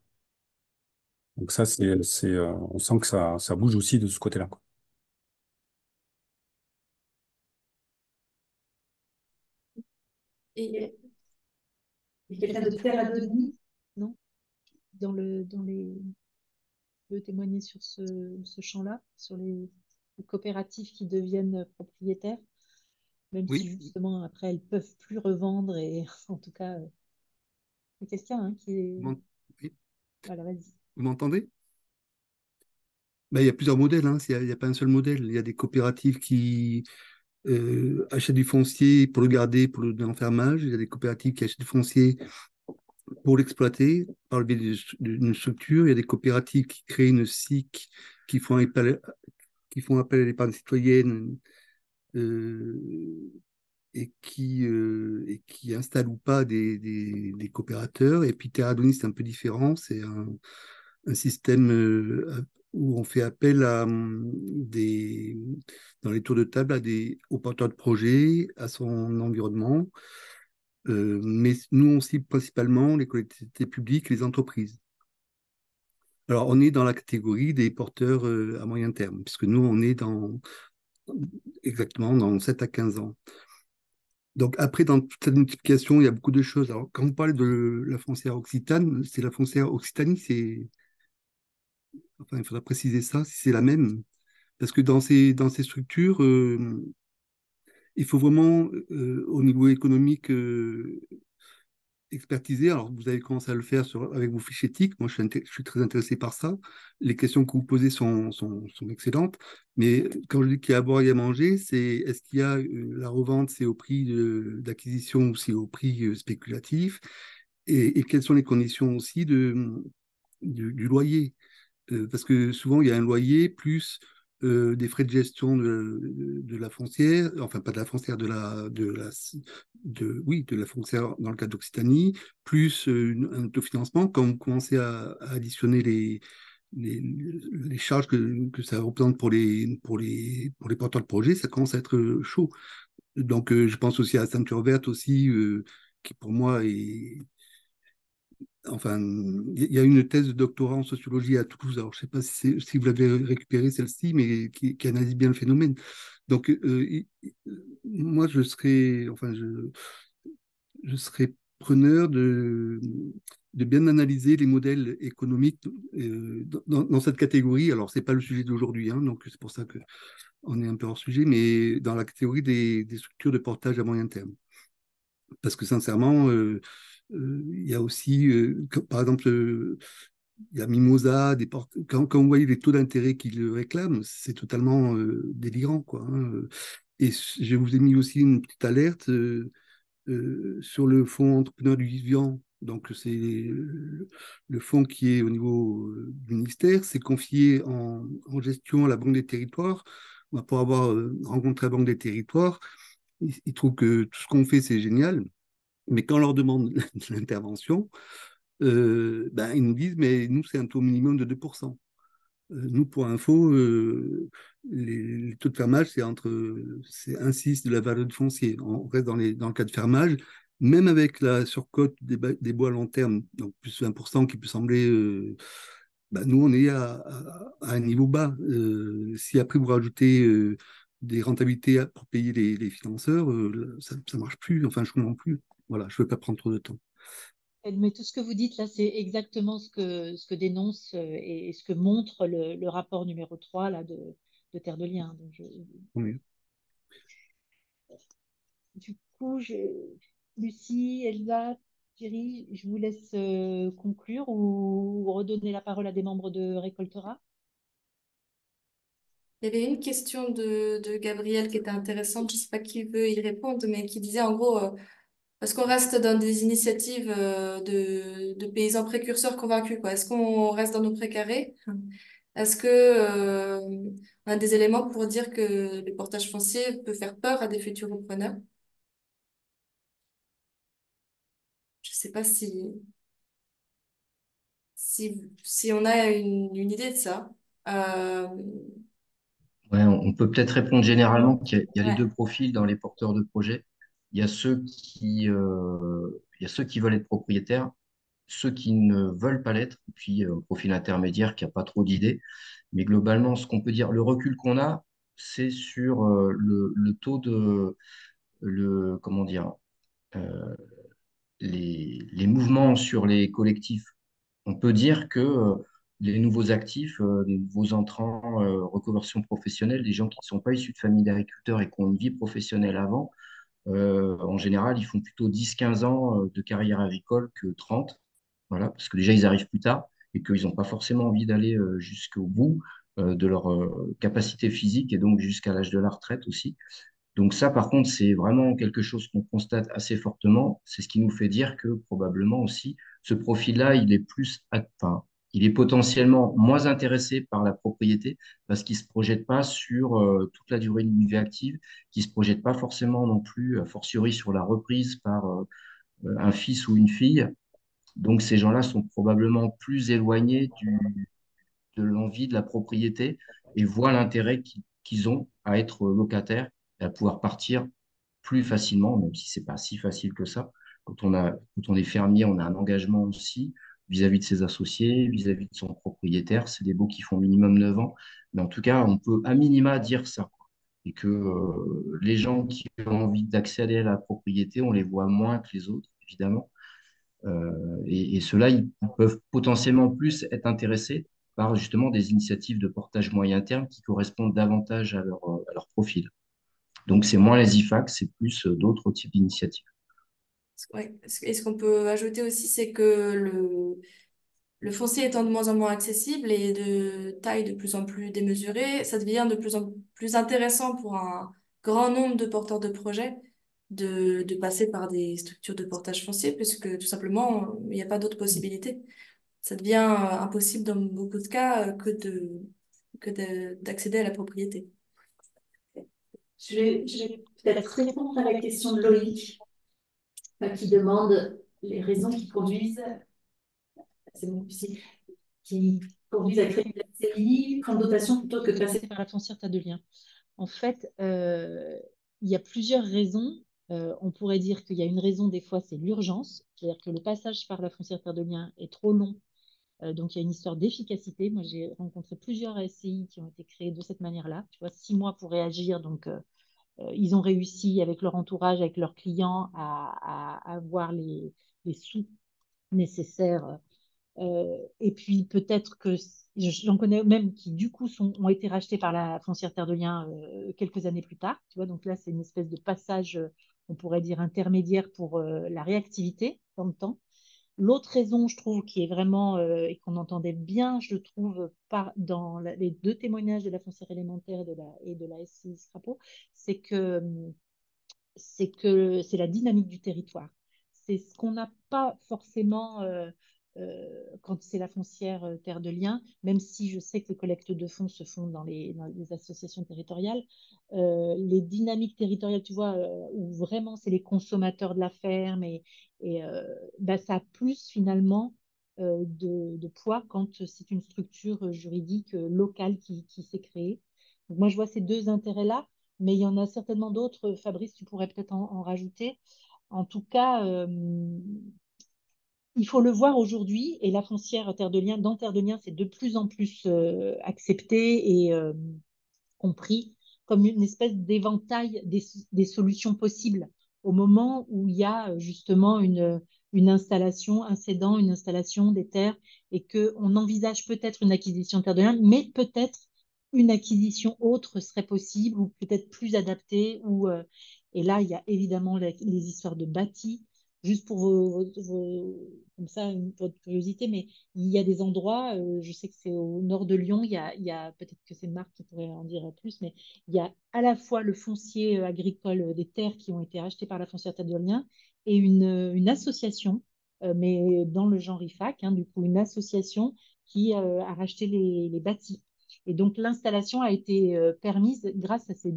Donc ça, on sent que ça bouge aussi de ce côté-là, quoi. Et Et quelqu'un de terre à Denis? Non? Dans les... peut témoigner sur ce champ-là, sur les coopératives qui deviennent propriétaires, même si Oui, justement après elles peuvent plus revendre et en tout cas, c'est quelqu'un hein, qui est... vous m'en- oui, Voilà, vas-y. vous m'entendez? Ben, il y a plusieurs modèles, hein. Il y a pas un seul modèle. Il y a des coopératives qui achètent du foncier pour le garder pour le de l'enfermage. Il y a des coopératives qui achètent du foncier pour l'exploiter par le biais d'une structure. Il y a des coopératives qui créent une SIC, qui font appel, qui font appel à l'épargne citoyenne, euh, et qui installe ou pas des coopérateurs. Et puis Terradonis, c'est un peu différent. C'est un système où on fait appel dans les tours de table aux porteurs de projets, à son environnement. Mais nous, on cible principalement les collectivités publiques et les entreprises. Alors, on est dans la catégorie des porteurs à moyen terme, puisque nous, on est exactement dans 7 à 15 ans. Donc après, dans toute cette multiplication, il y a beaucoup de choses. Alors, quand vous parlez de la foncière occitane, c'est la foncière Occitanie, enfin, il faudra préciser ça, si c'est la même. Parce que dans ces structures, il faut vraiment, au niveau économique, expertiser. Alors, vous avez commencé à le faire avec vos fiches éthiques. Moi, je suis très intéressé par ça. Les questions que vous posez sont excellentes. Mais quand je dis qu'il y a à boire et à manger, c'est est-ce qu'il y a la revente, c'est au prix d'acquisition ou c'est au prix spéculatif? Et quelles sont les conditions aussi du loyer? Parce que souvent, il y a un loyer plus des frais de gestion de la foncière, enfin pas de la foncière, oui, de la foncière dans le cas d'Occitanie, plus un autofinancement. Quand vous commencez à additionner les charges que ça représente pour les porteurs de projets, ça commence à être chaud. Donc, je pense aussi à Ceinture Verte aussi, qui pour moi est, enfin, il y a une thèse de doctorat en sociologie à Toulouse. Alors, je ne sais pas si vous l'avez récupérée, celle-ci, mais qui analyse bien le phénomène. Donc, moi, je serais preneur de bien analyser les modèles économiques dans cette catégorie. Alors, ce n'est pas le sujet d'aujourd'hui, hein, donc c'est pour ça qu'on est un peu hors sujet, mais dans la catégorie des structures de portage à moyen terme. Parce que sincèrement, il y a aussi, par exemple, il y a Mimosa, quand vous voyez les taux d'intérêt qu'ils réclament, c'est totalement délirant, quoi, hein. Et je vous ai mis aussi une petite alerte sur le fonds entrepreneur du vivant. Donc, c'est le fonds qui est au niveau du ministère, c'est confié en gestion à la Banque des Territoires. Pour avoir rencontré la Banque des Territoires, ils trouvent que tout ce qu'on fait, c'est génial. Mais quand on leur demande de l'intervention, ben, ils nous disent, mais nous, c'est un taux minimum de 2%. Nous, pour info, les taux de fermage, c'est 1,6 de la valeur du foncier. On reste dans le cas de fermage, même avec la surcote des bois à long terme, donc plus 20% qui peut sembler. Ben, nous, on est à un niveau bas. Si après vous rajoutez des rentabilités pour payer les financeurs, ça ne marche plus. Enfin, je ne comprends plus. Voilà, je ne veux pas prendre trop de temps. Mais tout ce que vous dites là, c'est exactement ce que dénonce et ce que montre le rapport numéro 3 là, de Terre de Liens. Donc Oui. du coup, Lucie, Elsa, Thierry, je vous laisse conclure ou redonner la parole à des membres de Récoltera. Il y avait une question de Gabriel qui était intéressante, je ne sais pas qui veut y répondre, mais qui disait en gros, parce qu'on reste dans des initiatives de paysans précurseurs convaincus, quoi. Est-ce qu'on reste dans nos précarés? Est-ce que, on a des éléments pour dire que le portage foncier peut faire peur à des futurs repreneurs? Je ne sais pas si on a une idée de ça. Euh, Ouais, on peut peut-être répondre généralement qu'il y a les deux ouais. profils dans les porteurs de projets. Il y a il y a ceux qui veulent être propriétaires, ceux qui ne veulent pas l'être, et puis un profil intermédiaire qui n'a pas trop d'idées. Mais globalement, ce qu'on peut dire, le recul qu'on a, c'est sur le taux comment dire, euh, les mouvements sur les collectifs. On peut dire que les nouveaux actifs, les nouveaux entrants, reconversion professionnelle, des gens qui ne sont pas issus de familles d'agriculteurs et qui ont une vie professionnelle avant, en général, ils font plutôt 10-15 ans de carrière agricole que 30. Voilà, parce que déjà, ils arrivent plus tard et qu'ils n'ont pas forcément envie d'aller jusqu'au bout de leur capacité physique et donc jusqu'à l'âge de la retraite aussi. Donc ça, par contre, c'est vraiment quelque chose qu'on constate assez fortement. C'est ce qui nous fait dire que probablement aussi, ce profil-là, il est plus, enfin, il est potentiellement moins intéressé par la propriété parce qu'il ne se projette pas sur toute la durée d'une vie active, qui ne se projette pas forcément non plus, a fortiori sur la reprise par un fils ou une fille. Donc ces gens-là sont probablement plus éloignés de l'envie de la propriété et voient l'intérêt qu'ils ont à être locataires et à pouvoir partir plus facilement, même si c'est pas si facile que ça. Quand on est fermier, on a un engagement aussi vis-à-vis de ses associés, vis-à-vis de son propriétaire. C'est des baux qui font minimum 9 ans. Mais en tout cas, on peut à minima dire ça. Et que les gens qui ont envie d'accéder à la propriété, on les voit moins que les autres, évidemment. Et ceux-là, ils peuvent potentiellement plus être intéressés par justement des initiatives de portage moyen terme qui correspondent davantage à leur profil. Donc, c'est moins les IFAC, c'est plus d'autres types d'initiatives. Ouais. Et ce qu'on peut ajouter aussi, c'est que le foncier étant de moins en moins accessible et de taille de plus en plus démesurée, ça devient de plus en plus intéressant pour un grand nombre de porteurs de projets de passer par des structures de portage foncier, puisque tout simplement, il n'y a pas d'autre possibilité. Ça devient impossible dans beaucoup de cas d'accéder à la propriété. Je vais peut-être répondre à la question de Loïc, qui demande les raisons qui conduisent, c'est bon ici, qui conduisent à créer une SCI, prendre dotation plutôt que de passer par la foncière Terre de Liens. En fait, il y a plusieurs raisons. On pourrait dire qu'il y a une raison, des fois, c'est l'urgence. C'est-à-dire que le passage par la foncière Terre de Liens est trop long. Donc, il y a une histoire d'efficacité. Moi, j'ai rencontré plusieurs SCI qui ont été créés de cette manière-là. Tu vois, 6 mois pour réagir. Donc, ils ont réussi avec leur entourage, avec leurs clients, à avoir les sous nécessaires. Et puis peut-être que j'en connais même qui du coup ont été rachetés par la foncière Terre de Liens quelques années plus tard. Tu vois, donc là c'est une espèce de passage, on pourrait dire intermédiaire pour la réactivité dans le temps. L'autre raison, je trouve, qui est vraiment et qu'on entendait bien, je trouve, dans les deux témoignages de la foncière élémentaire et de la SCI Scrapo, c'est que c'est la dynamique du territoire. C'est ce qu'on n'a pas forcément quand c'est la foncière Terre de Liens, même si je sais que les collectes de fonds se font dans les associations territoriales. Les dynamiques territoriales, tu vois, où vraiment c'est les consommateurs de la ferme bah, ça a plus finalement de poids quand c'est une structure juridique locale qui s'est créée. Donc moi, je vois ces deux intérêts-là, mais il y en a certainement d'autres. Fabrice, tu pourrais peut-être en rajouter. En tout cas, il faut le voir aujourd'hui, et la foncière Terre de Liens, dans Terre de Liens, c'est de plus en plus accepté et compris comme une espèce d'éventail des solutions possibles au moment où il y a justement une installation, un cédant, une installation des terres, et qu'on envisage peut-être une acquisition de Terre de Liens, mais peut-être une acquisition autre serait possible ou peut-être plus adaptée. Et là, il y a évidemment les histoires de bâti. Juste pour comme ça, votre curiosité, mais il y a des endroits, je sais que c'est au nord de Lyon, peut-être que c'est Marc qui pourrait en dire plus, mais il y a à la fois le foncier agricole des terres qui ont été rachetées par la foncière Terre de Liens et une association, mais dans le genre IFAC, hein, du coup, une association qui a racheté les bâtis. Et donc, l'installation a été permise grâce à ces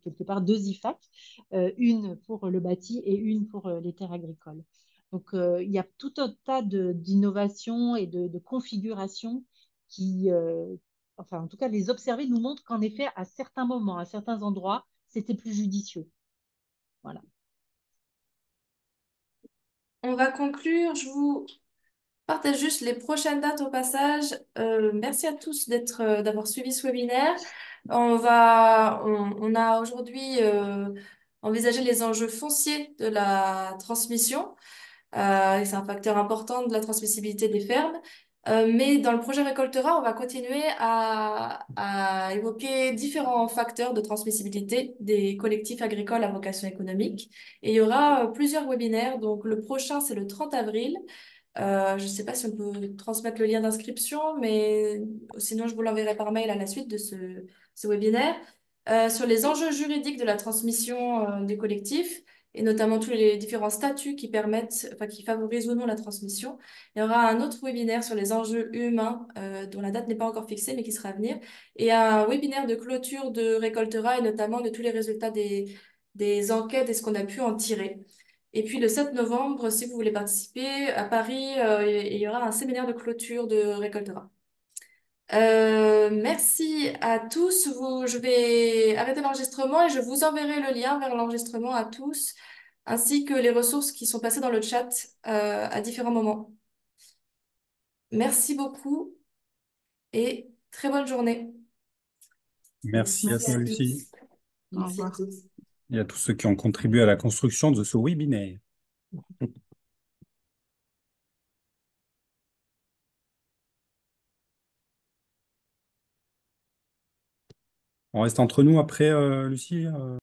quelque part, deux IFAC, une pour le bâti et une pour les terres agricoles. Donc, il y a tout un tas d'innovations et de configurations qui, enfin, en tout cas, les observer nous montrent qu'en effet, à certains moments, à certains endroits, c'était plus judicieux. Voilà. On va conclure. Je vous partage juste les prochaines dates au passage. Merci à tous d'avoir suivi ce webinaire. On a aujourd'hui envisagé les enjeux fonciers de la transmission. Et c'est un facteur important de la transmissibilité des fermes. Mais dans le projet Récoltera, on va continuer à évoquer différents facteurs de transmissibilité des collectifs agricoles à vocation économique. Et il y aura plusieurs webinaires. Donc le prochain, c'est le 30 avril. Je ne sais pas si on peut transmettre le lien d'inscription, mais sinon je vous l'enverrai par mail à la suite de ce webinaire sur les enjeux juridiques de la transmission des collectifs et notamment tous les différents statuts qui permettent, enfin, qui favorisent ou non la transmission. Il y aura un autre webinaire sur les enjeux humains, dont la date n'est pas encore fixée, mais qui sera à venir, et un webinaire de clôture de Récoltera, et notamment de tous les résultats des enquêtes et ce qu'on a pu en tirer. Et puis le 7 novembre, si vous voulez participer, à Paris, il y aura un séminaire de clôture de Récoltera. Merci à tous. Je vais arrêter l'enregistrement et je vous enverrai le lien vers l'enregistrement à tous, ainsi que les ressources qui sont passées dans le chat à différents moments. Merci beaucoup et très bonne journée. Merci à Merci toi, à Lucie, tous. Au Merci à revoir. tous. et à tous ceux qui ont contribué à la construction de ce webinaire. On reste entre nous après, Lucie.